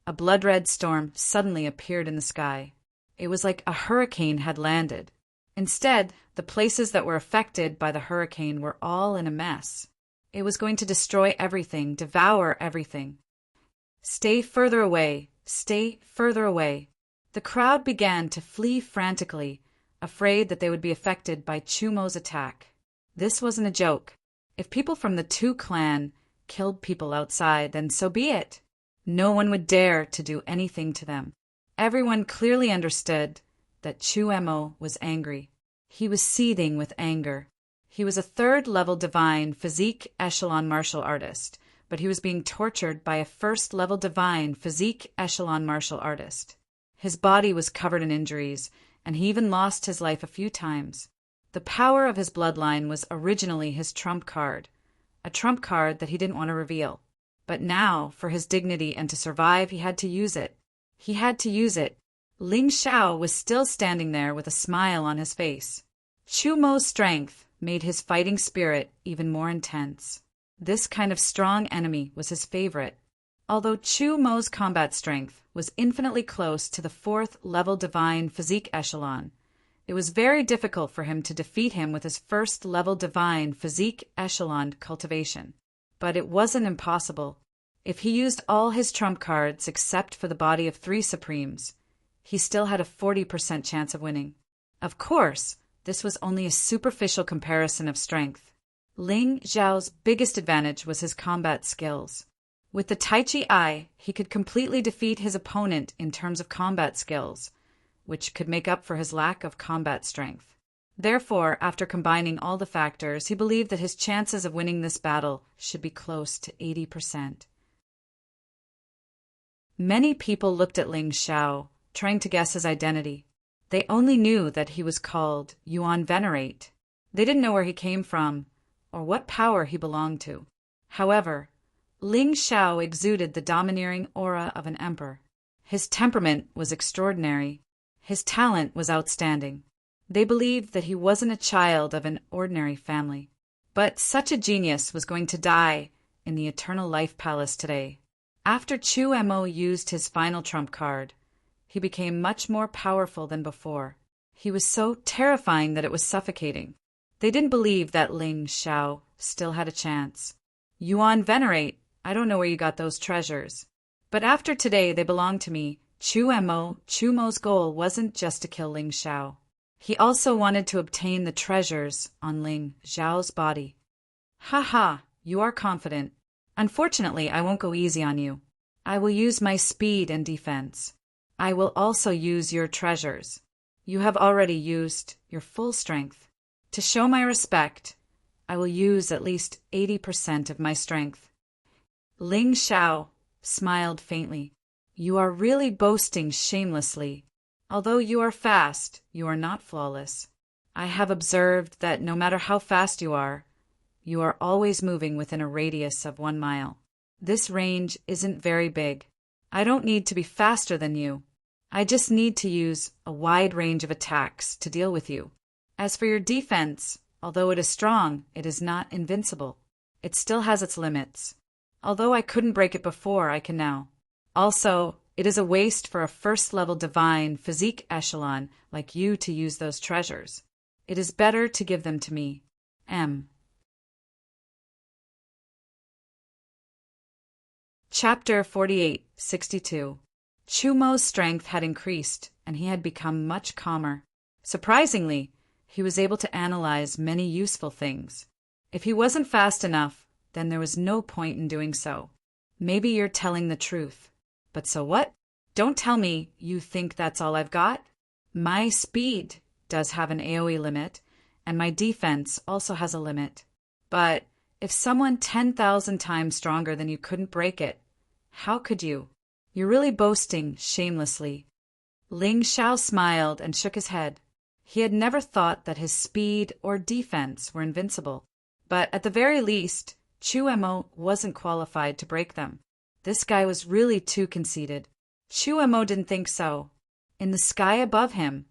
a blood-red storm suddenly appeared in the sky. It was like a hurricane had landed. Instead, the places that were affected by the hurricane were all in a mess. It was going to destroy everything, devour everything. Stay further away, stay further away. The crowd began to flee frantically, afraid that they would be affected by Chumo's attack. This wasn't a joke. If people from the Tu clan killed people outside, then so be it. No one would dare to do anything to them. Everyone clearly understood that Chu Mo was angry. He was seething with anger. He was a 3rd-level divine physique echelon martial artist, but he was being tortured by a 1st-level divine physique echelon martial artist. His body was covered in injuries, and he even lost his life a few times. The power of his bloodline was originally his trump card, a trump card that he didn't want to reveal. But now, for his dignity and to survive, he had to use it. He had to use it. Ling Xiao was still standing there with a smile on his face. Chu Mo's strength made his fighting spirit even more intense. This kind of strong enemy was his favorite. Although Chu Mo's combat strength was infinitely close to the 4th-level divine physique echelon, it was very difficult for him to defeat him with his 1st-level divine physique echelon cultivation. But it wasn't impossible. If he used all his trump cards except for the body of 3 Supremes, he still had a 40% chance of winning. Of course, this was only a superficial comparison of strength. Ling Xiao's biggest advantage was his combat skills. With the Tai Chi Eye, he could completely defeat his opponent in terms of combat skills, which could make up for his lack of combat strength. Therefore, after combining all the factors, he believed that his chances of winning this battle should be close to 80%. Many people looked at Ling Xiao, trying to guess his identity. They only knew that he was called Yuan Venerate. They didn't know where he came from or what power he belonged to. However, Ling Xiao exuded the domineering aura of an emperor. His temperament was extraordinary. His talent was outstanding. They believed that he wasn't a child of an ordinary family. But such a genius was going to die in the Eternal Life Palace today. After Chu Mo used his final trump card, he became much more powerful than before. He was so terrifying that it was suffocating. They didn't believe that Ling Xiao still had a chance. Yuan Venerate, I don't know where you got those treasures. But after today they belong to me. Chu Mo's goal wasn't just to kill Ling Xiao. He also wanted to obtain the treasures on Ling Xiao's body. Ha ha, you are confident. Unfortunately, I won't go easy on you. I will use my speed and defense. I will also use your treasures. You have already used your full strength. To show my respect, I will use at least 80% of my strength. Ling Xiao smiled faintly. You are really boasting shamelessly. Although you are fast, you are not flawless. I have observed that no matter how fast you are always moving within a radius of 1 mile. This range isn't very big. I don't need to be faster than you. I just need to use a wide range of attacks to deal with you. As for your defense, although it is strong, it is not invincible. It still has its limits. Although I couldn't break it before, I can now. Also, it is a waste for a first-level divine physique echelon like you to use those treasures. It is better to give them to me. M. Chapter 48-62. Chumo's strength had increased, and he had become much calmer. Surprisingly, he was able to analyze many useful things. If he wasn't fast enough, then there was no point in doing so. Maybe you're telling the truth. But so what? Don't tell me you think that's all I've got. My speed does have an AoE limit, and my defense also has a limit. But if someone 10,000 times stronger than you couldn't break it, how could you? You're really boasting shamelessly. Ling Xiao smiled and shook his head. He had never thought that his speed or defense were invincible. But at the very least, Chu Mo wasn't qualified to break them. This guy was really too conceited. Chu Mo didn't think so. In the sky above him,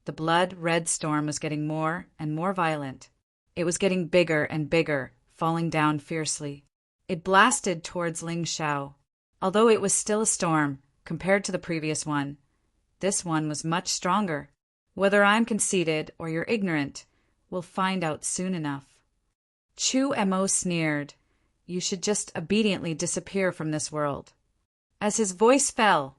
the blood-red storm was getting more and more violent. It was getting bigger and bigger, falling down fiercely. It blasted towards Ling Xiao. Although it was still a storm, compared to the previous one, this one was much stronger. Whether I'm conceited or you're ignorant, we'll find out soon enough. Chu Mo sneered. You should just obediently disappear from this world. As his voice fell,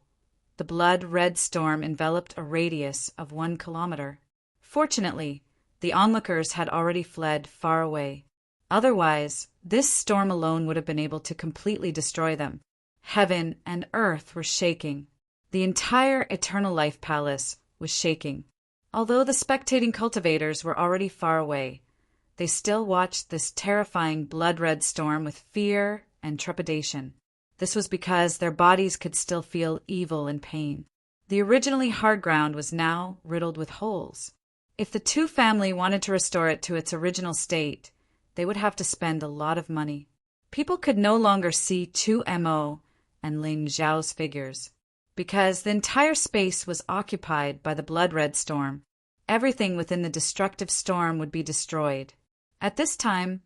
the blood-red storm enveloped a radius of 1 kilometer. Fortunately, the onlookers had already fled far away. Otherwise, this storm alone would have been able to completely destroy them. Heaven and earth were shaking. The entire Eternal Life Palace was shaking. Although the spectating cultivators were already far away, they still watched this terrifying blood-red storm with fear and trepidation. This was because their bodies could still feel evil and pain. The originally hard ground was now riddled with holes. If the two family wanted to restore it to its original state, they would have to spend a lot of money. People could no longer see Chu Mo and Ling Xiao's figures, because the entire space was occupied by the blood-red storm. Everything within the destructive storm would be destroyed. At this time,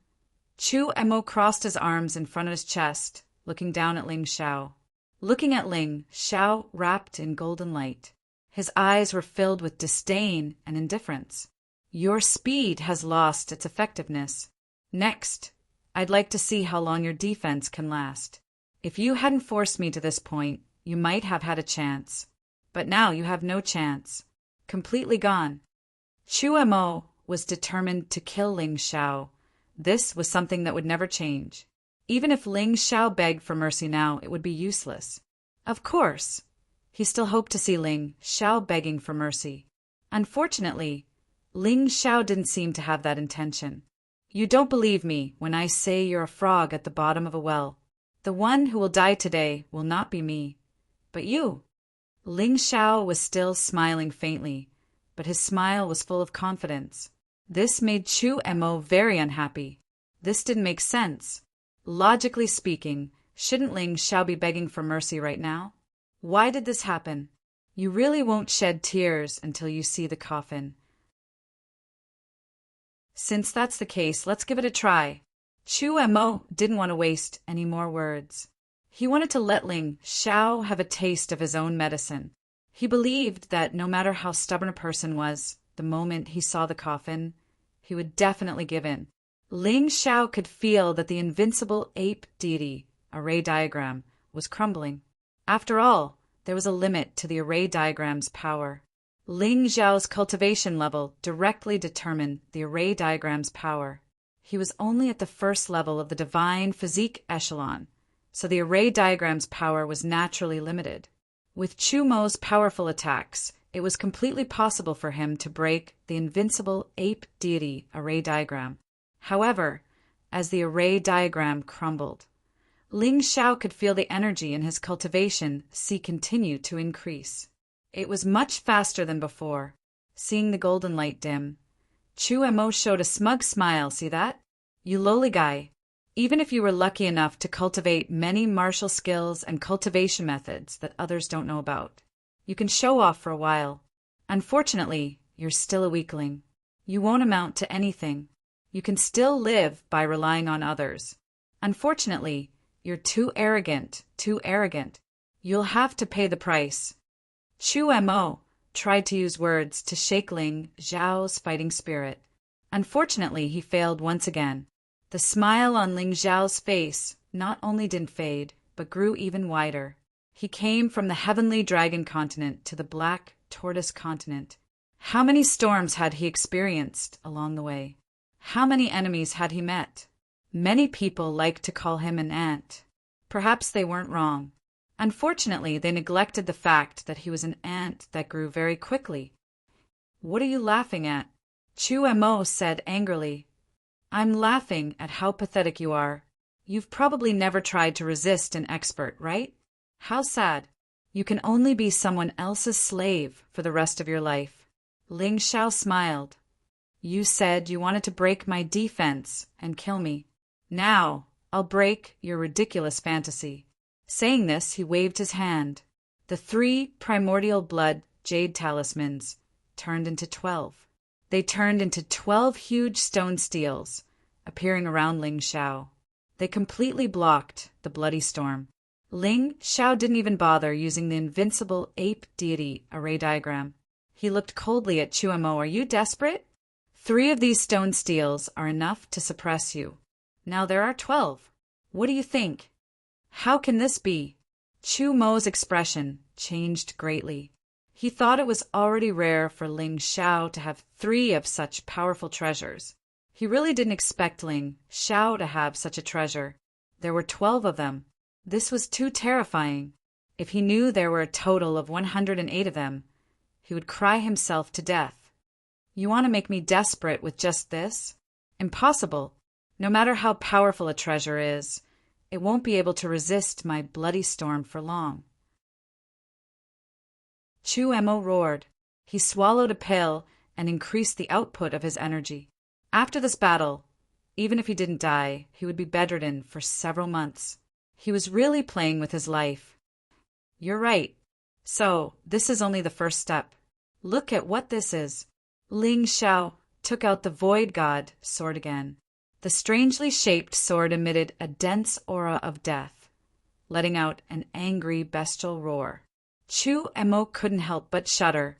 Chu Mo crossed his arms in front of his chest, looking down at Ling Xiao. Looking at Ling Xiao wrapped in golden light. His eyes were filled with disdain and indifference. Your speed has lost its effectiveness. Next, I'd like to see how long your defense can last. If you hadn't forced me to this point, you might have had a chance. But now you have no chance. Completely gone. Chu Mo was determined to kill Ling Xiao. This was something that would never change. Even if Ling Xiao begged for mercy now, it would be useless. Of course, he still hoped to see Ling Xiao begging for mercy. Unfortunately, Ling Xiao didn't seem to have that intention. You don't believe me when I say you're a frog at the bottom of a well. The one who will die today will not be me, but you. Ling Xiao was still smiling faintly, but his smile was full of confidence. This made Chu Mo very unhappy. This didn't make sense. Logically speaking, shouldn't Ling Xiao be begging for mercy right now? Why did this happen? You really won't shed tears until you see the coffin. Since that's the case, let's give it a try. Chu Mo didn't want to waste any more words. He wanted to let Ling Xiao have a taste of his own medicine. He believed that no matter how stubborn a person was, the moment he saw the coffin, he would definitely give in. Ling Xiao could feel that the invincible ape deity array diagram was crumbling. After all, there was a limit to the array diagram's power. Ling Xiao's cultivation level directly determined the array diagram's power. He was only at the first level of the divine physique echelon, so the array diagram's power was naturally limited. With Chu Mo's powerful attacks, it was completely possible for him to break the invincible ape deity array diagram. However, as the array diagram crumbled, Ling Xiao could feel the energy in his cultivation continue to increase. It was much faster than before. Seeing the golden light dim, Chu Mo showed a smug smile. See that? You lowly guy. Even if you were lucky enough to cultivate many martial skills and cultivation methods that others don't know about, you can show off for a while. Unfortunately, you're still a weakling. You won't amount to anything. You can still live by relying on others. Unfortunately, you're too arrogant, too arrogant. You'll have to pay the price. Chu Mo tried to use words to shake Ling Xiao's fighting spirit. Unfortunately, he failed once again. The smile on Ling Xiao's face not only didn't fade, but grew even wider. He came from the heavenly dragon continent to the black tortoise continent. How many storms had he experienced along the way? How many enemies had he met? Many people liked to call him an ant. Perhaps they weren't wrong. Unfortunately, they neglected the fact that he was an ant that grew very quickly. What are you laughing at? Chu Mo said angrily. I'm laughing at how pathetic you are. You've probably never tried to resist an expert, right? How sad. You can only be someone else's slave for the rest of your life. Ling Xiao smiled. You said you wanted to break my defense and kill me. Now, I'll break your ridiculous fantasy. Saying this, he waved his hand. The 3 primordial blood jade talismans turned into 12. They turned into 12 huge stone steels, appearing around Ling Xiao. They completely blocked the bloody storm. Ling Xiao didn't even bother using the invincible ape deity array diagram. He looked coldly at Chu Mo. Are you desperate? 3 of these stone steels are enough to suppress you. Now there are 12. What do you think? How can this be? Chu Mo's expression changed greatly. He thought it was already rare for Ling Xiao to have 3 of such powerful treasures. He really didn't expect Ling Xiao to have such a treasure. There were 12 of them. This was too terrifying. If he knew there were a total of 108 of them, he would cry himself to death. You want to make me desperate with just this? Impossible. No matter how powerful a treasure is, it won't be able to resist my bloody storm for long. Chu Mo roared. He swallowed a pill and increased the output of his energy. After this battle, even if he didn't die, he would be bedridden for several months. He was really playing with his life. You're right. So, this is only the first step. Look at what this is. Ling Xiao took out the Void God sword again. The strangely shaped sword emitted a dense aura of death, letting out an angry bestial roar. Chu Mo couldn't help but shudder.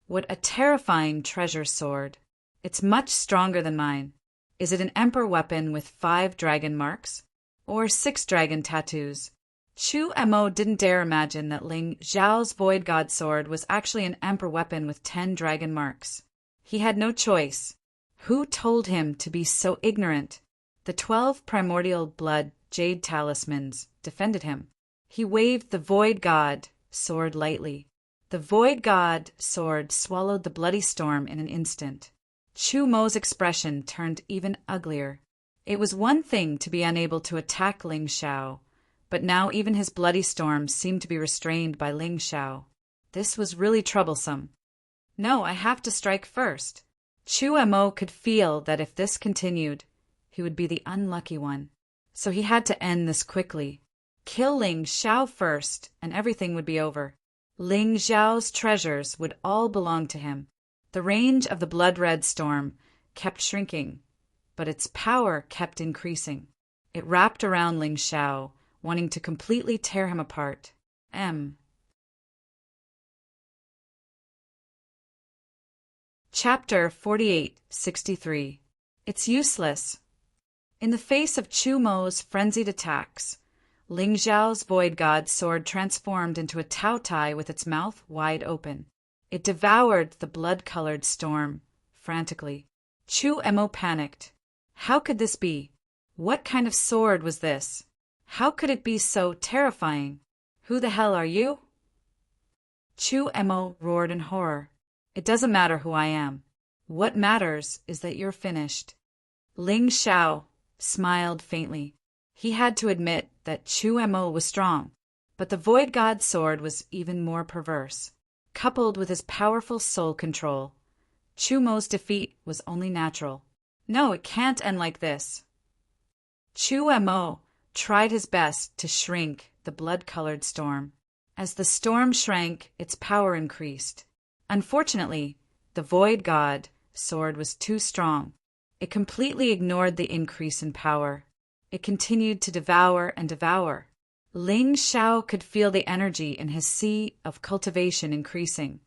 What a terrifying treasure sword. It's much stronger than mine. Is it an emperor weapon with 5 dragon marks? Or 6 dragon tattoos? Chu Mo didn't dare imagine that Ling Xiao's Void God sword was actually an emperor weapon with 10 dragon marks. He had no choice. Who told him to be so ignorant? The 12 primordial blood jade talismans defended him. He waved the Void God sword lightly. The Void God sword swallowed the bloody storm in an instant. Chu Mo's expression turned even uglier. It was one thing to be unable to attack Ling Xiao, but now even his bloody storm seemed to be restrained by Ling Xiao. This was really troublesome. No, I have to strike first. Chu Mo could feel that if this continued, he would be the unlucky one. So he had to end this quickly. Kill Ling Xiao first, and everything would be over. Ling Xiao's treasures would all belong to him. The range of the blood-red storm kept shrinking, but its power kept increasing. It wrapped around Ling Xiao, wanting to completely tear him apart. Chapter 48-63. It's useless. In the face of Chu Mo's frenzied attacks, Ling Xiao's Void God sword transformed into a Tao Tai with its mouth wide open. It devoured the blood-colored storm frantically. Chu Mo panicked. How could this be? What kind of sword was this? How could it be so terrifying? Who the hell are you? Chu Emo roared in horror. It doesn't matter who I am. What matters is that you're finished. Ling Xiao smiled faintly. He had to admit that Chu Emo was strong, but the Void God's sword was even more perverse. Coupled with his powerful soul control, Chu Mo's defeat was only natural. No, it can't end like this. Chu Emo tried his best to shrink the blood-colored storm. As the storm shrank, its power increased. Unfortunately, the Void God sword was too strong. It completely ignored the increase in power. It continued to devour and devour. Ling Xiao could feel the energy in his sea of cultivation increasing.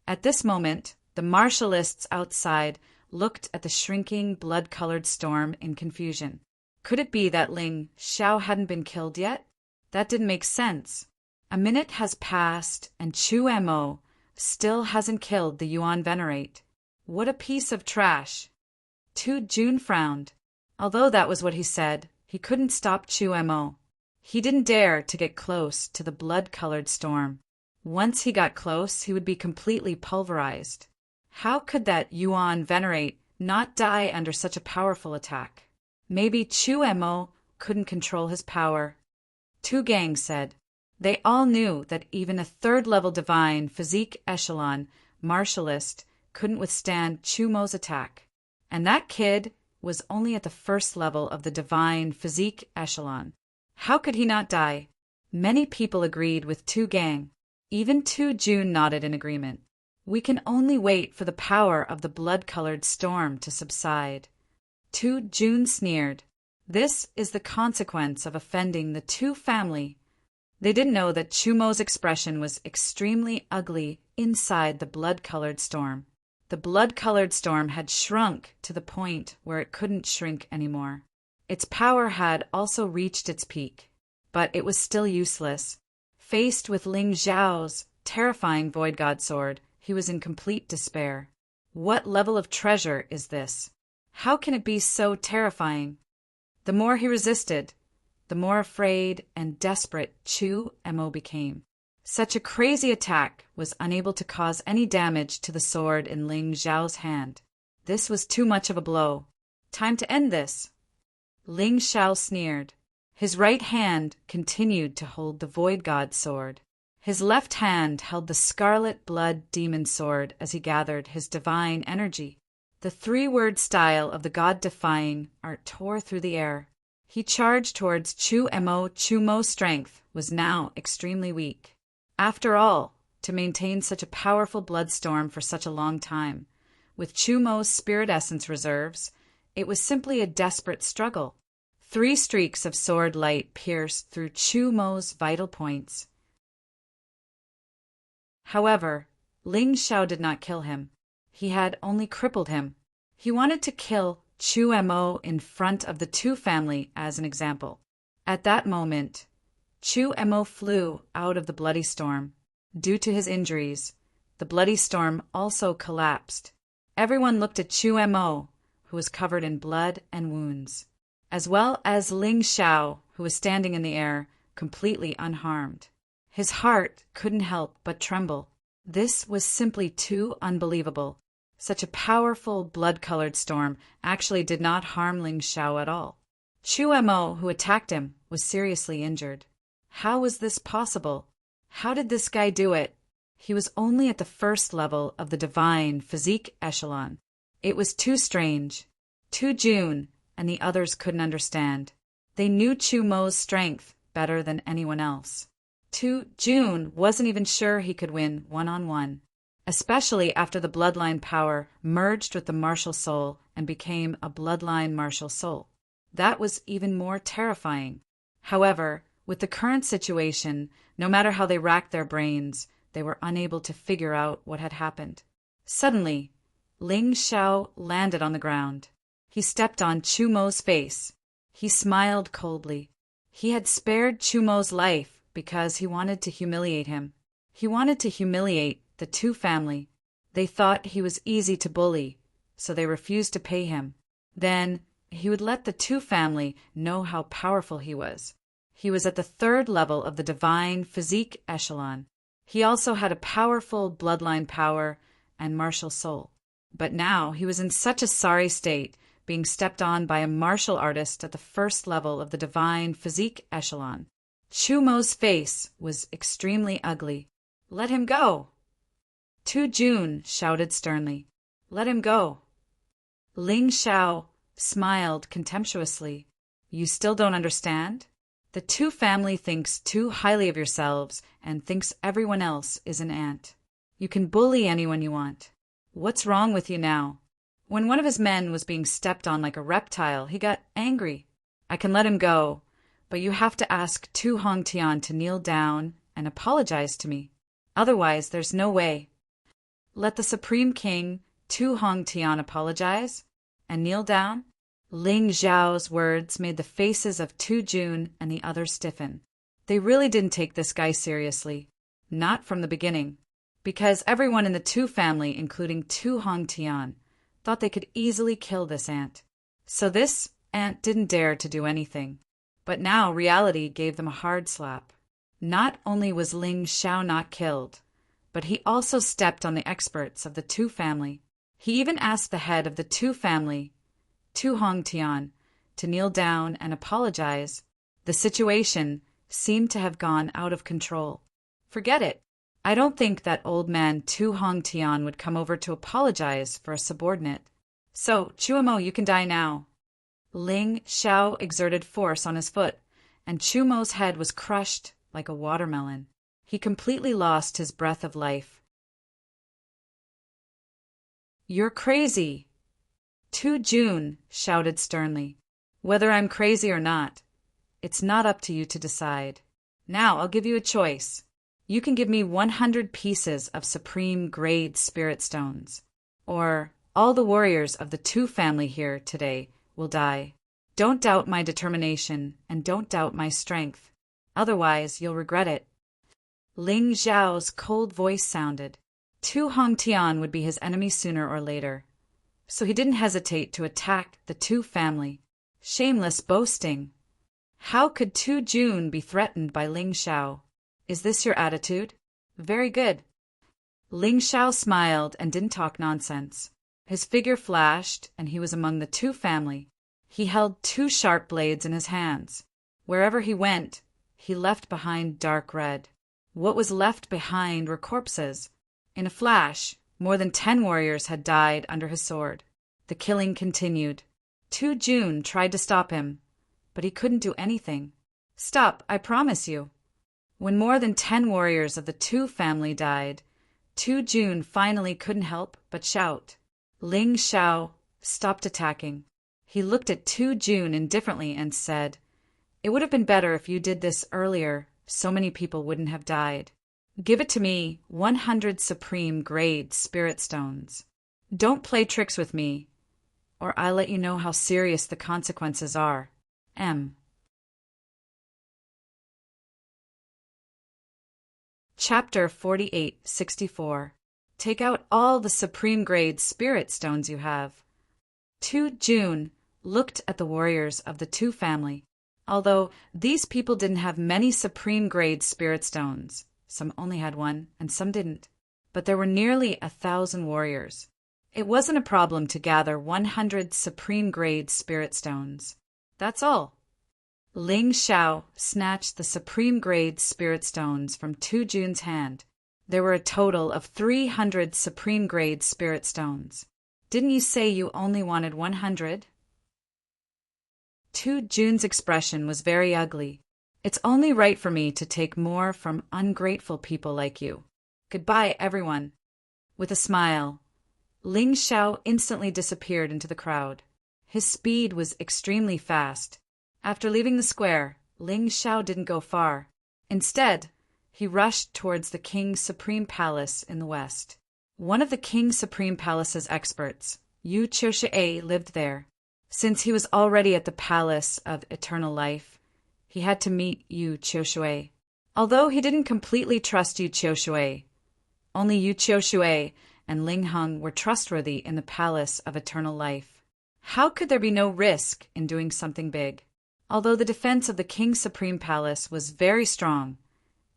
At this moment, the martialists outside looked at the shrinking, blood-colored storm in confusion. Could it be that Ling Xiao hadn't been killed yet? That didn't make sense. A minute has passed, and Chu Emo still hasn't killed the Yuan Venerate. What a piece of trash! Tu Jun frowned. Although that was what he said, he couldn't stop Chu Emo. He didn't dare to get close to the blood-colored storm. Once he got close, he would be completely pulverized. How could that Yuan Venerate not die under such a powerful attack? Maybe Chu Emo couldn't control his power. Tu Gang said. They all knew that even a third-level divine physique echelon martialist couldn't withstand Chu Mo's attack. And that kid was only at the first level of the divine physique echelon. How could he not die? Many people agreed with Tu Gang. Even Tu Jun nodded in agreement. We can only wait for the power of the blood-colored storm to subside. Tu Jun sneered. This is the consequence of offending the Tu family. They didn't know that Chu Mo's expression was extremely ugly inside the blood-colored storm. The blood-colored storm had shrunk to the point where it couldn't shrink anymore. Its power had also reached its peak, but it was still useless. Faced with Ling Xiao's terrifying Void God sword, he was in complete despair. What level of treasure is this? How can it be so terrifying? The more he resisted, the more afraid and desperate Chu Emo became. Such a crazy attack was unable to cause any damage to the sword in Ling Xiao's hand. This was too much of a blow. Time to end this. Ling Xiao sneered. His right hand continued to hold the Void God sword. His left hand held the Scarlet Blood Demon sword as he gathered his divine energy. The three-word style of the God-defying art tore through the air. He charged towards Chu Emo. Chu Mo's strength was now extremely weak. After all, to maintain such a powerful bloodstorm for such a long time, with Chu Mo's spirit essence reserves, it was simply a desperate struggle. 3 streaks of sword light pierced through Chu Mo's vital points. However, Ling Xiao did not kill him. He had only crippled him. He wanted to kill Chu Emo in front of the Tu family as an example. At that moment, Chu Emo flew out of the bloody storm. Due to his injuries, the bloody storm also collapsed. Everyone looked at Chu Emo, who was covered in blood and wounds, as well as Ling Xiao, who was standing in the air, completely unharmed. His heart couldn't help but tremble. This was simply too unbelievable. Such a powerful blood-colored storm actually did not harm Ling Xiao at all. Chu Emo, who attacked him, was seriously injured. How was this possible? How did this guy do it? He was only at the first level of the divine physique echelon. It was too strange. Tu Jun and the others couldn't understand. They knew Chu Mo's strength better than anyone else. Tu Jun wasn't even sure he could win one-on-one, especially after the bloodline power merged with the martial soul and became a bloodline martial soul. That was even more terrifying. However, with the current situation, no matter how they racked their brains, they were unable to figure out what had happened. Suddenly, Ling Xiao landed on the ground. He stepped on Chu Mo's face. He smiled coldly. He had spared Chu Mo's life because he wanted to humiliate him. He wanted to humiliate the Tu family. They thought he was easy to bully, so they refused to pay him. Then, he would let the Tu family know how powerful he was. He was at the third level of the divine physique echelon. He also had a powerful bloodline power and martial soul. But now he was in such a sorry state, being stepped on by a martial artist at the first level of the divine physique echelon. Chumo's face was extremely ugly. "Let him go!" Tu Jun shouted sternly. "Let him go!" Ling Xiao smiled contemptuously. "You still don't understand? The Tu family thinks too highly of yourselves and thinks everyone else is an ant. You can bully anyone you want. What's wrong with you now?" When one of his men was being stepped on like a reptile, he got angry. "I can let him go, but you have to ask Tu Hongtian to kneel down and apologize to me. Otherwise, there's no way." "Let the Supreme King, Tu Hongtian, apologize? And kneel down?" Ling Zhao's words made the faces of Tu Jun and the others stiffen. They really didn't take this guy seriously. Not from the beginning. Because everyone in the Tu family, including Tu Hongtian, thought they could easily kill this ant. So this ant didn't dare to do anything. But now reality gave them a hard slap. Not only was Ling Xiao not killed, but he also stepped on the experts of the Tu family. He even asked the head of the Tu family, Tu Hongtian, to kneel down and apologize. The situation seemed to have gone out of control. Forget it. I don't think that old man Tu Hongtian would come over to apologize for a subordinate. So, Chumo, you can die now. Ling Xiao exerted force on his foot, and Chumo's head was crushed like a watermelon. He completely lost his breath of life. "You're crazy!" Tu Jun shouted sternly. "Whether I'm crazy or not, it's not up to you to decide. Now I'll give you a choice. You can give me 100 pieces of supreme grade spirit stones, or all the warriors of the Tu family here today will die. Don't doubt my determination and don't doubt my strength. Otherwise, you'll regret it." Ling Zhao's cold voice sounded. Tu Hongtian would be his enemy sooner or later. So he didn't hesitate to attack the Tu family. Shameless boasting. How could Tu Jun be threatened by Ling Xiao? Is this your attitude? Very good. Ling Xiao smiled and didn't talk nonsense. His figure flashed, and he was among the Tu family. He held 2 sharp blades in his hands. Wherever he went, he left behind dark red. What was left behind were corpses. In a flash, more than 10 warriors had died under his sword. The killing continued. Tu Jun tried to stop him, but he couldn't do anything. "Stop, I promise you." When more than 10 warriors of the Tu family died, Tu Jun finally couldn't help but shout. Ling Xiao stopped attacking. He looked at Tu Jun indifferently and said, "It would have been better if you did this earlier, so many people wouldn't have died. Give it to me, 100 supreme grade spirit stones. Don't play tricks with me, or I'll let you know how serious the consequences are. M." Chapter 48-64. Take out all the supreme grade spirit stones you have. Tu Jun looked at the warriors of the Tu family. Although these people didn't have many supreme grade spirit stones, some only had 1 and some didn't, but there were nearly 1,000 warriors. It wasn't a problem to gather 100 supreme grade spirit stones. That's all. Ling Xiao snatched the supreme grade spirit stones from Tu Jun's hand. There were a total of 300 supreme grade spirit stones. "Didn't you say you only wanted 100? Tu Jun's expression was very ugly. "It's only right for me to take more from ungrateful people like you. Goodbye, everyone." With a smile, Ling Xiao instantly disappeared into the crowd. His speed was extremely fast. After leaving the square, Ling Xiao didn't go far. Instead, he rushed towards the King's Supreme Palace in the west. One of the King's Supreme Palace's experts, Yu Qiushui, lived there. Since he was already at the Palace of Eternal Life, he had to meet Yu Qiushui. Although he didn't completely trust Yu Qiushui, only Yu Qiushui and Ling Heng were trustworthy in the Palace of Eternal Life. How could there be no risk in doing something big? Although the defense of the King's Supreme Palace was very strong,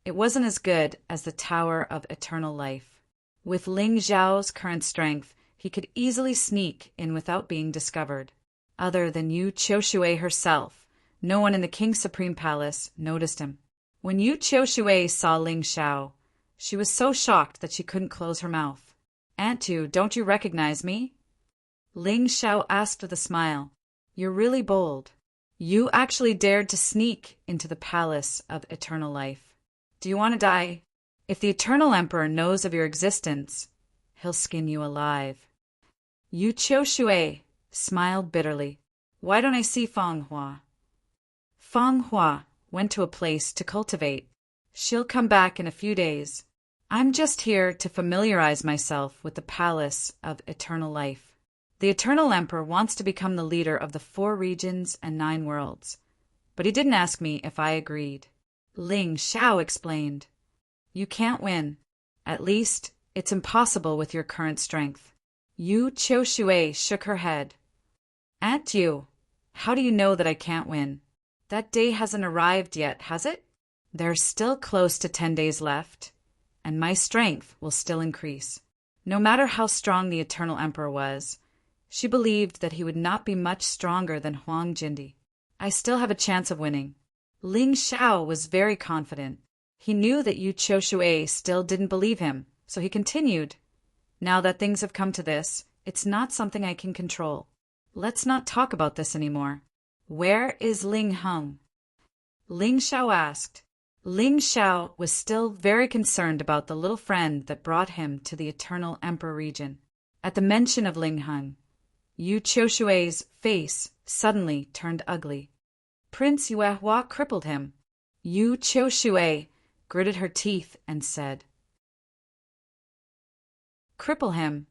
it wasn't as good as the Tower of Eternal Life. With Ling Zhao's current strength, he could easily sneak in without being discovered. Other than Yu Qiushui herself, no one in the King's Supreme Palace noticed him. When Yu Qiushui saw Ling Zhao, she was so shocked that she couldn't close her mouth. "Aunt Yu, don't you recognize me?" Ling Zhao asked with a smile. "You're really bold. You actually dared to sneak into the Palace of Eternal Life. Do you want to die? If the Eternal Emperor knows of your existence, he'll skin you alive." Yu Qiushui smiled bitterly. "Why don't I see Feng Hua?" "Feng Hua went to a place to cultivate. She'll come back in a few days. I'm just here to familiarize myself with the Palace of Eternal Life. The Eternal Emperor wants to become the leader of the 4 regions and 9 worlds, but he didn't ask me if I agreed." Ling Zhao explained. "You can't win. At least, it's impossible with your current strength." Yu Qiushui shook her head. "Aunt Yu, how do you know that I can't win? That day hasn't arrived yet, has it? There's still close to 10 days left, and my strength will still increase." No matter how strong the Eternal Emperor was, she believed that he would not be much stronger than Huang Jindi. "I still have a chance of winning." Ling Zhao was very confident. He knew that Yu Qiushui still didn't believe him, so he continued. "Now that things have come to this, it's not something I can control. Let's not talk about this anymore. Where is Ling Heng?" Ling Zhao asked. Ling Zhao was still very concerned about the little friend that brought him to the Eternal Emperor region. At the mention of Ling Heng, Yu Qiushui's face suddenly turned ugly. Prince Yuehua crippled him. Yu Qiushui gritted her teeth and said, "Cripple him?"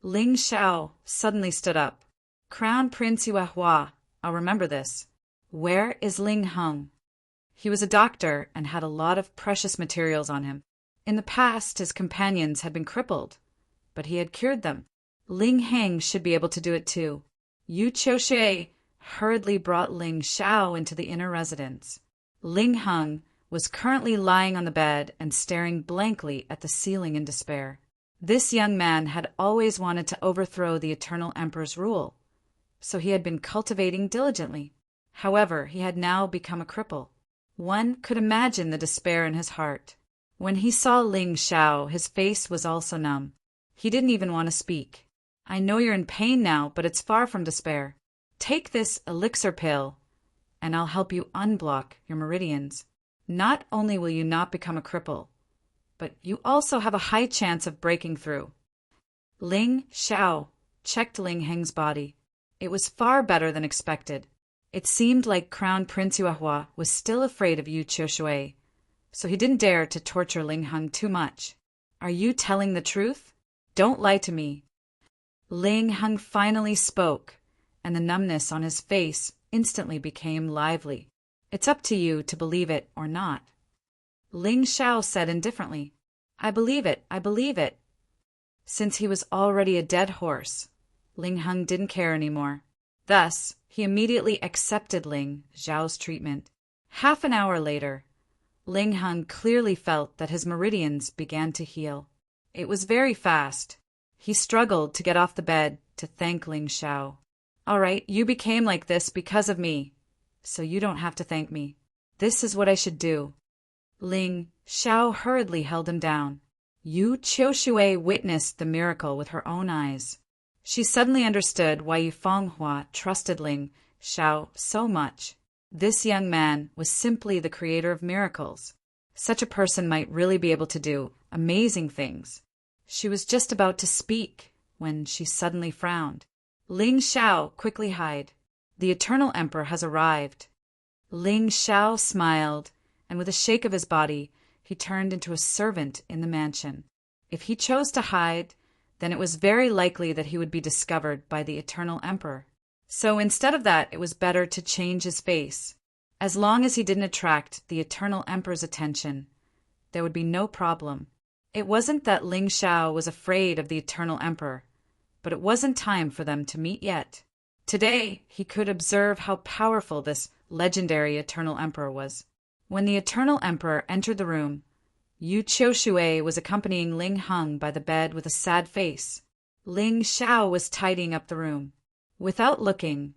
Ling Zhao suddenly stood up. "Crown Prince Yuehua, I'll remember this. Where is Ling Heng?" He was a doctor and had a lot of precious materials on him. In the past, his companions had been crippled, but he had cured them. Ling Heng should be able to do it too. Yu Qiushui hurriedly brought Ling Zhao into the inner residence. Ling Heng was currently lying on the bed and staring blankly at the ceiling in despair. This young man had always wanted to overthrow the Eternal Emperor's rule, so he had been cultivating diligently. However, he had now become a cripple. One could imagine the despair in his heart. When he saw Ling Zhao, his face was also numb. He didn't even want to speak. "I know you're in pain now, but it's far from despair. Take this elixir pill, and I'll help you unblock your meridians. Not only will you not become a cripple, but you also have a high chance of breaking through." Ling Zhao checked Ling Heng's body. It was far better than expected. It seemed like Crown Prince Yuehua was still afraid of Yu Qiushui, so he didn't dare to torture Ling Heng too much. "Are you telling the truth? Don't lie to me." Ling Heng finally spoke, and the numbness on his face instantly became lively. "It's up to you to believe it or not." Ling Zhao said indifferently, "I believe it, I believe it." Since he was already a dead horse, Ling Heng didn't care anymore. Thus, he immediately accepted Ling Zhao's treatment. Half an hour later, Ling Heng clearly felt that his meridians began to heal. It was very fast. He struggled to get off the bed to thank Ling Zhao. "All right, you became like this because of me, so you don't have to thank me. This is what I should do." Ling Zhao hurriedly held him down. Yu Qiushui witnessed the miracle with her own eyes. She suddenly understood why Yu Fenghua trusted Ling Zhao so much. This young man was simply the creator of miracles. Such a person might really be able to do amazing things. She was just about to speak when she suddenly frowned. Ling Zhao quickly hid. "The Eternal Emperor has arrived." Ling Zhao smiled, and with a shake of his body, he turned into a servant in the mansion. If he chose to hide, then it was very likely that he would be discovered by the Eternal Emperor. So instead of that, it was better to change his face. As long as he didn't attract the Eternal Emperor's attention, there would be no problem. It wasn't that Ling Zhao was afraid of the Eternal Emperor, but it wasn't time for them to meet yet. Today, he could observe how powerful this legendary Eternal Emperor was. When the Eternal Emperor entered the room, Yu Qiushui was accompanying Ling Hung by the bed with a sad face. Ling Xiao was tidying up the room. Without looking,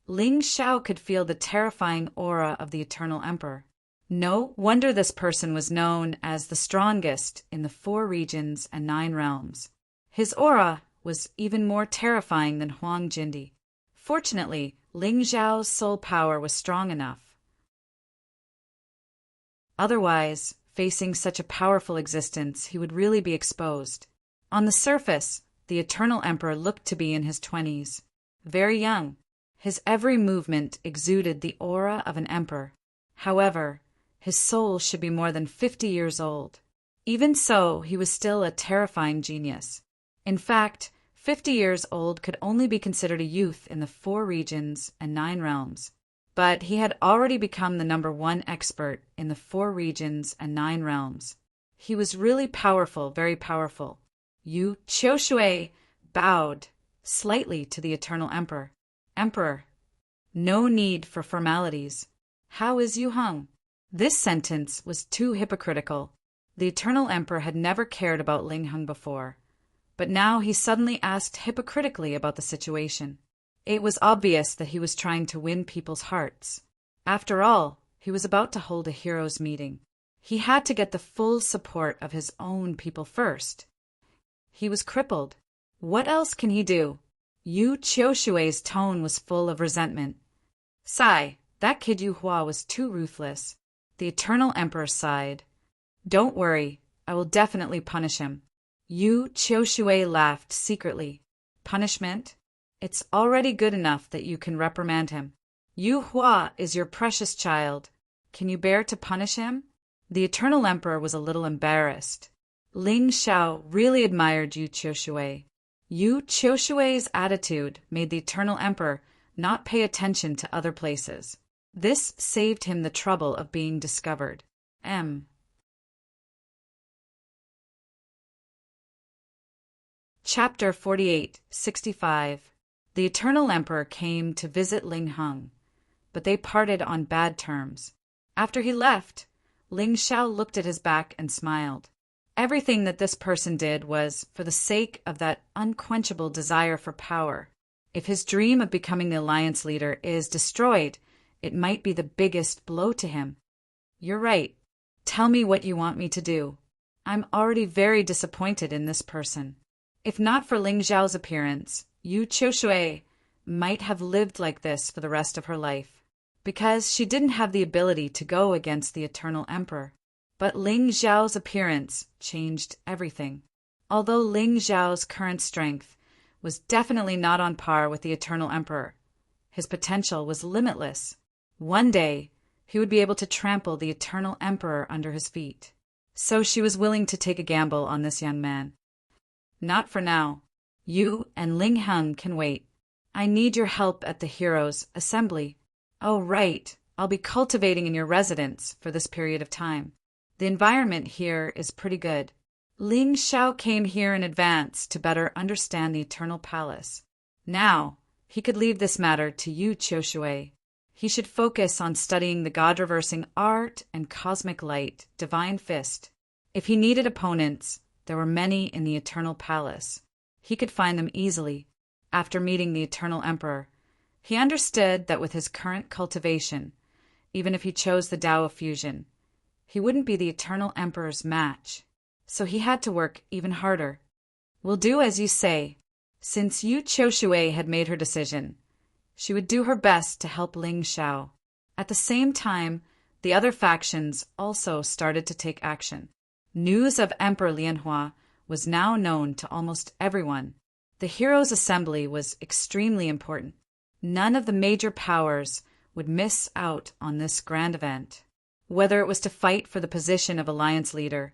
Ling Xiao could feel the terrifying aura of the Eternal Emperor. No wonder this person was known as the strongest in the 4 regions and 9 realms. His aura was even more terrifying than Huang Jindi. Fortunately, Ling Xiao's soul power was strong enough. Otherwise, facing such a powerful existence, he would really be exposed. On the surface, the Eternal Emperor looked to be in his 20s, very young. His every movement exuded the aura of an emperor. However, his soul should be more than 50 years old. Even so, he was still a terrifying genius. In fact, 50 years old could only be considered a youth in the 4 regions and 9 realms. But he had already become the #1 expert in the 4 regions and 9 realms. He was really powerful, very powerful. Yu Qiushui bowed slightly to the Eternal Emperor. Emperor, no need for formalities. How is Yu Hung? This sentence was too hypocritical. The Eternal Emperor had never cared about Ling Hung before, but now he suddenly asked hypocritically about the situation. It was obvious that he was trying to win people's hearts. After all, he was about to hold a heroes' meeting. He had to get the full support of his own people first. He was crippled. What else can he do? Yu Qiushui's tone was full of resentment. Sigh, that kid Yu Hua was too ruthless. The Eternal Emperor sighed. Don't worry, I will definitely punish him. Yu Qiushui laughed secretly. Punishment? It's already good enough that you can reprimand him. Yu Hua is your precious child. Can you bear to punish him? The Eternal Emperor was a little embarrassed. Ling Xiao really admired Yu Qiushui. Yu Qiushui's attitude made the Eternal Emperor not pay attention to other places. This saved him the trouble of being discovered. Chapter 48-65. The Eternal Emperor came to visit Ling Hung, but they parted on bad terms. After he left, Ling Xiao looked at his back and smiled. Everything that this person did was for the sake of that unquenchable desire for power. If his dream of becoming the alliance leader is destroyed, it might be the biggest blow to him. You're right. Tell me what you want me to do. I'm already very disappointed in this person. If not for Ling Xiao's appearance, Yu Qiushui might have lived like this for the rest of her life, because she didn't have the ability to go against the Eternal Emperor. But Ling Xiao's appearance changed everything. Although Ling Xiao's current strength was definitely not on par with the Eternal Emperor, his potential was limitless. One day, he would be able to trample the Eternal Emperor under his feet. So she was willing to take a gamble on this young man. Not for now. You and Ling Hung can wait. I need your help at the Heroes' Assembly. Oh, right. I'll be cultivating in your residence for this period of time. The environment here is pretty good. Ling Xiao came here in advance to better understand the Eternal Palace. Now, he could leave this matter to Yu Qiushui. He should focus on studying the God-reversing art and cosmic light, Divine Fist. If he needed opponents, there were many in the Eternal Palace. He could find them easily. After meeting the Eternal Emperor, he understood that with his current cultivation, even if he chose the Tao of Fusion, he wouldn't be the Eternal Emperor's match. So he had to work even harder. We'll do as you say. Since Yu Qiushui had made her decision, she would do her best to help Ling Xiao. At the same time, the other factions also started to take action. News of Emperor Lianhua was now known to almost everyone. The Heroes' Assembly was extremely important. None of the major powers would miss out on this grand event. Whether it was to fight for the position of alliance leader,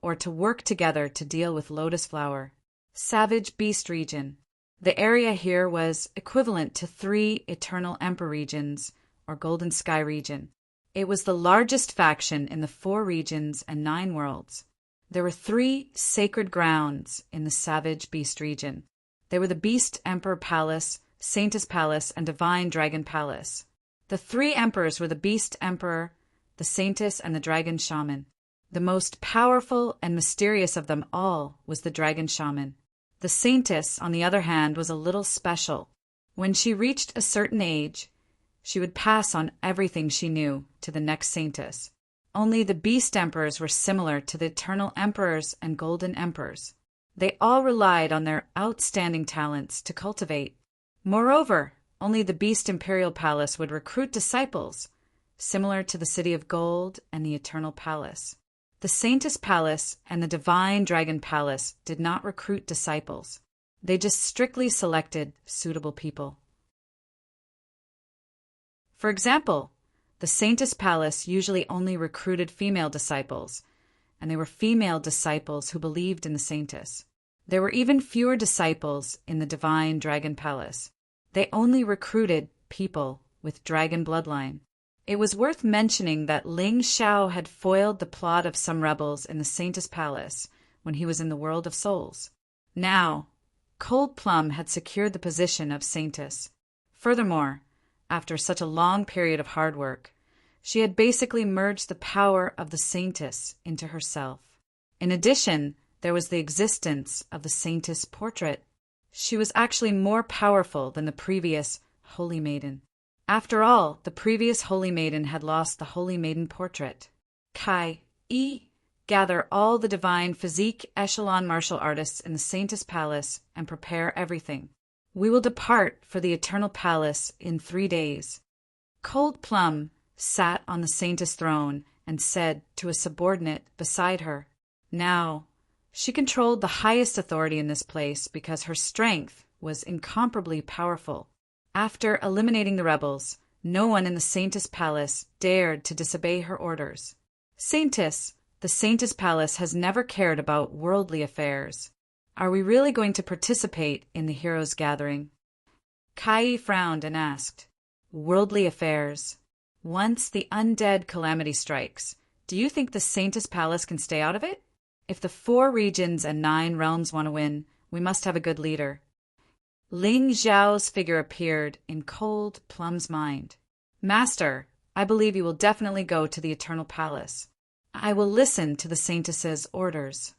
or to work together to deal with Lotus Flower. Savage Beast Region. The area here was equivalent to 3 Eternal Emperor regions, or Golden Sky region. It was the largest faction in the 4 regions and 9 worlds. There were 3 sacred grounds in the Savage Beast region. They were the Beast Emperor Palace, Saintess Palace, and Divine Dragon Palace. The three emperors were the Beast Emperor, the Saintess, and the Dragon Shaman. The most powerful and mysterious of them all was the Dragon Shaman. The Saintess, on the other hand, was a little special. When she reached a certain age, she would pass on everything she knew to the next Saintess. Only the Beast Emperors were similar to the Eternal Emperors and Golden Emperors. They all relied on their outstanding talents to cultivate. Moreover, only the Beast Imperial Palace would recruit disciples, similar to the City of Gold and the Eternal Palace. The Saintess Palace and the Divine Dragon Palace did not recruit disciples. They just strictly selected suitable people. For example, the Saintess Palace usually only recruited female disciples, and they were female disciples who believed in the Saintess. There were even fewer disciples in the Divine Dragon Palace. They only recruited people with dragon bloodline. It was worth mentioning that Ling Xiao had foiled the plot of some rebels in the Saintess Palace when he was in the World of Souls. Now, Cold Plum had secured the position of Saintess. Furthermore, after such a long period of hard work, she had basically merged the power of the Saintess into herself. In addition, there was the existence of the Saintess portrait. She was actually more powerful than the previous Holy Maiden. After all, the previous Holy Maiden had lost the Holy Maiden portrait. Kai, gather all the divine physique echelon martial artists in the Saintess Palace and prepare everything. We will depart for the Eternal Palace in 3 days. Cold Plum sat on the Saintess throne and said to a subordinate beside her. Now, she controlled the highest authority in this place because her strength was incomparably powerful. After eliminating the rebels, no one in the Saintess Palace dared to disobey her orders. Saintess, the Saintess Palace has never cared about worldly affairs. Are we really going to participate in the heroes' gathering? Kai frowned and asked, Worldly affairs. Once the undead calamity strikes, do you think the Saintess Palace can stay out of it? If the 4 regions and 9 realms want to win, we must have a good leader. Ling Xiao's figure appeared in Cold Plum's mind. Master, I believe you will definitely go to the Eternal Palace. I will listen to the Saintess's orders.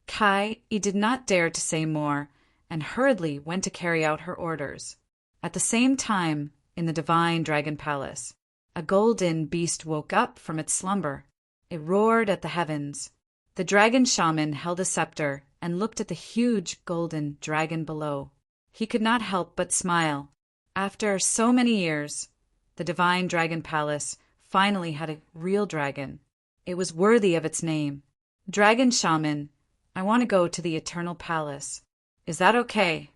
Kai did not dare to say more and hurriedly went to carry out her orders. At the same time, in the Divine Dragon Palace, a golden beast woke up from its slumber. It roared at the heavens. The Dragon Shaman held a scepter and looked at the huge golden dragon below. He could not help but smile. After so many years, the Divine Dragon Palace finally had a real dragon. It was worthy of its name. Dragon Shaman, I want to go to the Eternal Palace. Is that okay?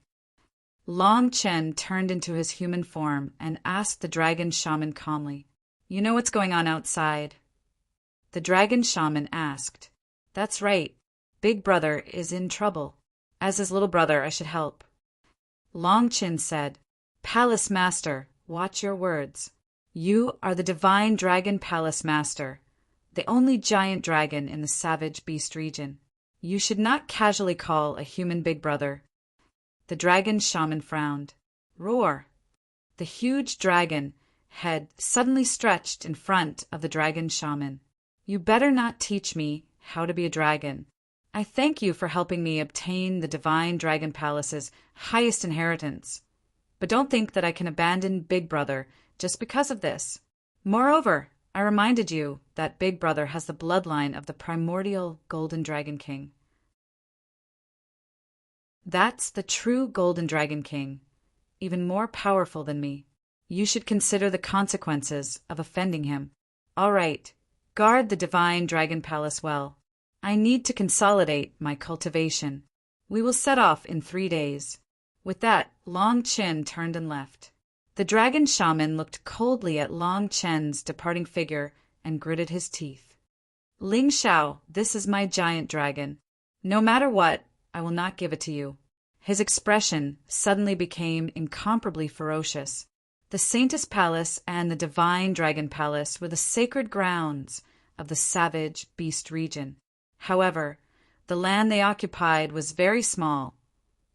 Long Chen turned into his human form and asked the Dragon Shaman calmly, You know what's going on outside? The Dragon Shaman asked, That's right. Big Brother is in trouble. As his little brother, I should help. Long Chen said, Palace Master, watch your words. You are the Divine Dragon Palace Master, the only giant dragon in the Savage Beast region. You should not casually call a human big brother. The Dragon Shaman frowned. Roar! The huge dragon head suddenly stretched in front of the Dragon Shaman. You better not teach me how to be a dragon. I thank you for helping me obtain the Divine Dragon Palace's highest inheritance. But don't think that I can abandon Big Brother just because of this. Moreover, I reminded you that Big Brother has the bloodline of the primordial Golden Dragon King. That's the true Golden Dragon King, even more powerful than me. You should consider the consequences of offending him. All right, guard the Divine Dragon Palace well. I need to consolidate my cultivation. We will set off in 3 days. With that, Long Chen turned and left. The Dragon Shaman looked coldly at Long Chen's departing figure and gritted his teeth. Ling Xiao, this is my giant dragon. No matter what, I will not give it to you. His expression suddenly became incomparably ferocious. The Saintess Palace and the Divine Dragon Palace were the sacred grounds of the Savage Beast region. However, the land they occupied was very small,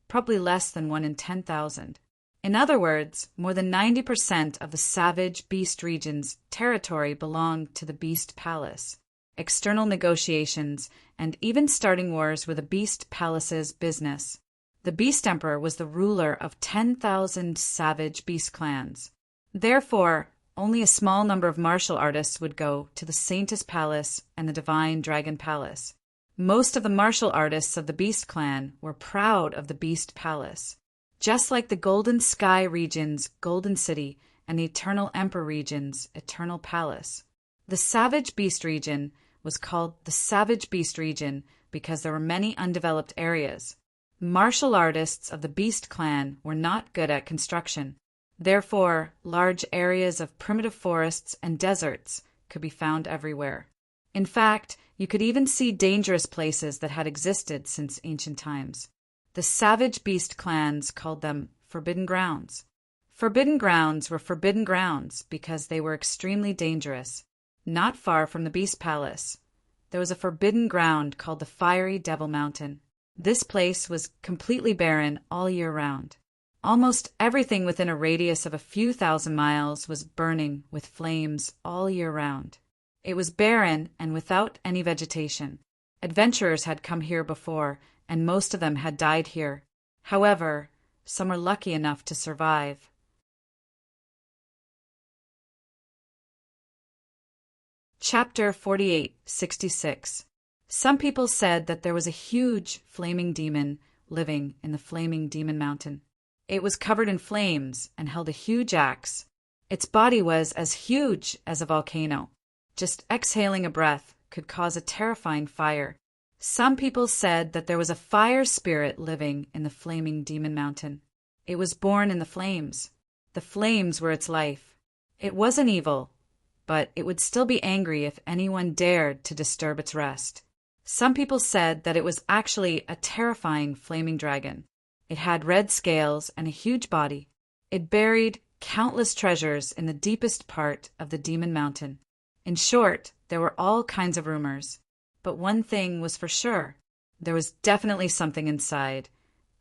probably less than 1 in 10,000. In other words, more than 90% of the savage beast region's territory belonged to the Beast Palace. External negotiations, and even starting wars were the Beast Palace's business. The Beast Emperor was the ruler of 10,000 savage beast clans. Therefore, only a small number of martial artists would go to the Saintess Palace and the Divine Dragon Palace. Most of the martial artists of the Beast Clan were proud of the Beast Palace. Just like the Golden Sky region's Golden City and the Eternal Emperor region's Eternal Palace. The Savage Beast region was called the Savage Beast region because there were many undeveloped areas. Martial artists of the Beast Clan were not good at construction. Therefore, large areas of primitive forests and deserts could be found everywhere. In fact, you could even see dangerous places that had existed since ancient times. The savage beast clans called them Forbidden Grounds. Forbidden Grounds were forbidden grounds because they were extremely dangerous. Not far from the Beast Palace, there was a forbidden ground called the Fiery Devil Mountain. This place was completely barren all year round. Almost everything within a radius of a few thousand miles was burning with flames all year round. It was barren and without any vegetation. Adventurers had come here before, and most of them had died here. However, some were lucky enough to survive. Chapter 48:66. Some people said that there was a huge flaming demon living in the Flaming Demon Mountain. It was covered in flames and held a huge axe. Its body was as huge as a volcano. Just exhaling a breath could cause a terrifying fire. Some people said that there was a fire spirit living in the Flaming Demon Mountain. It was born in the flames. The flames were its life. It wasn't evil, but it would still be angry if anyone dared to disturb its rest. Some people said that it was actually a terrifying flaming dragon. It had red scales and a huge body. It buried countless treasures in the deepest part of the Demon Mountain. In short, there were all kinds of rumors. But one thing was for sure. There was definitely something inside,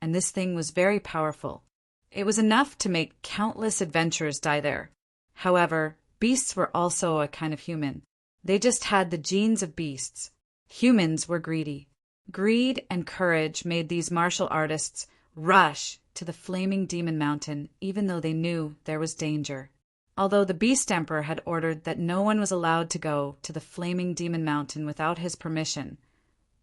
and this thing was very powerful. It was enough to make countless adventurers die there. However, beasts were also a kind of human. They just had the genes of beasts. Humans were greedy. Greed and courage made these martial artists rush to the Flaming Demon Mountain even though they knew there was danger. Although the Beast Emperor had ordered that no one was allowed to go to the Flaming Demon Mountain without his permission,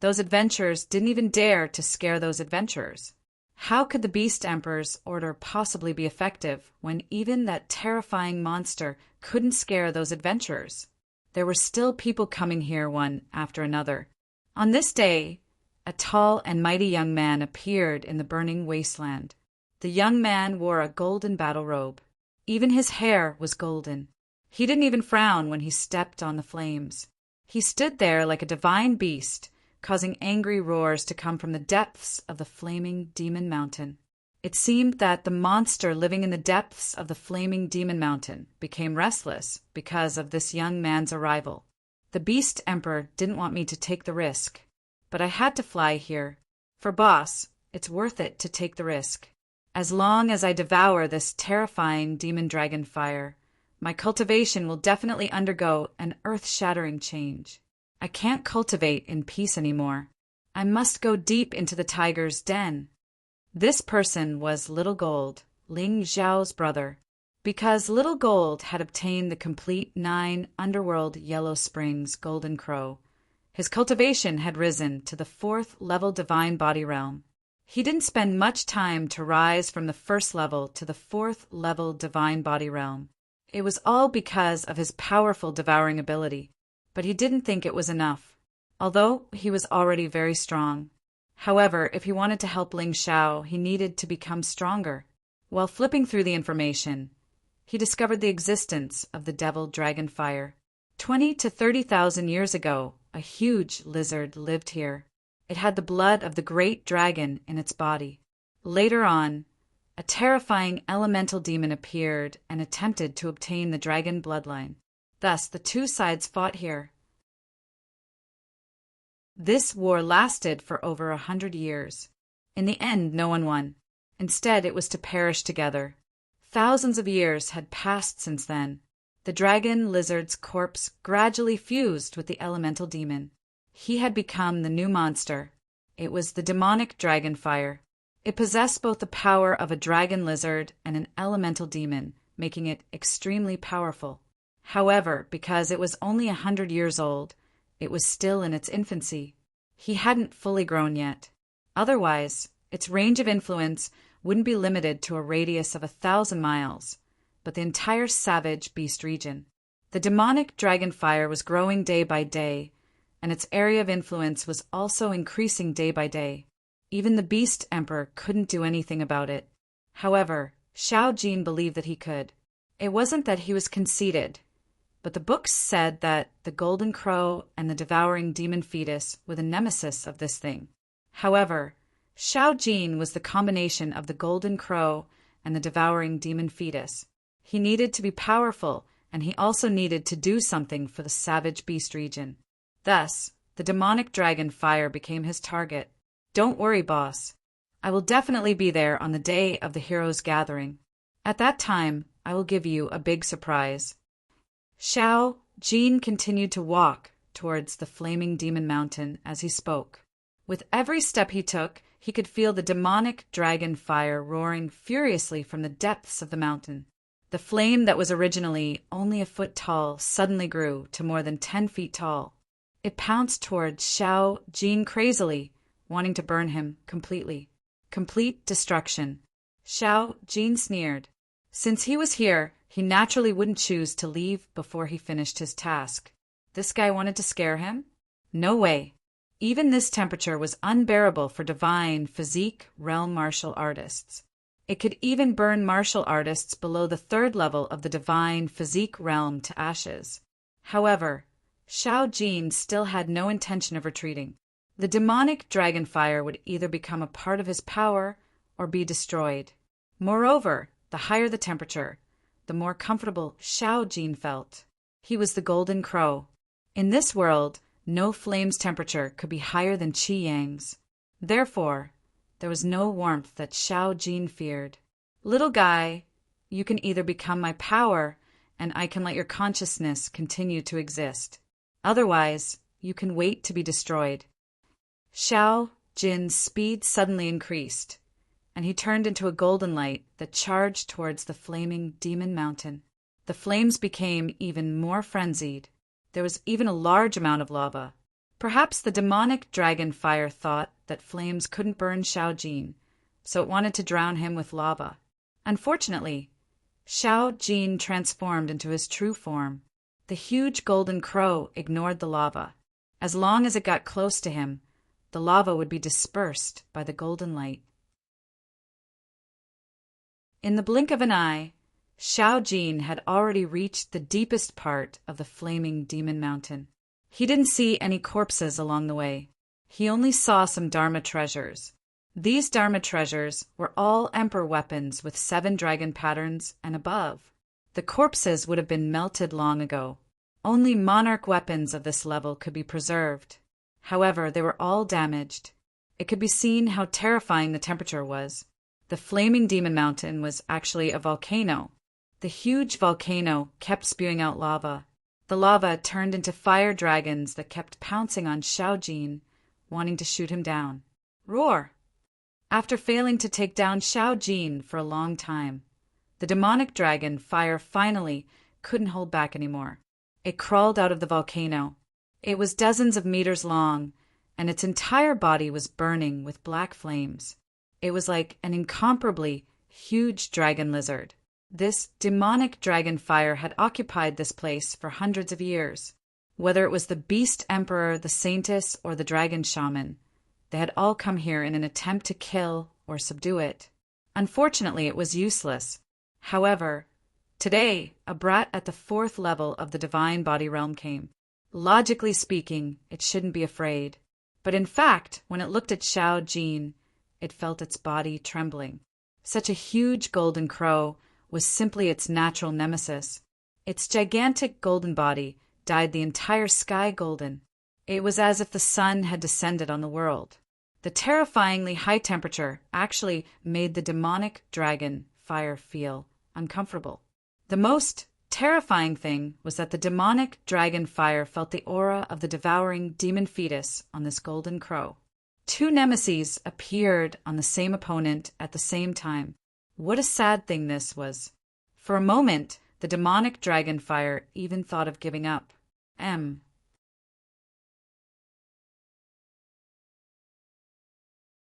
those adventurers didn't even dare to scare those adventurers. How could the Beast Emperor's order possibly be effective when even that terrifying monster couldn't scare those adventurers? There were still people coming here one after another. On this day, a tall and mighty young man appeared in the burning wasteland. The young man wore a golden battle robe. Even his hair was golden. He didn't even frown when he stepped on the flames. He stood there like a divine beast, causing angry roars to come from the depths of the Flaming Demon Mountain. It seemed that the monster living in the depths of the Flaming Demon Mountain became restless because of this young man's arrival. The Beast Emperor didn't want me to take the risk, but I had to fly here. For boss, it's worth it to take the risk. As long as I devour this terrifying demon dragon fire, my cultivation will definitely undergo an earth-shattering change. I can't cultivate in peace anymore. I must go deep into the tiger's den. This person was Little Gold, Ling Xiao's brother. Because Little Gold had obtained the complete 9 Underworld Yellow Springs Golden Crow, his cultivation had risen to the 4th level Divine Body Realm. He didn't spend much time to rise from the 1st level to the 4th level Divine Body Realm. It was all because of his powerful devouring ability, but he didn't think it was enough, although he was already very strong. However, if he wanted to help Ling Xiao, he needed to become stronger. While flipping through the information, he discovered the existence of the Devil Dragon Fire. 20 to 30,000 years ago, a huge lizard lived here. It had the blood of the great dragon in its body. Later on, a terrifying elemental demon appeared and attempted to obtain the dragon bloodline. Thus, the two sides fought here. This war lasted for over 100 years. In the end, no one won. Instead, it was to perish together. Thousands of years had passed since then. The dragon lizard's corpse gradually fused with the elemental demon. He had become the new monster. It was the demonic dragon fire. It possessed both the power of a dragon lizard and an elemental demon, making it extremely powerful. However, because it was only 100 years old, it was still in its infancy. He hadn't fully grown yet. Otherwise, its range of influence wouldn't be limited to a radius of 1,000 miles, but the entire savage beast region. The demonic dragon fire was growing day by day, and its area of influence was also increasing day by day. Even the beast emperor couldn't do anything about it. However, Xiao Jin believed that he could. It wasn't that he was conceited, but the books said that the golden crow and the devouring demon fetus were the nemesis of this thing. However, Xiao Jin was the combination of the golden crow and the devouring demon fetus. He needed to be powerful, and he also needed to do something for the savage beast region. Thus, the demonic dragon fire became his target. Don't worry, boss. I will definitely be there on the day of the heroes' gathering. At that time, I will give you a big surprise. Xiao Jin continued to walk towards the flaming demon mountain as he spoke. With every step he took, he could feel the demonic dragon fire roaring furiously from the depths of the mountain. The flame that was originally only a foot tall suddenly grew to more than 10 feet tall. It pounced towards Xiao Jin crazily, wanting to burn him completely. Complete destruction. Xiao Jin sneered. Since he was here, he naturally wouldn't choose to leave before he finished his task. This guy wanted to scare him? No way. Even this temperature was unbearable for divine physique realm martial artists. It could even burn martial artists below the 3rd level of the divine physique realm to ashes. However, Xiao Jin still had no intention of retreating. The demonic dragon fire would either become a part of his power or be destroyed. Moreover, the higher the temperature, the more comfortable Xiao Jin felt. He was the golden crow. In this world, no flame's temperature could be higher than Qi Yang's. Therefore, there was no warmth that Xiao Jin feared. Little guy, you can either become my power, and I can let your consciousness continue to exist. Otherwise, you can wait to be destroyed. Xiao Jin's speed suddenly increased, and he turned into a golden light that charged towards the flaming demon mountain. The flames became even more frenzied. There was even a large amount of lava. Perhaps the demonic dragon fire thought that flames couldn't burn Xiao Jin, so it wanted to drown him with lava. Unfortunately, Xiao Jin transformed into his true form. The huge golden crow ignored the lava. As long as it got close to him, the lava would be dispersed by the golden light. In the blink of an eye, Xiao Jin had already reached the deepest part of the flaming demon mountain. He didn't see any corpses along the way. He only saw some Dharma treasures. These Dharma treasures were all emperor weapons with 7 dragon patterns and above. The corpses would have been melted long ago. Only monarch weapons of this level could be preserved. However, they were all damaged. It could be seen how terrifying the temperature was. The flaming demon mountain was actually a volcano. The huge volcano kept spewing out lava. The lava turned into fire dragons that kept pouncing on Xiao Jin, wanting to shoot him down. Roar! After failing to take down Xiao Jin for a long time, the demonic dragon fire finally couldn't hold back anymore. It crawled out of the volcano. It was dozens of meters long, and its entire body was burning with black flames. It was like an incomparably huge dragon lizard. This demonic dragon fire had occupied this place for hundreds of years. Whether it was the beast emperor, the saintess, or the dragon shaman, they had all come here in an attempt to kill or subdue it. Unfortunately, it was useless. However, today, a brat at the 4th level of the divine body realm came. Logically speaking, it shouldn't be afraid. But in fact, when it looked at Xiao Jin, it felt its body trembling. Such a huge golden crow was simply its natural nemesis. Its gigantic golden body dyed the entire sky golden. It was as if the sun had descended on the world. The terrifyingly high temperature actually made the demonic dragon fire feel uncomfortable. The most terrifying thing was that the demonic dragon fire felt the aura of the devouring demon fetus on this golden crow. Two nemeses appeared on the same opponent at the same time. What a sad thing this was. For a moment, the demonic dragon fire even thought of giving up.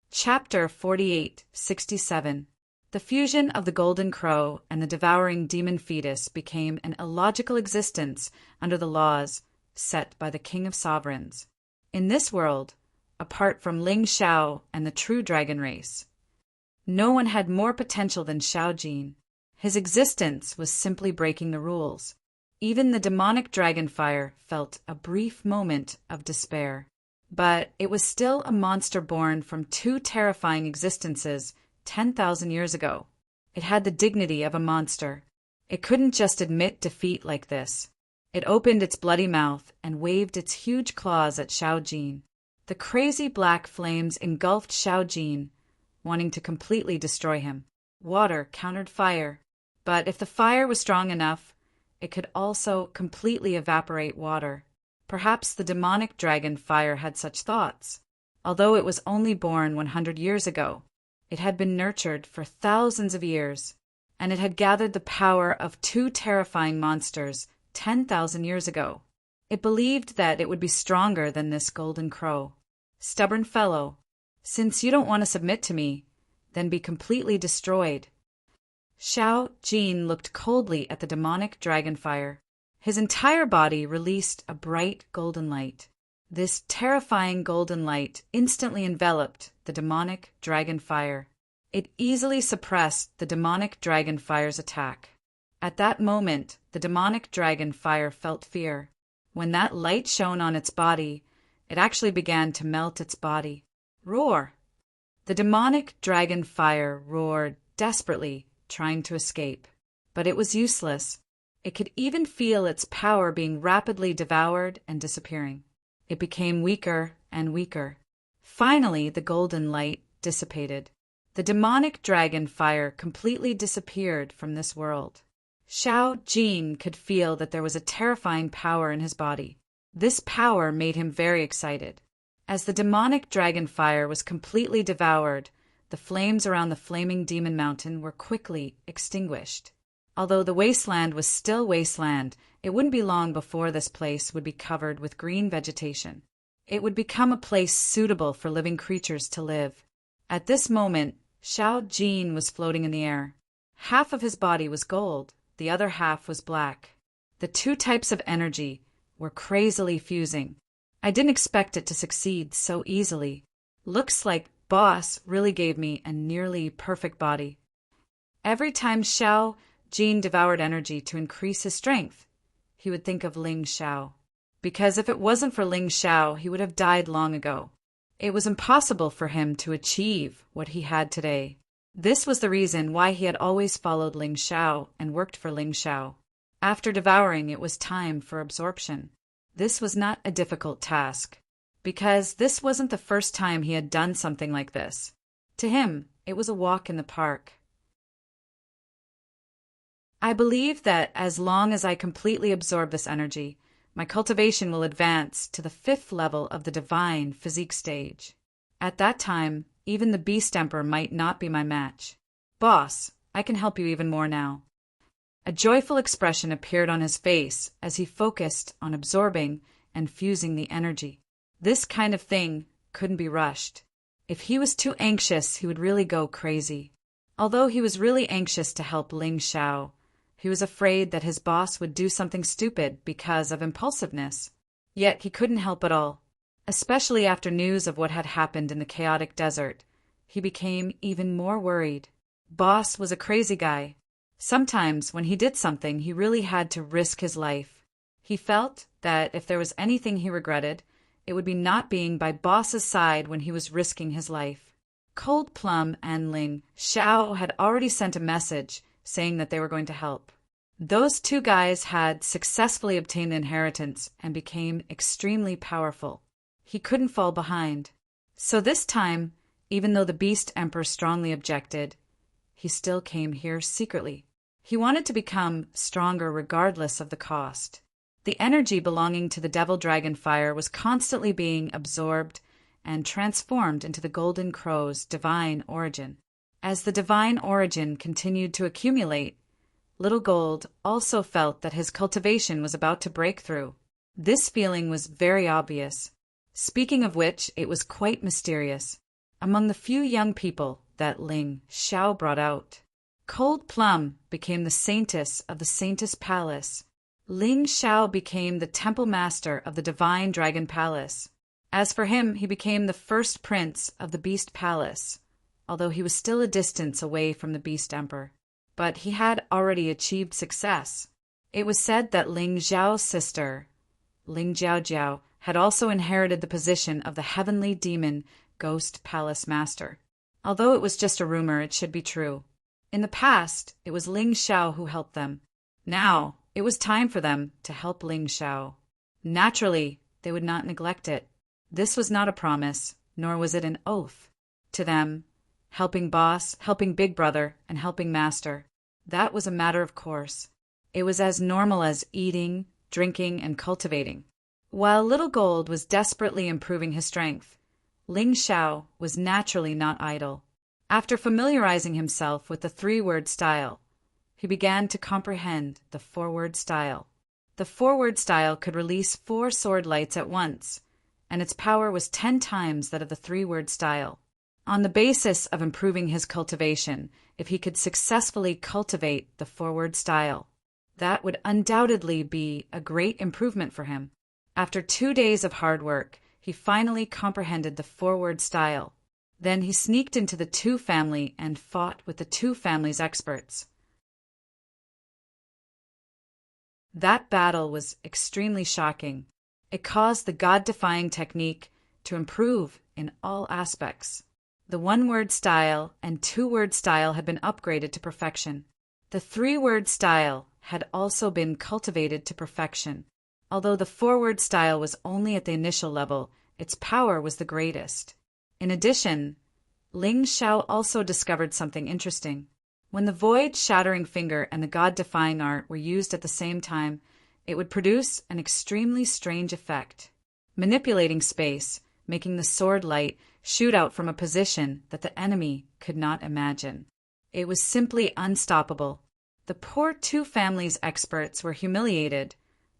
Chapter 48-67. The fusion of the golden crow and the devouring demon fetus became an illogical existence under the laws set by the King of Sovereigns. In this world, apart from Ling Xiao and the true dragon race, no one had more potential than Xiao Jin. His existence was simply breaking the rules. Even the demonic dragon fire felt a brief moment of despair. But it was still a monster born from two terrifying existences 10,000 years ago. It had the dignity of a monster. It couldn't just admit defeat like this. It opened its bloody mouth and waved its huge claws at Xiao Jin. The crazy black flames engulfed Xiao Jin, wanting to completely destroy him. Water countered fire, but if the fire was strong enough, it could also completely evaporate water. Perhaps the demonic dragon fire had such thoughts. Although it was only born 100 years ago, it had been nurtured for thousands of years, and it had gathered the power of two terrifying monsters 10,000 years ago. It believed that it would be stronger than this golden crow. Stubborn fellow, since you don't want to submit to me, then be completely destroyed. Xiao Jin looked coldly at the demonic dragon fire. His entire body released a bright golden light. This terrifying golden light instantly enveloped the demonic dragon fire. It easily suppressed the demonic dragon fire's attack. At that moment, the demonic dragon fire felt fear. When that light shone on its body, it actually began to melt its body. Roar! The demonic dragon fire roared desperately, trying to escape. But it was useless. It could even feel its power being rapidly devoured and disappearing. It became weaker and weaker. Finally, the golden light dissipated. The demonic dragon fire completely disappeared from this world. Xiao Jin could feel that there was a terrifying power in his body. This power made him very excited. As the demonic dragon fire was completely devoured, the flames around the flaming demon mountain were quickly extinguished. Although the wasteland was still wasteland, it wouldn't be long before this place would be covered with green vegetation. It would become a place suitable for living creatures to live. At this moment, Xiao Jin was floating in the air. Half of his body was gold, the other half was black. The two types of energy were crazily fusing. I didn't expect it to succeed so easily. Looks like Boss really gave me a nearly perfect body. Every time Xiao Jin devoured energy to increase his strength, he would think of Ling Xiao. Because if it wasn't for Ling Xiao, he would have died long ago. It was impossible for him to achieve what he had today. This was the reason why he had always followed Ling Xiao and worked for Ling Xiao. After devouring, it was time for absorption. This was not a difficult task, because this wasn't the first time he had done something like this. To him, it was a walk in the park. I believe that as long as I completely absorb this energy, my cultivation will advance to the 5th level of the divine physique stage. At that time, even the Beast Emperor might not be my match. Boss, I can help you even more now. A joyful expression appeared on his face as he focused on absorbing and fusing the energy. This kind of thing couldn't be rushed. If he was too anxious, he would really go crazy. Although he was really anxious to help Ling Xiao, he was afraid that his boss would do something stupid because of impulsiveness. Yet he couldn't help it all. Especially after news of what had happened in the chaotic desert, he became even more worried. Boss was a crazy guy. Sometimes when he did something, he really had to risk his life. He felt that if there was anything he regretted, it would be not being by Boss's side when he was risking his life. Cold Plum and Ling Xiao had already sent a message saying that they were going to help. Those two guys had successfully obtained the inheritance and became extremely powerful. He couldn't fall behind. So this time, even though the Beast Emperor strongly objected, he still came here secretly. He wanted to become stronger regardless of the cost. The energy belonging to the devil dragon fire was constantly being absorbed and transformed into the golden crow's divine origin. As the divine origin continued to accumulate, Little Gold also felt that his cultivation was about to break through. This feeling was very obvious. Speaking of which, it was quite mysterious. Among the few young people that Ling Xiao brought out, Cold Plum became the saintess of the Saintess Palace. Ling Xiao became the temple master of the Divine Dragon Palace. As for him, he became the first prince of the Beast Palace, although he was still a distance away from the Beast Emperor. But he had already achieved success. It was said that Ling Xiao's sister, Ling Jiao, had also inherited the position of the Heavenly Demon Ghost Palace Master. Although it was just a rumor, it should be true. In the past, it was Ling Xiao who helped them. Now, it was time for them to help Ling Xiao. Naturally, they would not neglect it. This was not a promise, nor was it an oath. To them, helping boss, helping big brother, and helping master, that was a matter of course. It was as normal as eating, drinking, and cultivating. While Little Gold was desperately improving his strength, Ling Xiao was naturally not idle. After familiarizing himself with the 3-word style, he began to comprehend the 4-word style. The 4-word style could release 4 sword lights at once, and its power was 10 times that of the 3-word style. On the basis of improving his cultivation, if he could successfully cultivate the 4-word style, that would undoubtedly be a great improvement for him. After 2 days of hard work, he finally comprehended the 4-word style. Then he sneaked into the Two family and fought with the Two family's experts. That battle was extremely shocking. It caused the God-defying technique to improve in all aspects. The 1-word style and 2-word style had been upgraded to perfection. The 3-word style had also been cultivated to perfection. Although the 4-word style was only at the initial level, its power was the greatest. In addition, Ling Xiao also discovered something interesting. When the void-shattering finger and the God-defying art were used at the same time, it would produce an extremely strange effect, manipulating space, making the sword light shoot out from a position that the enemy could not imagine. It was simply unstoppable. The poor Two family's experts were humiliated,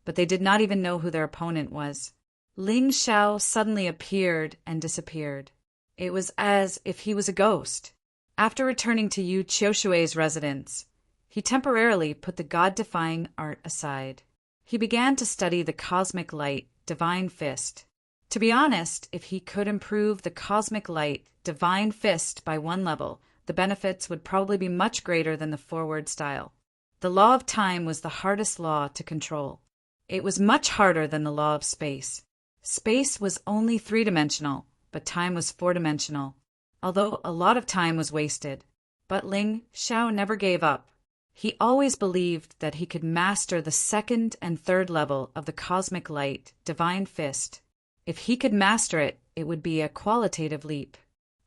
but they did not even know who their opponent was. Ling Xiao suddenly appeared and disappeared. It was as if he was a ghost. After returning to Yu Qiushui's residence, he temporarily put the God-defying art aside. He began to study the cosmic light, Divine Fist. To be honest, if he could improve the cosmic light, Divine Fist by 1 level, the benefits would probably be much greater than the 4-word style. The law of time was the hardest law to control. It was much harder than the law of space. Space was only 3-dimensional, but time was 4-dimensional, although a lot of time was wasted. But Ling Xiao never gave up. He always believed that he could master the 2nd and 3rd level of the cosmic light, Divine Fist. If he could master it, it would be a qualitative leap.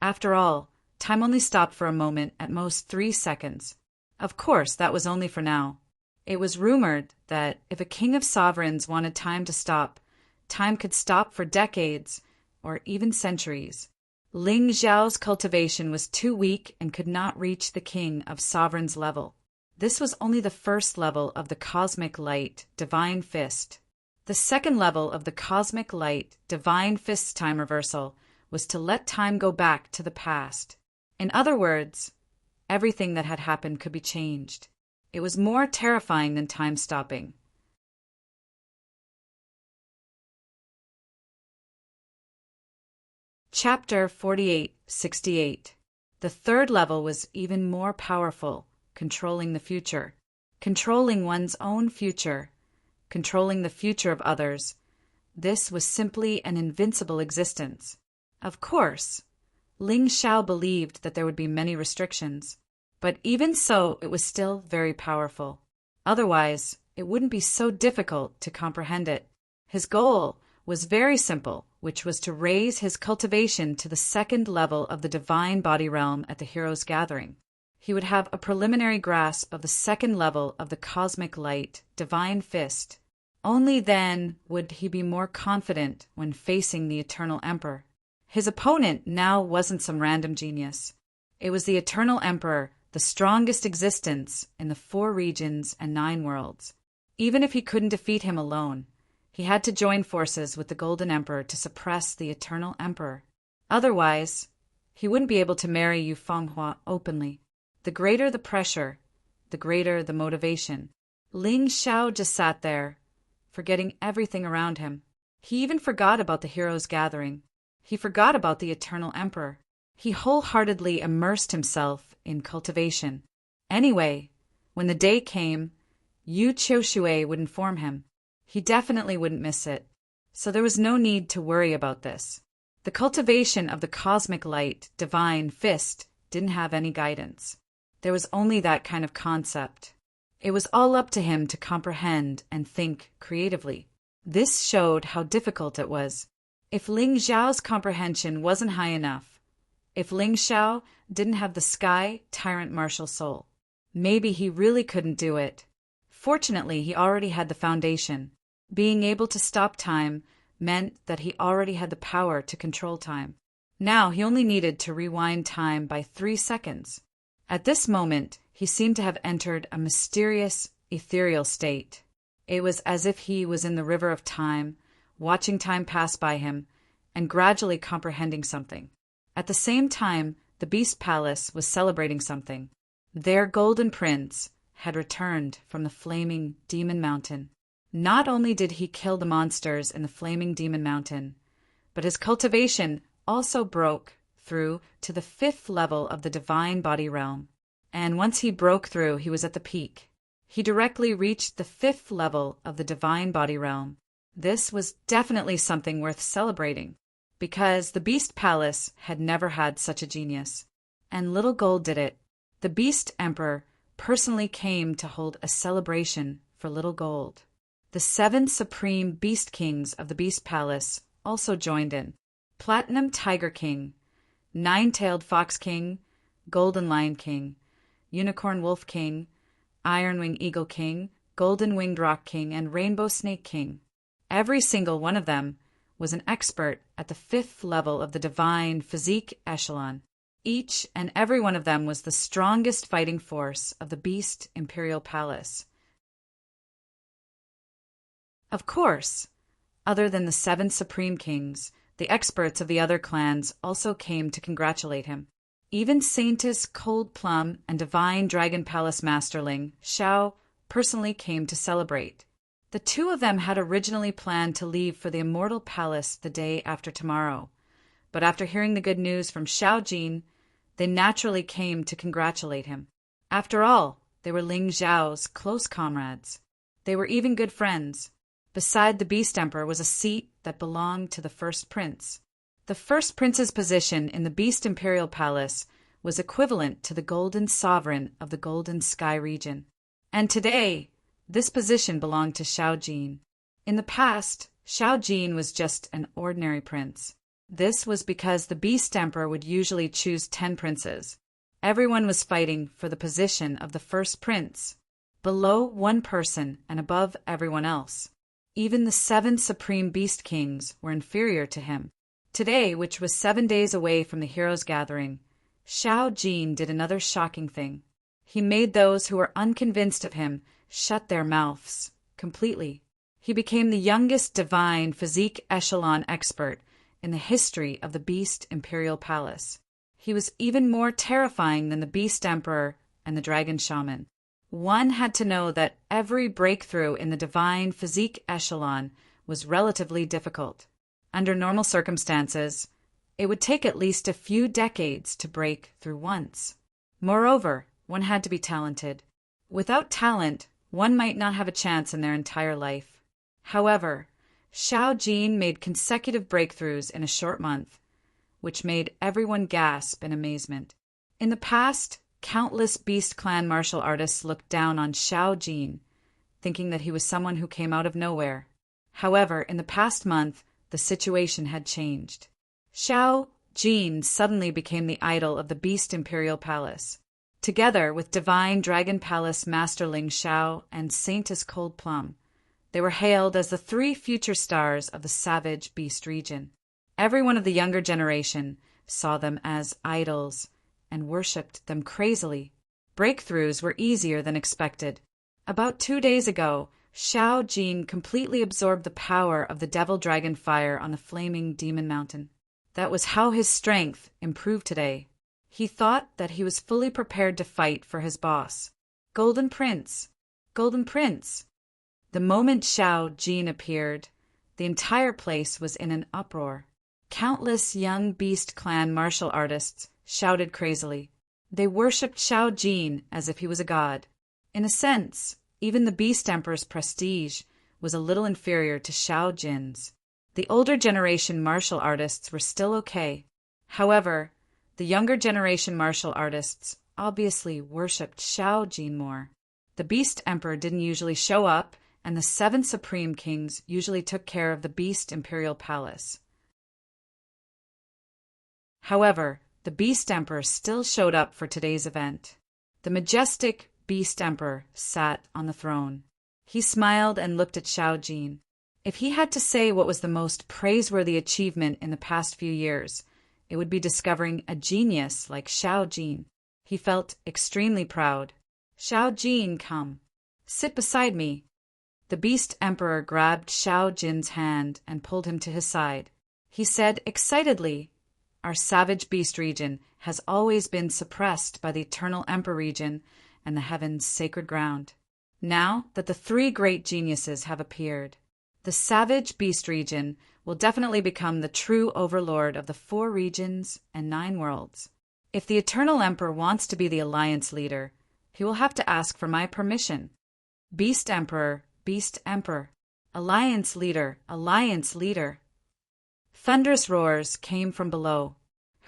After all, time only stopped for a moment, at most 3 seconds. Of course, that was only for now. It was rumored that if a king of sovereigns wanted time to stop, time could stop for decades or even centuries. Ling Xiao's cultivation was too weak and could not reach the king of sovereigns level. This was only the 1st level of the cosmic light, Divine Fist. The 2nd level of the cosmic light, Divine Fist time reversal was to let time go back to the past. In other words, everything that had happened could be changed. It was more terrifying than time stopping. Chapter 4868. The 3rd level was even more powerful, controlling the future. Controlling one's own future. Controlling the future of others. This was simply an invincible existence. Of course, Ling Xiao believed that there would be many restrictions, but even so, it was still very powerful. Otherwise, it wouldn't be so difficult to comprehend it. His goal was very simple, which was to raise his cultivation to the 2nd level of the divine body realm at the Heroes' Gathering. he would have a preliminary grasp of the second level of the cosmic light, divine fist. Only then would he be more confident when facing the Eternal Emperor. His opponent now wasn't some random genius. It was the Eternal Emperor, the strongest existence in the 4 regions and 9 worlds. Even if he couldn't defeat him alone, he had to join forces with the Golden Emperor to suppress the Eternal Emperor. Otherwise, he wouldn't be able to marry Yu Fenghua openly. The greater the pressure, the greater the motivation. Ling Xiao just sat there, forgetting everything around him. He even forgot about the heroes' gathering. He forgot about the Eternal Emperor. He wholeheartedly immersed himself in cultivation. Anyway, when the day came, Yu Qiushui would inform him. He definitely wouldn't miss it, so there was no need to worry about this. The cultivation of the cosmic light, divine fist, didn't have any guidance. There was only that kind of concept. It was all up to him to comprehend and think creatively. This showed how difficult it was. If Ling Xiao's comprehension wasn't high enough, if Ling Xiao didn't have the sky tyrant martial soul, maybe he really couldn't do it. Fortunately, he already had the foundation. Being able to stop time meant that he already had the power to control time. Now he only needed to rewind time by 3 seconds. At this moment, he seemed to have entered a mysterious, ethereal state. It was as if he was in the river of time, watching time pass by him, and gradually comprehending something. At the same time, the Beast Palace was celebrating something. Their golden prince had returned from the flaming Demon Mountain. Not only did he kill the monsters in the flaming Demon Mountain, but his cultivation also broke through to the 5th level of the divine body realm. And once he broke through, he was at the peak. He directly reached the 5th level of the divine body realm. This was definitely something worth celebrating, because the Beast Palace had never had such a genius. And Little Gold did it. The Beast Emperor personally came to hold a celebration for Little Gold. The 7 supreme Beast Kings of the Beast Palace also joined in. Platinum Tiger King, Nine-Tailed Fox King, Golden Lion King, Unicorn Wolf King, Iron Wing Eagle King, Golden Winged Rock King, and Rainbow Snake King. Every single one of them was an expert at the 5th level of the divine physique echelon. Each and every one of them was the strongest fighting force of the Beast Imperial Palace. Of course, other than the 7 supreme kings, the experts of the other clans also came to congratulate him. Even Saintess Cold Plum and Divine Dragon Palace Masterling, Xiao, personally came to celebrate. The 2 of them had originally planned to leave for the Immortal Palace the day after tomorrow, but after hearing the good news from Xiao Jin, they naturally came to congratulate him. After all, they were Ling Xiao's close comrades. They were even good friends. Beside the Beast Emperor was a seat that belonged to the First Prince. The First Prince's position in the Beast Imperial Palace was equivalent to the Golden Sovereign of the Golden Sky region. And today, this position belonged to Xiao Jin. In the past, Xiao Jin was just an ordinary prince. This was because the Beast Emperor would usually choose 10 princes. Everyone was fighting for the position of the First Prince, below one person and above everyone else. Even the 7 supreme Beast Kings were inferior to him. Today, which was 7 days away from the heroes' gathering, Xiao Jin did another shocking thing. He made those who were unconvinced of him shut their mouths completely. He became the youngest divine physique echelon expert in the history of the Beast Imperial Palace. He was even more terrifying than the Beast Emperor and the Dragon Shaman. One had to know that every breakthrough in the divine physique echelon was relatively difficult. Under normal circumstances, it would take at least a few decades to break through once. Moreover, one had to be talented. Without talent, one might not have a chance in their entire life. However, Xiao Jin made consecutive breakthroughs in a short month, which made everyone gasp in amazement. In the past, countless Beast Clan martial artists looked down on Xiao Jin, thinking that he was someone who came out of nowhere. However, in the past month, the situation had changed. Xiao Jin suddenly became the idol of the Beast Imperial Palace. Together with divine Dragon Palace Master Ling Xiao and Saintess Cold Plum, they were hailed as the three future stars of the savage beast region. Everyone of the younger generation saw them as idols and worshipped them crazily. Breakthroughs were easier than expected. About 2 days ago, Xiao Jin completely absorbed the power of the devil dragon fire on the flaming demon mountain. That was how his strength improved today. He thought that he was fully prepared to fight for his boss. Golden Prince! Golden Prince! The moment Xiao Jin appeared, the entire place was in an uproar. Countless young Beast Clan martial artists shouted crazily. They worshipped Xiao Jin as if he was a god. In a sense, even the Beast Emperor's prestige was a little inferior to Xiao Jin's. The older generation martial artists were still okay. However, the younger generation martial artists obviously worshipped Xiao Jin more. The Beast Emperor didn't usually show up, and the 7 Supreme Kings usually took care of the Beast Imperial Palace. However, the Beast Emperor still showed up for today's event. The majestic Beast Emperor sat on the throne. He smiled and looked at Xiao Jin. If he had to say what was the most praiseworthy achievement in the past few years, it would be discovering a genius like Xiao Jin. He felt extremely proud. Xiao Jin, come. Sit beside me. The Beast Emperor grabbed Xiao Jin's hand and pulled him to his side. He said excitedly, "Our savage beast region has always been suppressed by the Eternal Emperor region and the heaven's sacred ground. Now that the 3 great geniuses have appeared, the savage beast region will definitely become the true overlord of the 4 regions and 9 worlds. If the Eternal Emperor wants to be the alliance leader, he will have to ask for my permission. Beast Emperor, Beast Emperor, alliance leader, alliance leader." Thunderous roars came from below.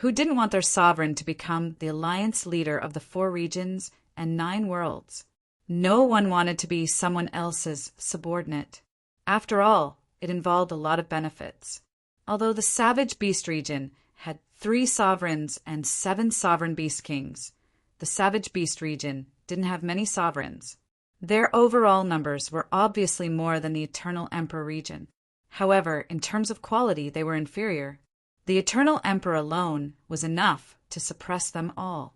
Who didn't want their sovereign to become the alliance leader of the 4 regions and 9 worlds? No one wanted to be someone else's subordinate. After all, it involved a lot of benefits. Although the savage beast region had 3 sovereigns and 7 sovereign beast kings, the savage beast region didn't have many sovereigns. Their overall numbers were obviously more than the Eternal Emperor region. However, in terms of quality, they were inferior. The Eternal Emperor alone was enough to suppress them all.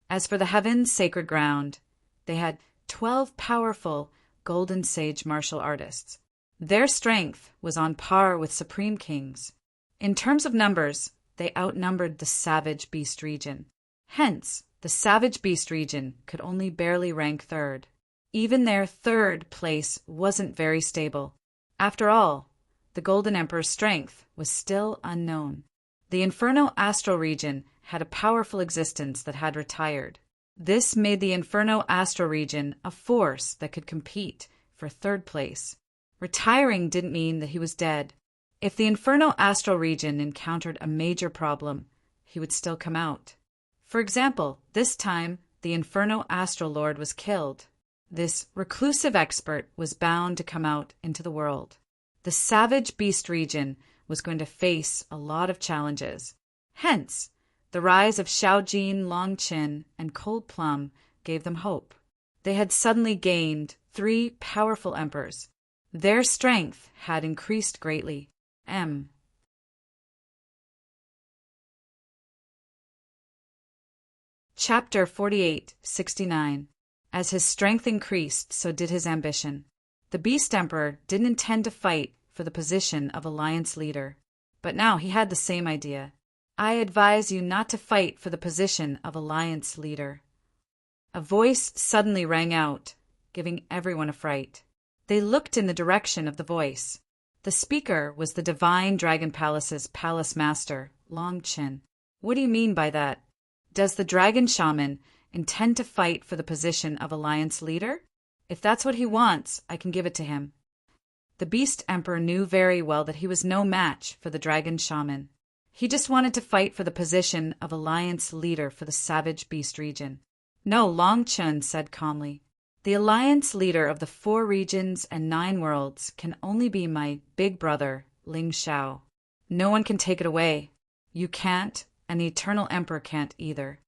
As for the heaven's sacred ground, they had 12 powerful Golden Sage martial artists. Their strength was on par with Supreme Kings. In terms of numbers, they outnumbered the Savage Beast region. Hence, the Savage Beast region could only barely rank 3rd. Even their 3rd place wasn't very stable. After all, the Golden Emperor's strength was still unknown. The Inferno Astral region had a powerful existence that had retired. This made the Inferno Astral region a force that could compete for 3rd place. Retiring didn't mean that he was dead. If the Inferno Astral region encountered a major problem, he would still come out. For example, this time the Inferno Astral Lord was killed. This reclusive expert was bound to come out into the world. The Savage Beast region was going to face a lot of challenges. Hence, the rise of Xiao Jin, Long Qin, and Cold Plum gave them hope. They had suddenly gained 3 powerful emperors. Their strength had increased greatly. Chapter 48-69. As his strength increased, so did his ambition. The Beast Emperor didn't intend to fight for the position of alliance leader, but now he had the same idea. "I advise you not to fight for the position of alliance leader." A voice suddenly rang out, giving everyone a fright. They looked in the direction of the voice. The speaker was the Divine Dragon Palace's palace master, Long Qin. "What do you mean by that? Does the dragon shaman intend to fight for the position of alliance leader? If that's what he wants, I can give it to him." The Beast Emperor knew very well that he was no match for the dragon shaman. He just wanted to fight for the position of alliance leader for the Savage Beast region. "No," Long Qin said calmly. "The alliance leader of the 4 regions and 9 worlds can only be my big brother, Ling Xiao. No one can take it away. You can't, and the Eternal Emperor can't either."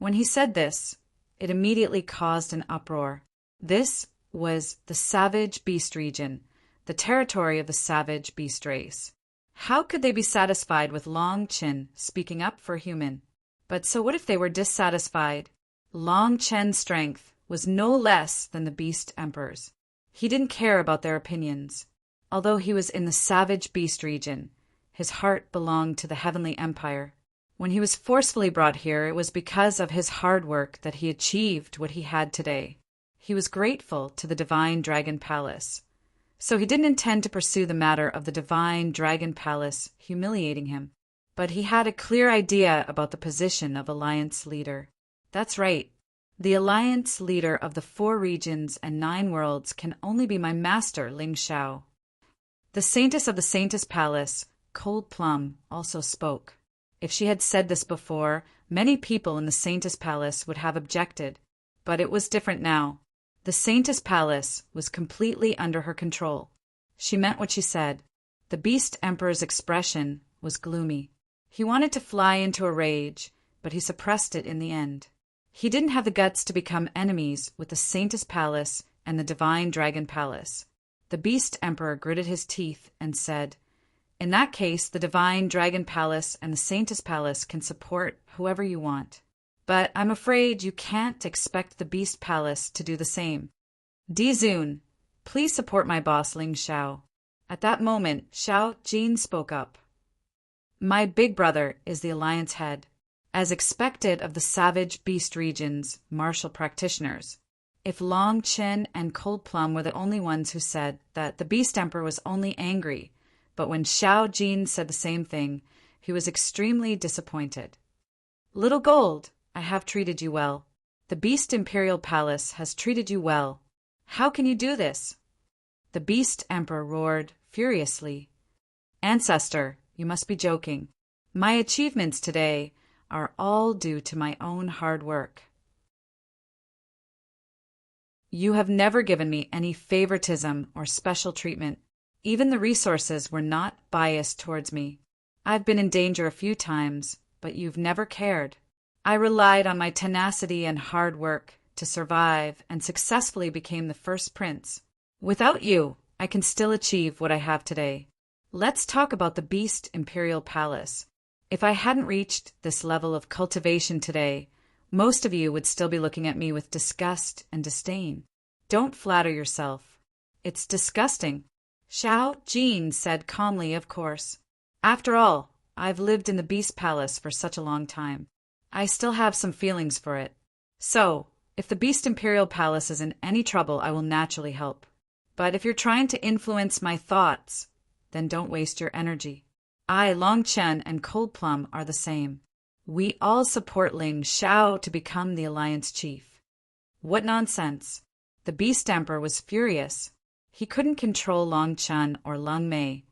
When he said this, it immediately caused an uproar. This was the savage beast region, the territory of the savage beast race. How could they be satisfied with Long Chen speaking up for a human? But so what if they were dissatisfied? Long Chen's strength was no less than the Beast Emperor's. He didn't care about their opinions. Although he was in the savage beast region, his heart belonged to the Heavenly Empire. When he was forcefully brought here, it was because of his hard work that he achieved what he had today. He was grateful to the Divine Dragon Palace. So he didn't intend to pursue the matter of the Divine Dragon Palace humiliating him. But he had a clear idea about the position of Alliance leader. That's right. The Alliance leader of the 4 regions and 9 worlds can only be my master, Ling Xiao. The Saintess of the Saintess Palace, Cold Plum, also spoke. If she had said this before, many people in the Saintess Palace would have objected. But it was different now. The Saintess Palace was completely under her control. She meant what she said. The Beast Emperor's expression was gloomy. He wanted to fly into a rage, but he suppressed it in the end. He didn't have the guts to become enemies with the Saintess Palace and the Divine Dragon Palace. The Beast Emperor gritted his teeth and said, "In that case, the Divine Dragon Palace and the Saintess Palace can support whoever you want. But I'm afraid you can't expect the Beast Palace to do the same. Dizun, please support my boss Ling Xiao." At that moment, Xiao Jin spoke up. "My big brother is the Alliance head. As expected of the savage beast region's martial practitioners. If Long Chen and Cold Plum were the only ones who said that the Beast Emperor was only angry, but when Xiao Jin said the same thing, he was extremely disappointed. Little Gold, I have treated you well. The Beast Imperial Palace has treated you well. How can you do this?" The Beast Emperor roared furiously. "Ancestor, you must be joking. My achievements today are all due to my own hard work. You have never given me any favoritism or special treatment. Even the resources were not biased towards me. I've been in danger a few times, but you've never cared. I relied on my tenacity and hard work to survive and successfully became the first prince. Without you, I can still achieve what I have today. Let's talk about the Beast Imperial Palace. If I hadn't reached this level of cultivation today, most of you would still be looking at me with disgust and disdain. Don't flatter yourself. It's disgusting." Xiao Jin said calmly, "Of course. After all, I've lived in the Beast Palace for such a long time. I still have some feelings for it. So, if the Beast Imperial Palace is in any trouble, I will naturally help. But if you're trying to influence my thoughts, then don't waste your energy. I, Long Chen, and Cold Plum are the same. We all support Ling Xiao to become the Alliance chief." What nonsense! The Beast Emperor was furious. He couldn't control Long Chen or Lung Mei.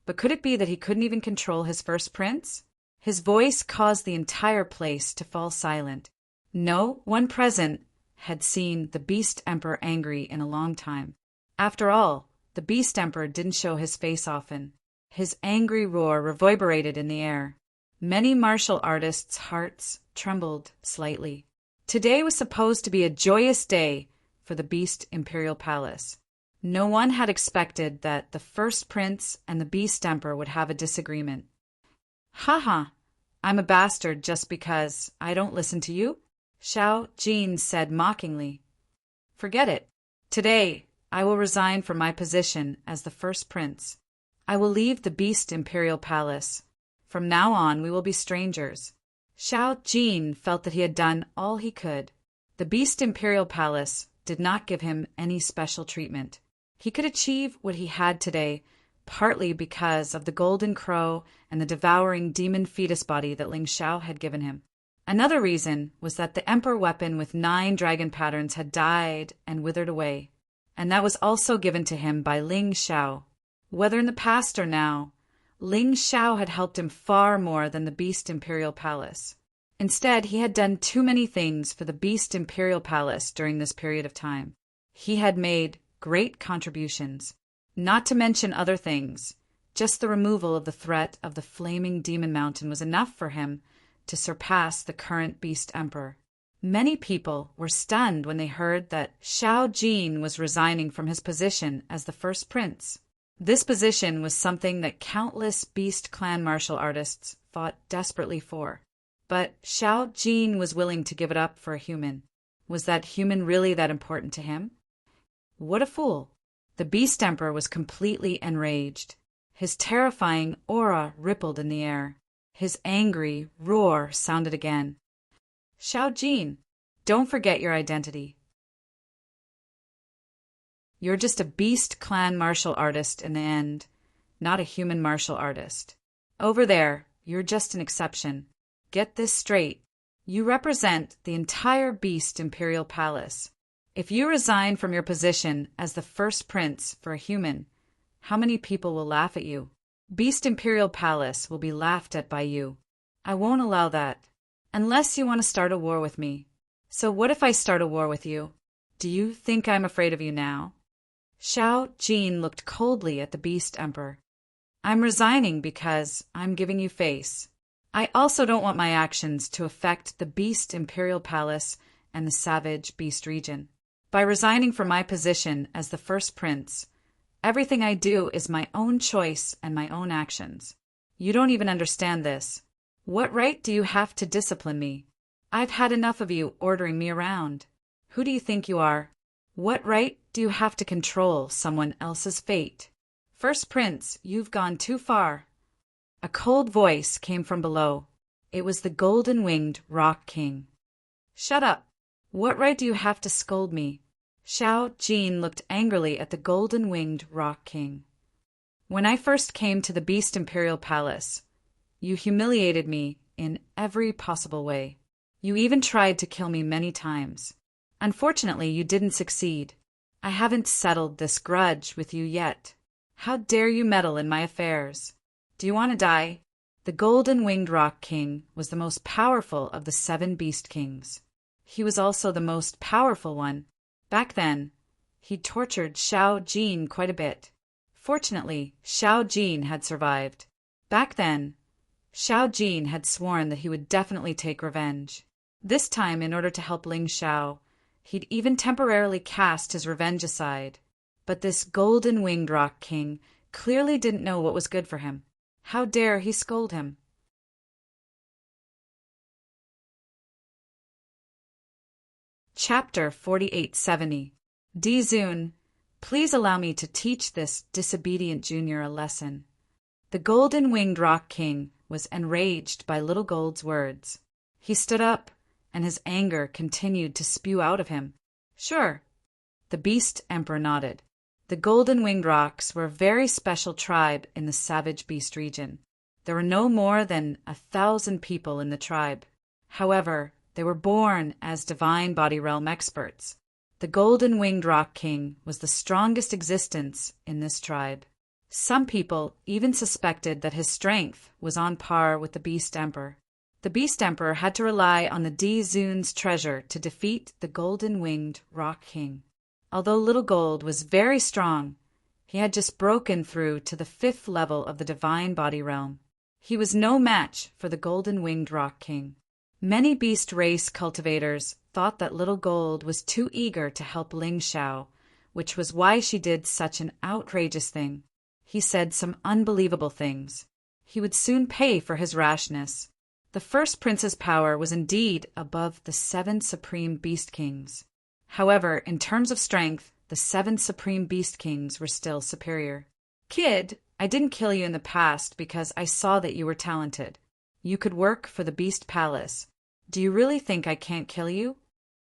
But could it be that he couldn't even control his first prince? His voice caused the entire place to fall silent. No one present had seen the Beast Emperor angry in a long time. After all, the Beast Emperor didn't show his face often. His angry roar reverberated in the air. Many martial artists' hearts trembled slightly. Today was supposed to be a joyous day for the Beast Imperial Palace. No one had expected that the first prince and the Beast Emperor would have a disagreement. "Haha, I'm a bastard just because I don't listen to you?" Xiao Jin said mockingly. "Forget it. Today, I will resign from my position as the first prince. I will leave the Beast Imperial Palace. From now on, we will be strangers." Xiao Jin felt that he had done all he could. The Beast Imperial Palace did not give him any special treatment. He could achieve what he had today partly because of the golden crow and the devouring demon fetus body that Ling Xiao had given him. Another reason was that the Emperor weapon with 9 dragon patterns had died and withered away, and that was also given to him by Ling Xiao. Whether in the past or now, Ling Xiao had helped him far more than the Beast Imperial Palace. Instead, he had done too many things for the Beast Imperial Palace during this period of time. He had made great contributions, not to mention other things. Just the removal of the threat of the flaming demon mountain was enough for him to surpass the current Beast Emperor. Many people were stunned when they heard that Xiao Jin was resigning from his position as the first prince. This position was something that countless Beast Clan martial artists fought desperately for. But Xiao Jin was willing to give it up for a human. Was that human really that important to him? What a fool! The Beast Emperor was completely enraged. His terrifying aura rippled in the air. His angry roar sounded again. Xiao Jin, don't forget your identity. You're just a Beast Clan martial artist in the end, not a human martial artist. Over there, you're just an exception. Get this straight. You represent the entire Beast Imperial Palace. If you resign from your position as the first prince for a human, how many people will laugh at you? Beast Imperial Palace will be laughed at by you. I won't allow that. Unless you want to start a war with me. So what if I start a war with you? Do you think I'm afraid of you now? Xiao Jin looked coldly at the Beast Emperor. I'm resigning because I'm giving you face. I also don't want my actions to affect the Beast Imperial Palace and the Savage Beast region. By resigning from my position as the first prince, everything I do is my own choice and my own actions. You don't even understand this. What right do you have to discipline me? I've had enough of you ordering me around. Who do you think you are? What right do you have to control someone else's fate? First Prince, you've gone too far. A cold voice came from below. It was the golden-winged Rock King. Shut up. What right do you have to scold me? Xiao Jin looked angrily at the golden-winged Rock King. When I first came to the Beast Imperial Palace, you humiliated me in every possible way. You even tried to kill me many times. Unfortunately, you didn't succeed. I haven't settled this grudge with you yet. How dare you meddle in my affairs? Do you want to die? The golden-winged Rock King was the most powerful of the 7 Beast Kings. He was also the most powerful one. Back then, he tortured Xiao Jin quite a bit. Fortunately, Xiao Jin had survived. Back then, Xiao Jin had sworn that he would definitely take revenge. This time, in order to help Ling Xiao, he'd even temporarily cast his revenge aside. But this golden-winged Rock King clearly didn't know what was good for him. How dare he scold him? Chapter 4870. Dizun, please allow me to teach this disobedient junior a lesson. The golden-winged Rock King was enraged by Little Gold's words. He stood up, and his anger continued to spew out of him. Sure. The Beast Emperor nodded. The golden-winged rocks were a very special tribe in the Savage Beast region. There were no more than 1,000 people in the tribe. However, they were born as divine body realm experts. The golden-winged Rock King was the strongest existence in this tribe. Some people even suspected that his strength was on par with the Beast Emperor. The Beast Emperor had to rely on the Dizun's treasure to defeat the golden-winged Rock King. Although Little Gold was very strong, he had just broken through to the 5th level of the divine body realm. He was no match for the golden-winged Rock King. Many beast race cultivators thought that Little Gold was too eager to help Ling Xiao, which was why she did such an outrageous thing. He said some unbelievable things. He would soon pay for his rashness. The first prince's power was indeed above the 7 supreme beast kings. However, in terms of strength, the 7 supreme beast kings were still superior. Kid, I didn't kill you in the past because I saw that you were talented. You could work for the Beast Palace. Do you really think I can't kill you?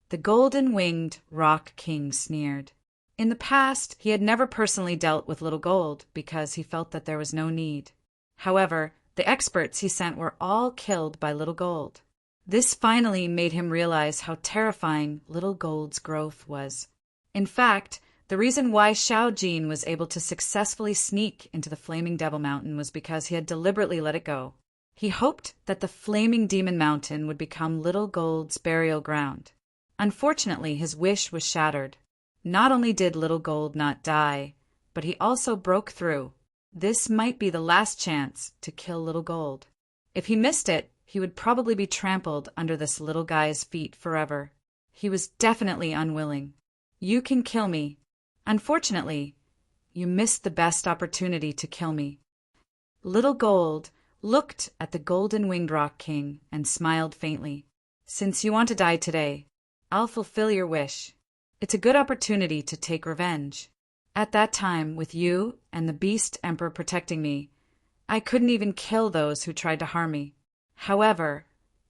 The golden-winged Rock King sneered. In the past, he had never personally dealt with Little Gold because he felt that there was no need. However, the experts he sent were all killed by Little Gold. This finally made him realize how terrifying Little Gold's growth was. In fact, the reason why Xiao Jin was able to successfully sneak into the Flaming Devil Mountain was because he had deliberately let it go. He hoped that the Flaming Demon Mountain would become Little Gold's burial ground. Unfortunately, his wish was shattered. Not only did Little Gold not die, but he also broke through. This might be the last chance to kill Little Gold. If he missed it, he would probably be trampled under this little guy's feet forever. He was definitely unwilling. You can kill me. Unfortunately, you missed the best opportunity to kill me. Little Gold looked at the golden-winged Rock King and smiled faintly. Since you want to die today, I'll fulfill your wish. It's a good opportunity to take revenge. At that time, with you and the Beast Emperor protecting me, I couldn't even kill those who tried to harm me. However,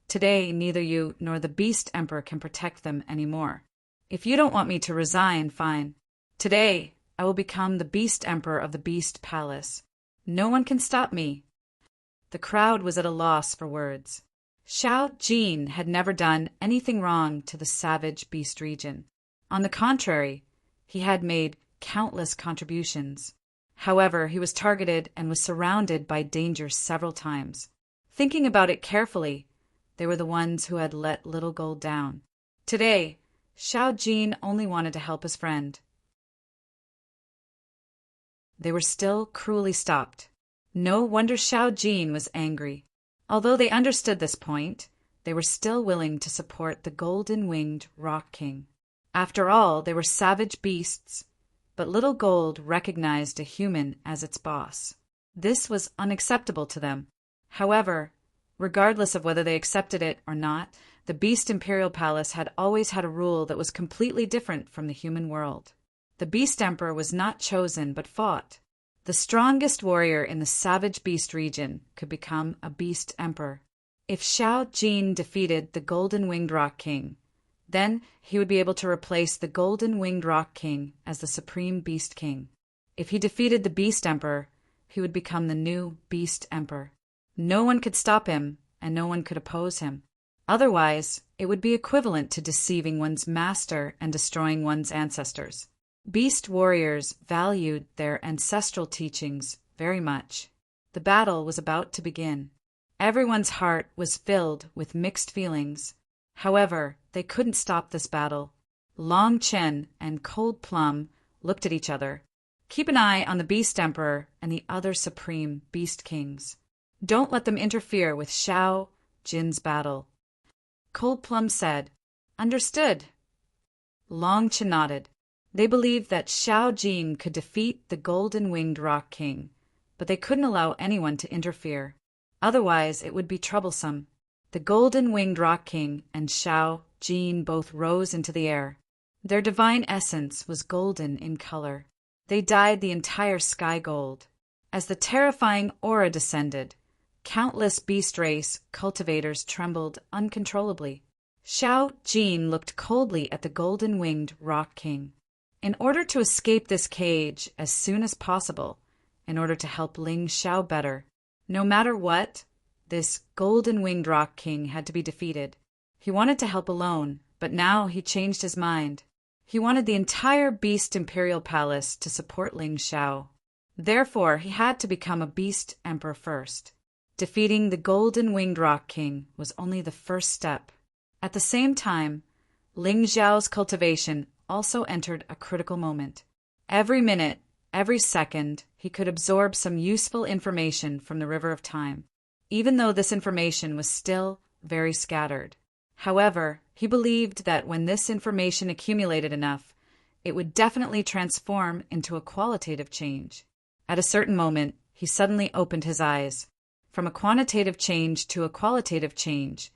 today neither you nor the Beast Emperor can protect them anymore. If you don't want me to resign, fine. Today, I will become the Beast Emperor of the Beast Palace. No one can stop me. The crowd was at a loss for words. Xiao Jin had never done anything wrong to the savage beast region. On the contrary, he had made countless contributions. However, he was targeted and was surrounded by danger several times. Thinking about it carefully, they were the ones who had let Little Gold down. Today, Xiao Jin only wanted to help his friend. They were still cruelly stopped. No wonder Xiao Jin was angry. Although they understood this point, they were still willing to support the golden-winged Rock King. After all, they were savage beasts, but Little Gold recognized a human as its boss. This was unacceptable to them. However, regardless of whether they accepted it or not, the Beast Imperial Palace had always had a rule that was completely different from the human world. The Beast Emperor was not chosen but fought. The strongest warrior in the savage beast region could become a Beast Emperor. If Xiao Jin defeated the golden-winged Rock King, then he would be able to replace the golden-winged Rock King as the Supreme Beast King. If he defeated the Beast Emperor, he would become the new Beast Emperor. No one could stop him, and no one could oppose him. Otherwise, it would be equivalent to deceiving one's master and destroying one's ancestors. Beast warriors valued their ancestral teachings very much. The battle was about to begin. Everyone's heart was filled with mixed feelings. However, they couldn't stop this battle. Long Chen and Cold Plum looked at each other. Keep an eye on the Beast Emperor and the other Supreme Beast Kings. Don't let them interfere with Xiao Jin's battle. Cold Plum said, "Understood." Long Chen nodded. They believed that Xiao Jin could defeat the golden-winged Rock King, but they couldn't allow anyone to interfere. Otherwise, it would be troublesome. The golden-winged Rock King and Xiao Jin both rose into the air. Their divine essence was golden in color. They dyed the entire sky gold. As the terrifying aura descended, countless beast race cultivators trembled uncontrollably. Xiao Jin looked coldly at the golden-winged Rock King. In order to escape this cage as soon as possible, in order to help Ling Xiao better, no matter what, this golden-winged Rock King had to be defeated. He wanted to help alone, but now he changed his mind. He wanted the entire Beast Imperial Palace to support Ling Xiao. Therefore, he had to become a Beast Emperor first. Defeating the golden-winged Rock King was only the first step. At the same time, Ling Xiao's cultivation also entered a critical moment. Every minute, every second, he could absorb some useful information from the River of Time, even though this information was still very scattered. However, he believed that when this information accumulated enough, it would definitely transform into a qualitative change. At a certain moment, he suddenly opened his eyes. From a quantitative change to a qualitative change,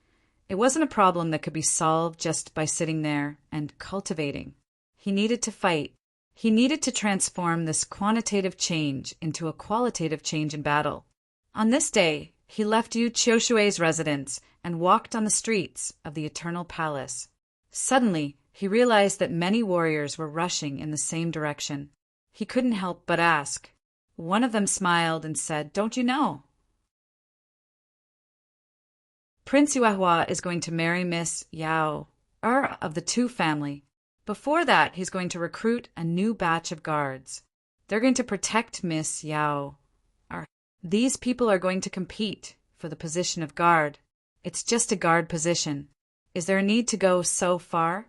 it wasn't a problem that could be solved just by sitting there and cultivating. He needed to fight. He needed to transform this quantitative change into a qualitative change in battle. On this day, he left Yu Qiushui's residence and walked on the streets of the Eternal Palace. Suddenly, he realized that many warriors were rushing in the same direction. He couldn't help but ask. One of them smiled and said, "Don't you know? Prince Yuehua is going to marry Miss Yao of the Tu family. Before that, he's going to recruit a new batch of guards. They're going to protect Miss Yao. These people are going to compete for the position of guard. It's just a guard position. Is there a need to go so far?"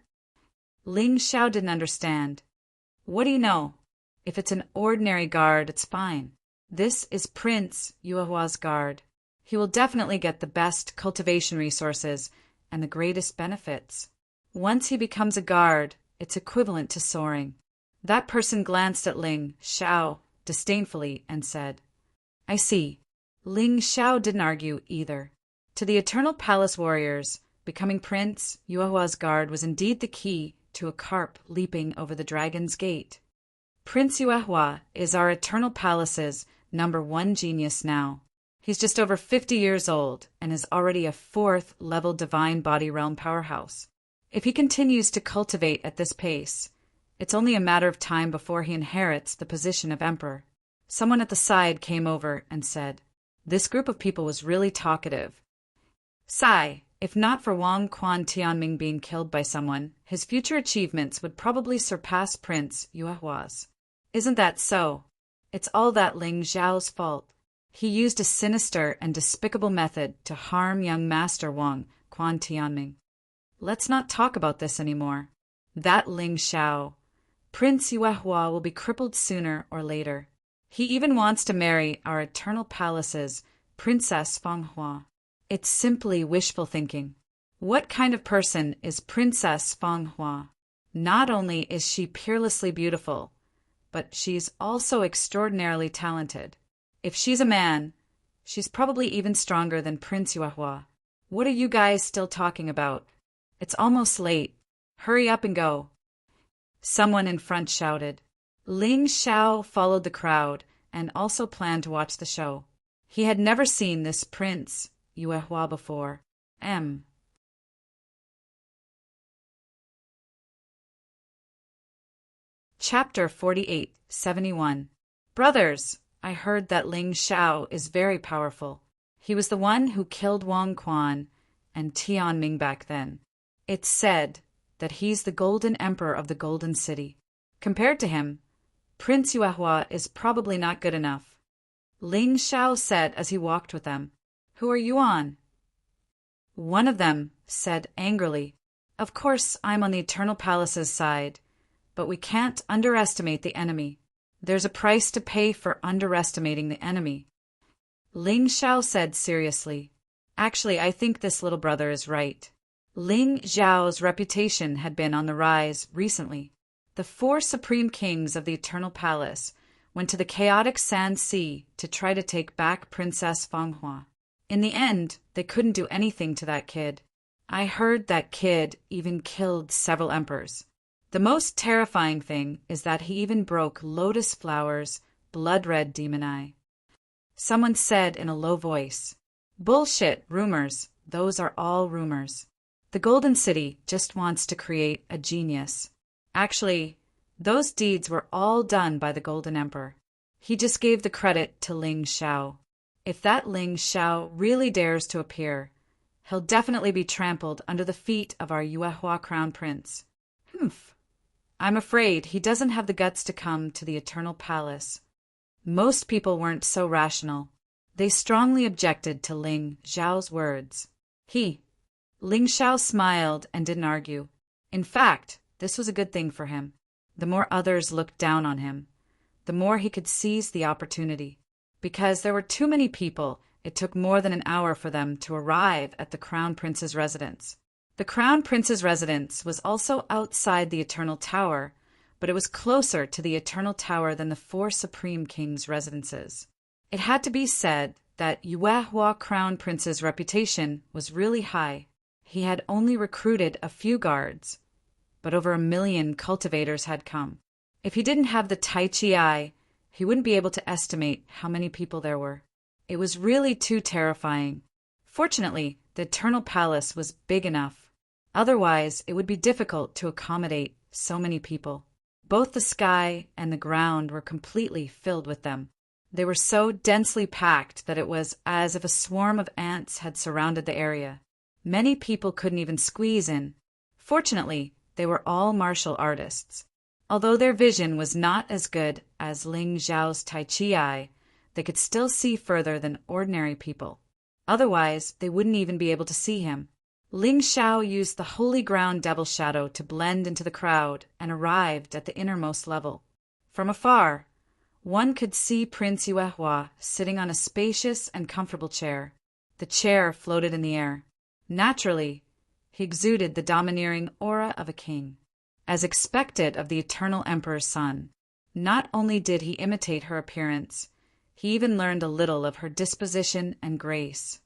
Ling Xiao didn't understand. "What do you know? If it's an ordinary guard, it's fine. This is Prince Yuehua's guard. He will definitely get the best cultivation resources and the greatest benefits. Once he becomes a guard, it's equivalent to soaring. That person glanced at Ling Xiao disdainfully and said, I see. Ling Xiao didn't argue either. To the Eternal Palace warriors, becoming Prince Yuehua's guard was indeed the key to a carp leaping over the dragon's gate. Prince Yuehua is our Eternal Palace's #1 genius now. He's just over 50 years old and is already a 4th-level divine body realm powerhouse. If he continues to cultivate at this pace, it's only a matter of time before he inherits the position of emperor. Someone at the side came over and said, This group of people was really talkative. Sigh, if not for Wang Quan Tianming being killed by someone, his future achievements would probably surpass Prince Yuehua's. Isn't that so? It's all that Ling Xiao's fault. He used a sinister and despicable method to harm young Master Wang Quan Tianming. Let's not talk about this anymore. That Ling Xiao, Prince Yuehua will be crippled sooner or later. He even wants to marry our Eternal Palace's Princess Fanghua. It's simply wishful thinking. What kind of person is Princess Fanghua? Not only is she peerlessly beautiful, but she's also extraordinarily talented. If she's a man, she's probably even stronger than Prince Yuehua. What are you guys still talking about? It's almost late. Hurry up and go. Someone in front shouted. Ling Xiao followed the crowd and also planned to watch the show. He had never seen this Prince Yuehua before. Chapter 48-71. Brothers, I heard that Ling Xiao is very powerful. He was the one who killed Wang Quan and Tianming back then. It's said that he's the Golden Emperor of the Golden City. Compared to him, Prince Yuehua is probably not good enough. Ling Xiao said as he walked with them. Who are you on? One of them said angrily, Of course I'm on the Eternal Palace's side, but we can't underestimate the enemy. There's a price to pay for underestimating the enemy. Ling Xiao said seriously, Actually, I think this little brother is right. Ling Xiao's reputation had been on the rise recently. The 4 supreme kings of the Eternal Palace went to the chaotic Sand Sea to try to take back Princess Fanghua. In the end, they couldn't do anything to that kid. I heard that kid even killed several emperors. The most terrifying thing is that he even broke Lotus Flower's blood-red demon eye. Someone said in a low voice, Bullshit, rumors. Those are all rumors. The Golden City just wants to create a genius. Actually, those deeds were all done by the Golden Emperor. He just gave the credit to Ling Xiao. If that Ling Xiao really dares to appear, he'll definitely be trampled under the feet of our Yuehua Crown Prince. I'm afraid he doesn't have the guts to come to the Eternal Palace. Most people weren't so rational. They strongly objected to Ling Xiao's words. Ling Xiao smiled and didn't argue. In fact, this was a good thing for him. The more others looked down on him, the more he could seize the opportunity. Because there were too many people, it took more than an hour for them to arrive at the Crown Prince's residence. The Crown Prince's residence was also outside the Eternal Tower, but it was closer to the Eternal Tower than the 4 Supreme Kings' residences. It had to be said that Yuehua Crown Prince's reputation was really high. He had only recruited a few guards, but over 1 million cultivators had come. If he didn't have the Tai Chi eye, he wouldn't be able to estimate how many people there were. It was really too terrifying. Fortunately, the Eternal Palace was big enough. Otherwise, it would be difficult to accommodate so many people. Both the sky and the ground were completely filled with them. They were so densely packed that it was as if a swarm of ants had surrounded the area. Many people couldn't even squeeze in. Fortunately, they were all martial artists. Although their vision was not as good as Ling Xiao's Tai Chi eye, they could still see further than ordinary people. Otherwise, they wouldn't even be able to see him. Ling Xiao used the Holy Ground Devil Shadow to blend into the crowd and arrived at the innermost level. From afar, one could see Prince Yuehua sitting on a spacious and comfortable chair. The chair floated in the air. Naturally, he exuded the domineering aura of a king. As expected of the eternal emperor's son, not only did he imitate her appearance, he even learned a little of her disposition and grace.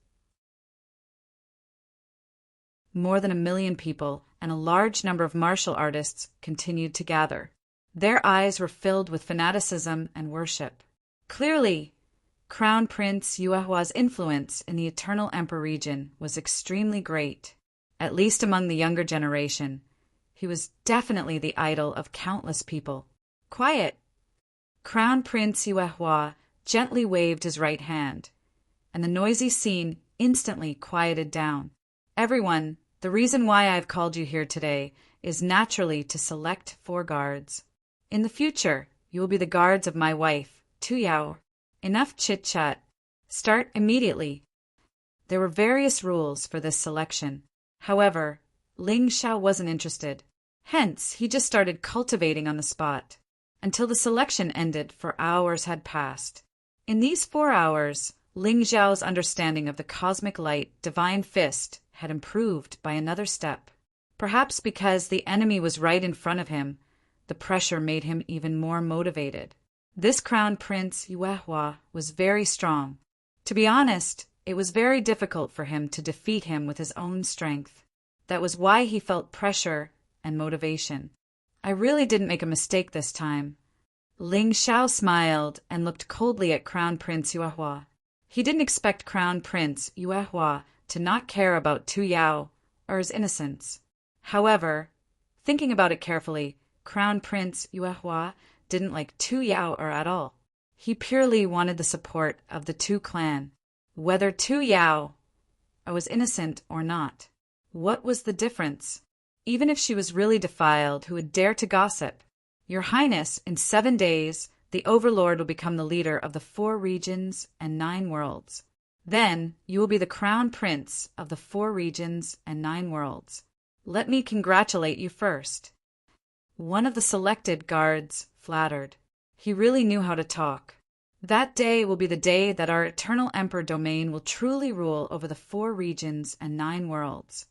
More than 1 million people and a large number of martial artists continued to gather. Their eyes were filled with fanaticism and worship. Clearly, Crown Prince Yuehua's influence in the Eternal Emperor region was extremely great, at least among the younger generation. He was definitely the idol of countless people. Quiet! Crown Prince Yuehua gently waved his right hand, and the noisy scene instantly quieted down. Everyone, the reason why I've called you here today is naturally to select 4 guards. In the future, you will be the guards of my wife, Tu Yao. Enough chit-chat. Start immediately. There were various rules for this selection. However, Ling Xiao wasn't interested. Hence, he just started cultivating on the spot. Until the selection ended, for hours had passed. In these 4 hours, Ling Xiao's understanding of the cosmic light divine fist had improved by another step. Perhaps because the enemy was right in front of him, the pressure made him even more motivated. This Crown Prince Yuehua was very strong. To be honest, it was very difficult for him to defeat him with his own strength. That was why he felt pressure and motivation. I really didn't make a mistake this time. Ling Xiao smiled and looked coldly at Crown Prince Yuehua. He didn't expect Crown Prince Yuehua to not care about Tu Yao or his innocence. However, thinking about it carefully, Crown Prince Yuehua didn't like Tu Yao at all. He purely wanted the support of the Tu clan. Whether Tu Yao was innocent or not, what was the difference? Even if she was really defiled, who would dare to gossip? Your Highness, in 7 days, the Overlord will become the leader of the 4 regions and 9 worlds. Then, you will be the Crown Prince of the 4 regions and 9 worlds. Let me congratulate you first. One of the selected guards flattered. He really knew how to talk. That day will be the day that our Eternal Emperor domain will truly rule over the 4 regions and 9 worlds.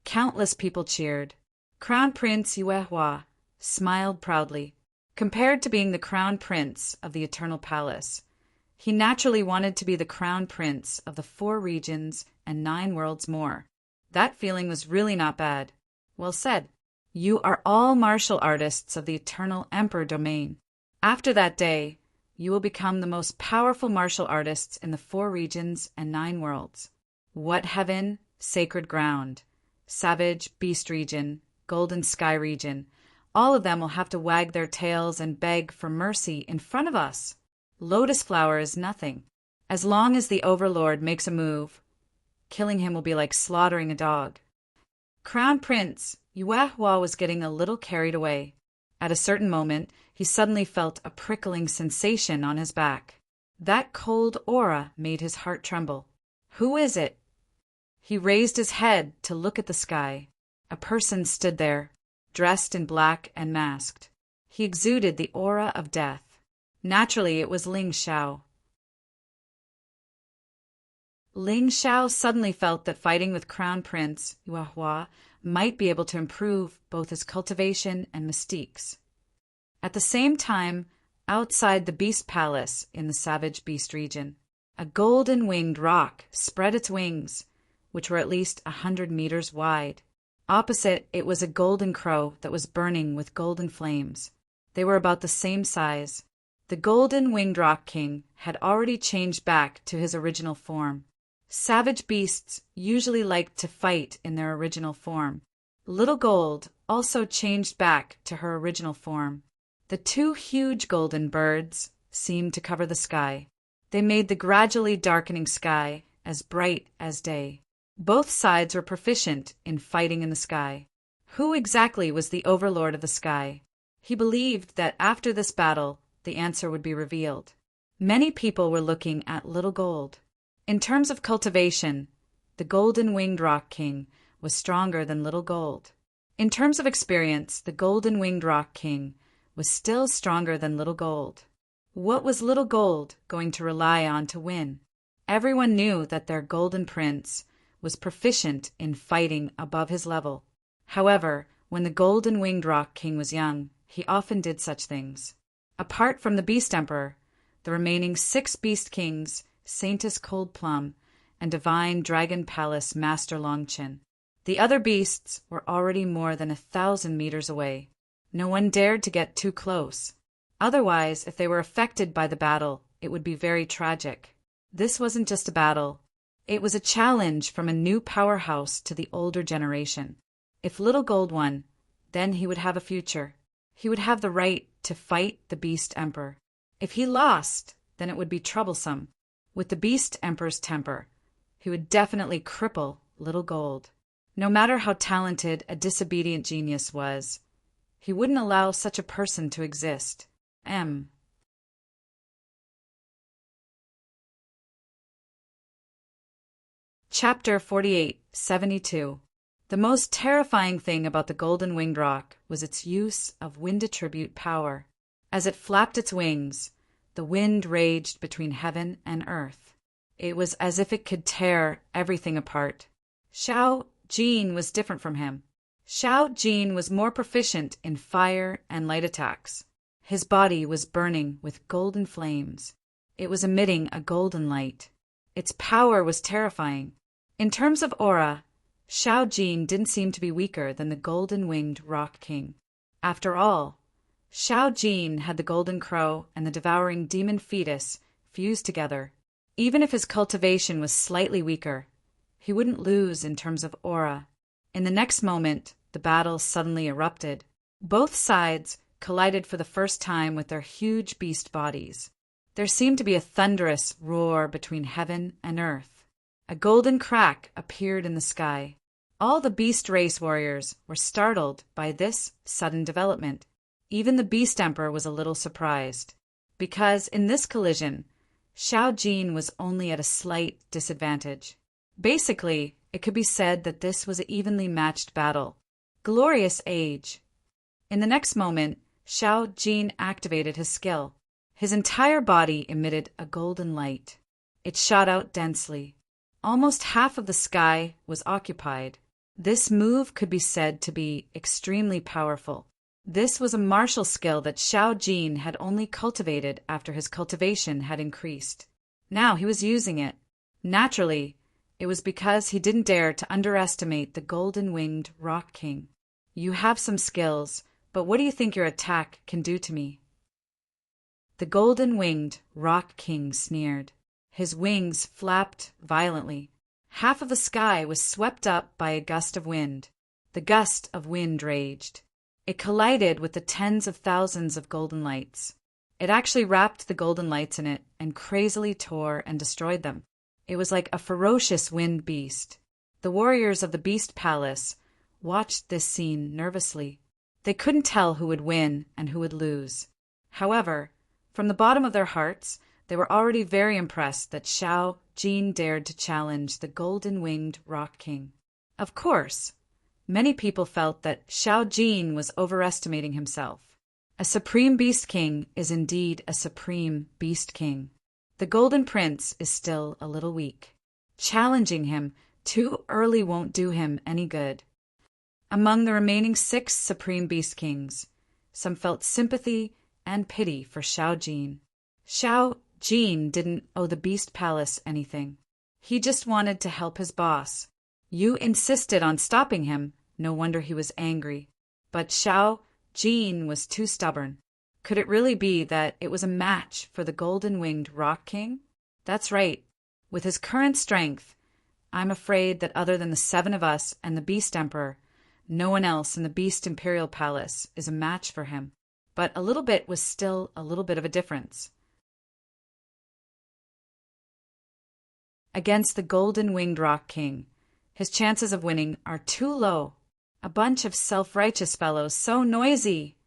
Countless people cheered. Crown Prince Yuehua smiled proudly. Compared to being the Crown Prince of the Eternal Palace, he naturally wanted to be the Crown Prince of the 4 regions and 9 worlds more. That feeling was really not bad. Well said. You are all martial artists of the Eternal Emperor domain. After that day, you will become the most powerful martial artists in the 4 regions and 9 worlds. What heaven, sacred ground, savage beast region, golden sky region, all of them will have to wag their tails and beg for mercy in front of us. Lotus flower is nothing. As long as the Overlord makes a move, killing him will be like slaughtering a dog. Crown Prince Yuehua was getting a little carried away. At a certain moment, he suddenly felt a prickling sensation on his back. That cold aura made his heart tremble. Who is it? He raised his head to look at the sky. A person stood there, dressed in black and masked. He exuded the aura of death. Naturally, it was Ling Xiao. Ling Xiao suddenly felt that fighting with Crown Prince Yuehua might be able to improve both his cultivation and mystiques. At the same time, outside the Beast Palace in the Savage Beast region, a golden-winged roc spread its wings, which were at least 100 meters wide. Opposite, it was a golden crow that was burning with golden flames. They were about the same size. The golden-winged roc king had already changed back to his original form. Savage beasts usually liked to fight in their original form. Little Gold also changed back to her original form. The 2 huge golden birds seemed to cover the sky. They made the gradually darkening sky as bright as day. Both sides were proficient in fighting in the sky. Who exactly was the Overlord of the sky? He believed that after this battle, the answer would be revealed. Many people were looking at Little Gold. In terms of cultivation, the golden-winged roc king was stronger than Little Gold. In terms of experience, the golden-winged roc king was still stronger than Little Gold. What was Little Gold going to rely on to win? Everyone knew that their golden prince was proficient in fighting above his level. However, when the golden winged rock king was young, he often did such things. Apart from the Beast Emperor, the remaining 6 Beast Kings, Saintess Coldplum, and Divine Dragon Palace Master Longchin. The other beasts were already more than 1,000 meters away. No one dared to get too close. Otherwise, if they were affected by the battle, it would be very tragic. This wasn't just a battle. It was a challenge from a new powerhouse to the older generation. If Little Gold won, then he would have a future. He would have the right to fight the Beast Emperor. If he lost, then it would be troublesome. With the Beast Emperor's temper, he would definitely cripple Little Gold. No matter how talented a disobedient genius was, he wouldn't allow such a person to exist. Chapter 48, 72. The most terrifying thing about the Golden Winged Rock was its use of wind attribute power. As it flapped its wings, the wind raged between heaven and earth. It was as if it could tear everything apart. Xiao Jin was different from him. Xiao Jin was more proficient in fire and light attacks. His body was burning with golden flames. It was emitting a golden light. Its power was terrifying. In terms of aura, Xiao Jin didn't seem to be weaker than the Golden Winged Rock King. After all, Xiao Jin had the Golden Crow and the Devouring Demon Fetus fused together. Even if his cultivation was slightly weaker, he wouldn't lose in terms of aura. In the next moment, the battle suddenly erupted. Both sides collided for the first time with their huge beast bodies. There seemed to be a thunderous roar between heaven and earth. A golden crack appeared in the sky. All the beast race warriors were startled by this sudden development. Even the Beast Emperor was a little surprised, because in this collision, Xiao Jin was only at a slight disadvantage. Basically, it could be said that this was an evenly matched battle. Glorious age. In the next moment, Xiao Jin activated his skill. His entire body emitted a golden light. It shot out densely. Almost half of the sky was occupied. This move could be said to be extremely powerful. This was a martial skill that Xiao Jin had only cultivated after his cultivation had increased. Now he was using it. Naturally, it was because he didn't dare to underestimate the Golden Winged Rock King. You have some skills, but what do you think your attack can do to me? The Golden Winged Rock King sneered. His wings flapped violently. Half of the sky was swept up by a gust of wind. The gust of wind raged. It collided with the tens of thousands of golden lights. It actually wrapped the golden lights in it and crazily tore and destroyed them. It was like a ferocious wind beast. The warriors of the Beast Palace watched this scene nervously. They couldn't tell who would win and who would lose. However, from the bottom of their hearts, they were already very impressed that Xiao Jin dared to challenge the Golden Winged Rock King. Of course, many people felt that Xiao Jin was overestimating himself. A Supreme Beast King is indeed a Supreme Beast King. The Golden Prince is still a little weak. Challenging him too early won't do him any good. Among the remaining 6 Supreme Beast Kings, some felt sympathy and pity for Xiao Jin. Xiao Jin didn't owe the Beast Palace anything. He just wanted to help his boss. You insisted on stopping him, no wonder he was angry. But Xiao Jin was too stubborn. Could it really be that it was a match for the Golden Winged Rock King? That's right. With his current strength, I'm afraid that other than the 7 of us and the Beast Emperor, no one else in the Beast Imperial Palace is a match for him. But a little bit was still a little bit of a difference. Against the Golden Winged Rock King, his chances of winning are too low. A bunch of self-righteous fellows, so noisy.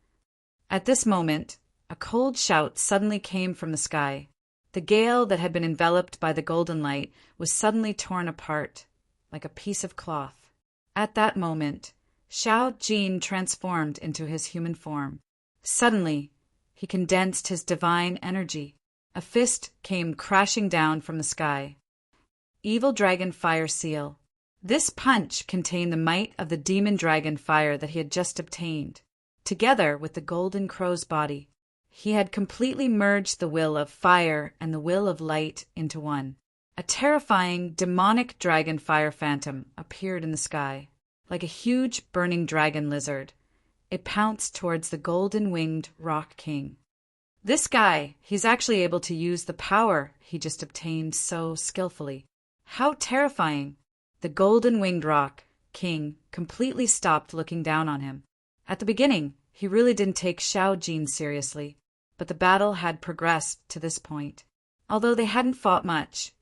At this moment, a cold shout suddenly came from the sky. The gale that had been enveloped by the golden light was suddenly torn apart, like a piece of cloth. At that moment, Xiao Jin transformed into his human form. Suddenly, he condensed his divine energy. A fist came crashing down from the sky. Evil Dragon Fire Seal. This punch contained the might of the demon dragon fire that he had just obtained. Together with the golden crow's body, he had completely merged the will of fire and the will of light into one. A terrifying, demonic dragon fire phantom appeared in the sky. Like a huge, burning dragon lizard, it pounced towards the golden-winged Rock King. This guy, he's actually able to use the power he just obtained so skillfully. How terrifying! The golden-winged Rock King completely stopped looking down on him. At the beginning, he really didn't take Xiao Jin seriously, but the battle had progressed to this point. Although they hadn't fought much,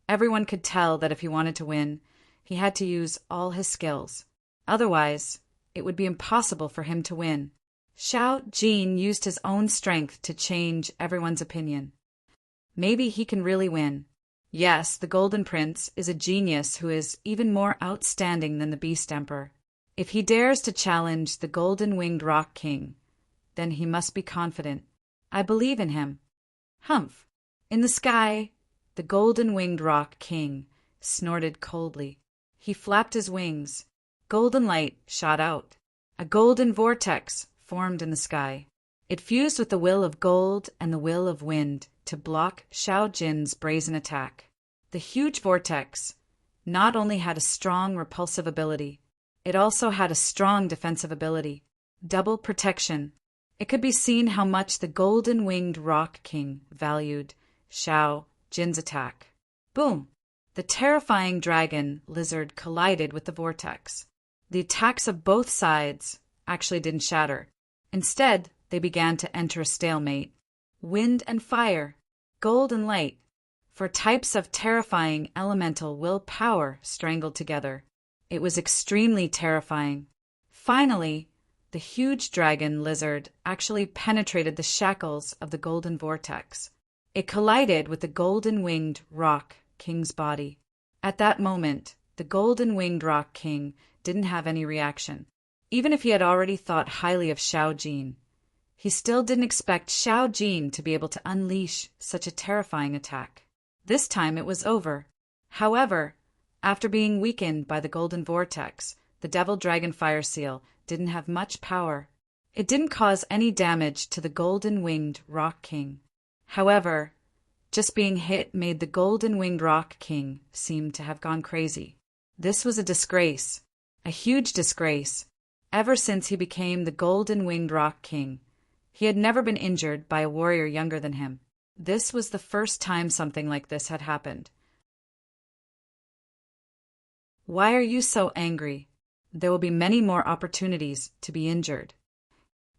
everyone could tell that if he wanted to win, he had to use all his skills. Otherwise, it would be impossible for him to win. Xiao Jin used his own strength to change everyone's opinion. Maybe he can really win. Yes, the Golden Prince is a genius who is even more outstanding than the Beast Emperor. If he dares to challenge the golden-winged Rock King, then he must be confident. I believe in him. Humph! In the sky, the golden-winged Rock King snorted coldly. He flapped his wings. Golden light shot out. A golden vortex formed in the sky. It fused with the will of gold and the will of wind to block Xiao Jin's brazen attack. The huge vortex not only had a strong repulsive ability, it also had a strong defensive ability. Double protection. It could be seen how much the golden-winged Rock King valued Xiao Jin's attack. Boom! The terrifying dragon lizard collided with the vortex. The attacks of both sides actually didn't shatter. Instead, they began to enter a stalemate. Wind and fire, gold and light, for types of terrifying elemental willpower strangled together. It was extremely terrifying. Finally, the huge dragon lizard actually penetrated the shackles of the golden vortex. It collided with the golden-winged Rock King's body. At that moment, the golden-winged Rock King didn't have any reaction. Even if he had already thought highly of Xiao Jin, he still didn't expect Xiao Jin to be able to unleash such a terrifying attack. This time it was over. However, after being weakened by the golden vortex, the Devil Dragon Fire Seal didn't have much power. It didn't cause any damage to the golden-winged Rock King. However, just being hit made the golden-winged Rock King seem to have gone crazy. This was a disgrace, a huge disgrace. Ever since he became the golden-winged Rock King, he had never been injured by a warrior younger than him. This was the first time something like this had happened. Why are you so angry? There will be many more opportunities to be injured.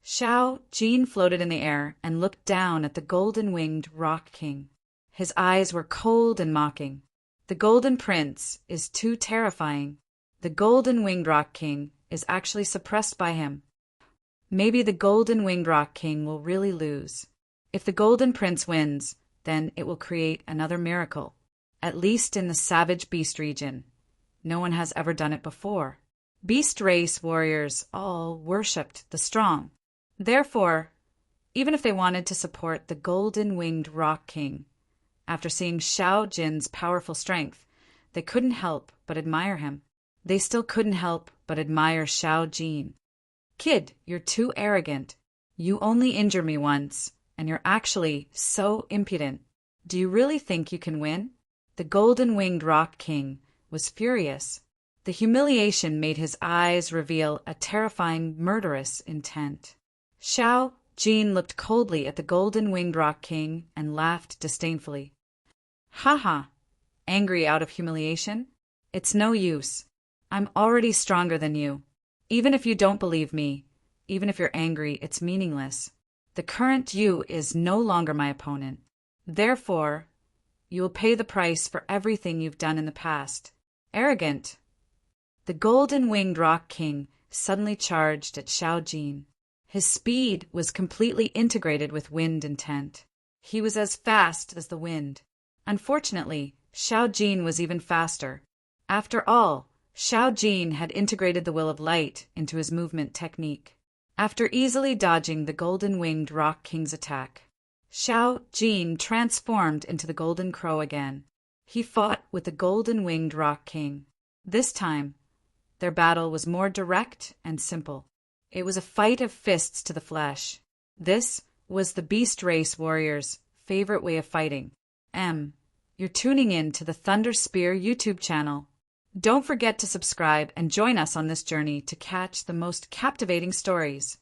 Xiao Jin floated in the air and looked down at the golden-winged Rock King. His eyes were cold and mocking. The Golden Prince is too terrifying. The golden-winged Rock King is actually suppressed by him. Maybe the golden-winged Rock King will really lose. If the Golden Prince wins, then it will create another miracle. At least in the Savage Beast region. No one has ever done it before. Beast race warriors all worshipped the strong. Therefore, even if they wanted to support the golden-winged Rock King, after seeing Xiao Jin's powerful strength, they couldn't help but admire him. They still couldn't help but admire Xiao Jin. Kid, you're too arrogant. You only injured me once, and you're actually so impudent. Do you really think you can win? The golden-winged Rock King was furious. The humiliation made his eyes reveal a terrifying, murderous intent. Xiao Jin looked coldly at the golden-winged Rock King and laughed disdainfully. Ha ha! Angry out of humiliation? It's no use. I'm already stronger than you. Even if you don't believe me, even if you're angry, it's meaningless. The current you is no longer my opponent. Therefore, you will pay the price for everything you've done in the past. Arrogant. The golden-winged Rock King suddenly charged at Xiao Jin. His speed was completely integrated with wind intent. He was as fast as the wind. Unfortunately, Xiao Jin was even faster. After all, Xiao Jin had integrated the will of light into his movement technique. After easily dodging the golden-winged Rock King's attack, Xiao Jin transformed into the Golden Crow again. He fought with the golden-winged Rock King. This time, their battle was more direct and simple. It was a fight of fists to the flesh. This was the Beast Race Warrior's favorite way of fighting. You're tuning in to the Thunder Spear YouTube channel. Don't forget to subscribe and join us on this journey to catch the most captivating stories.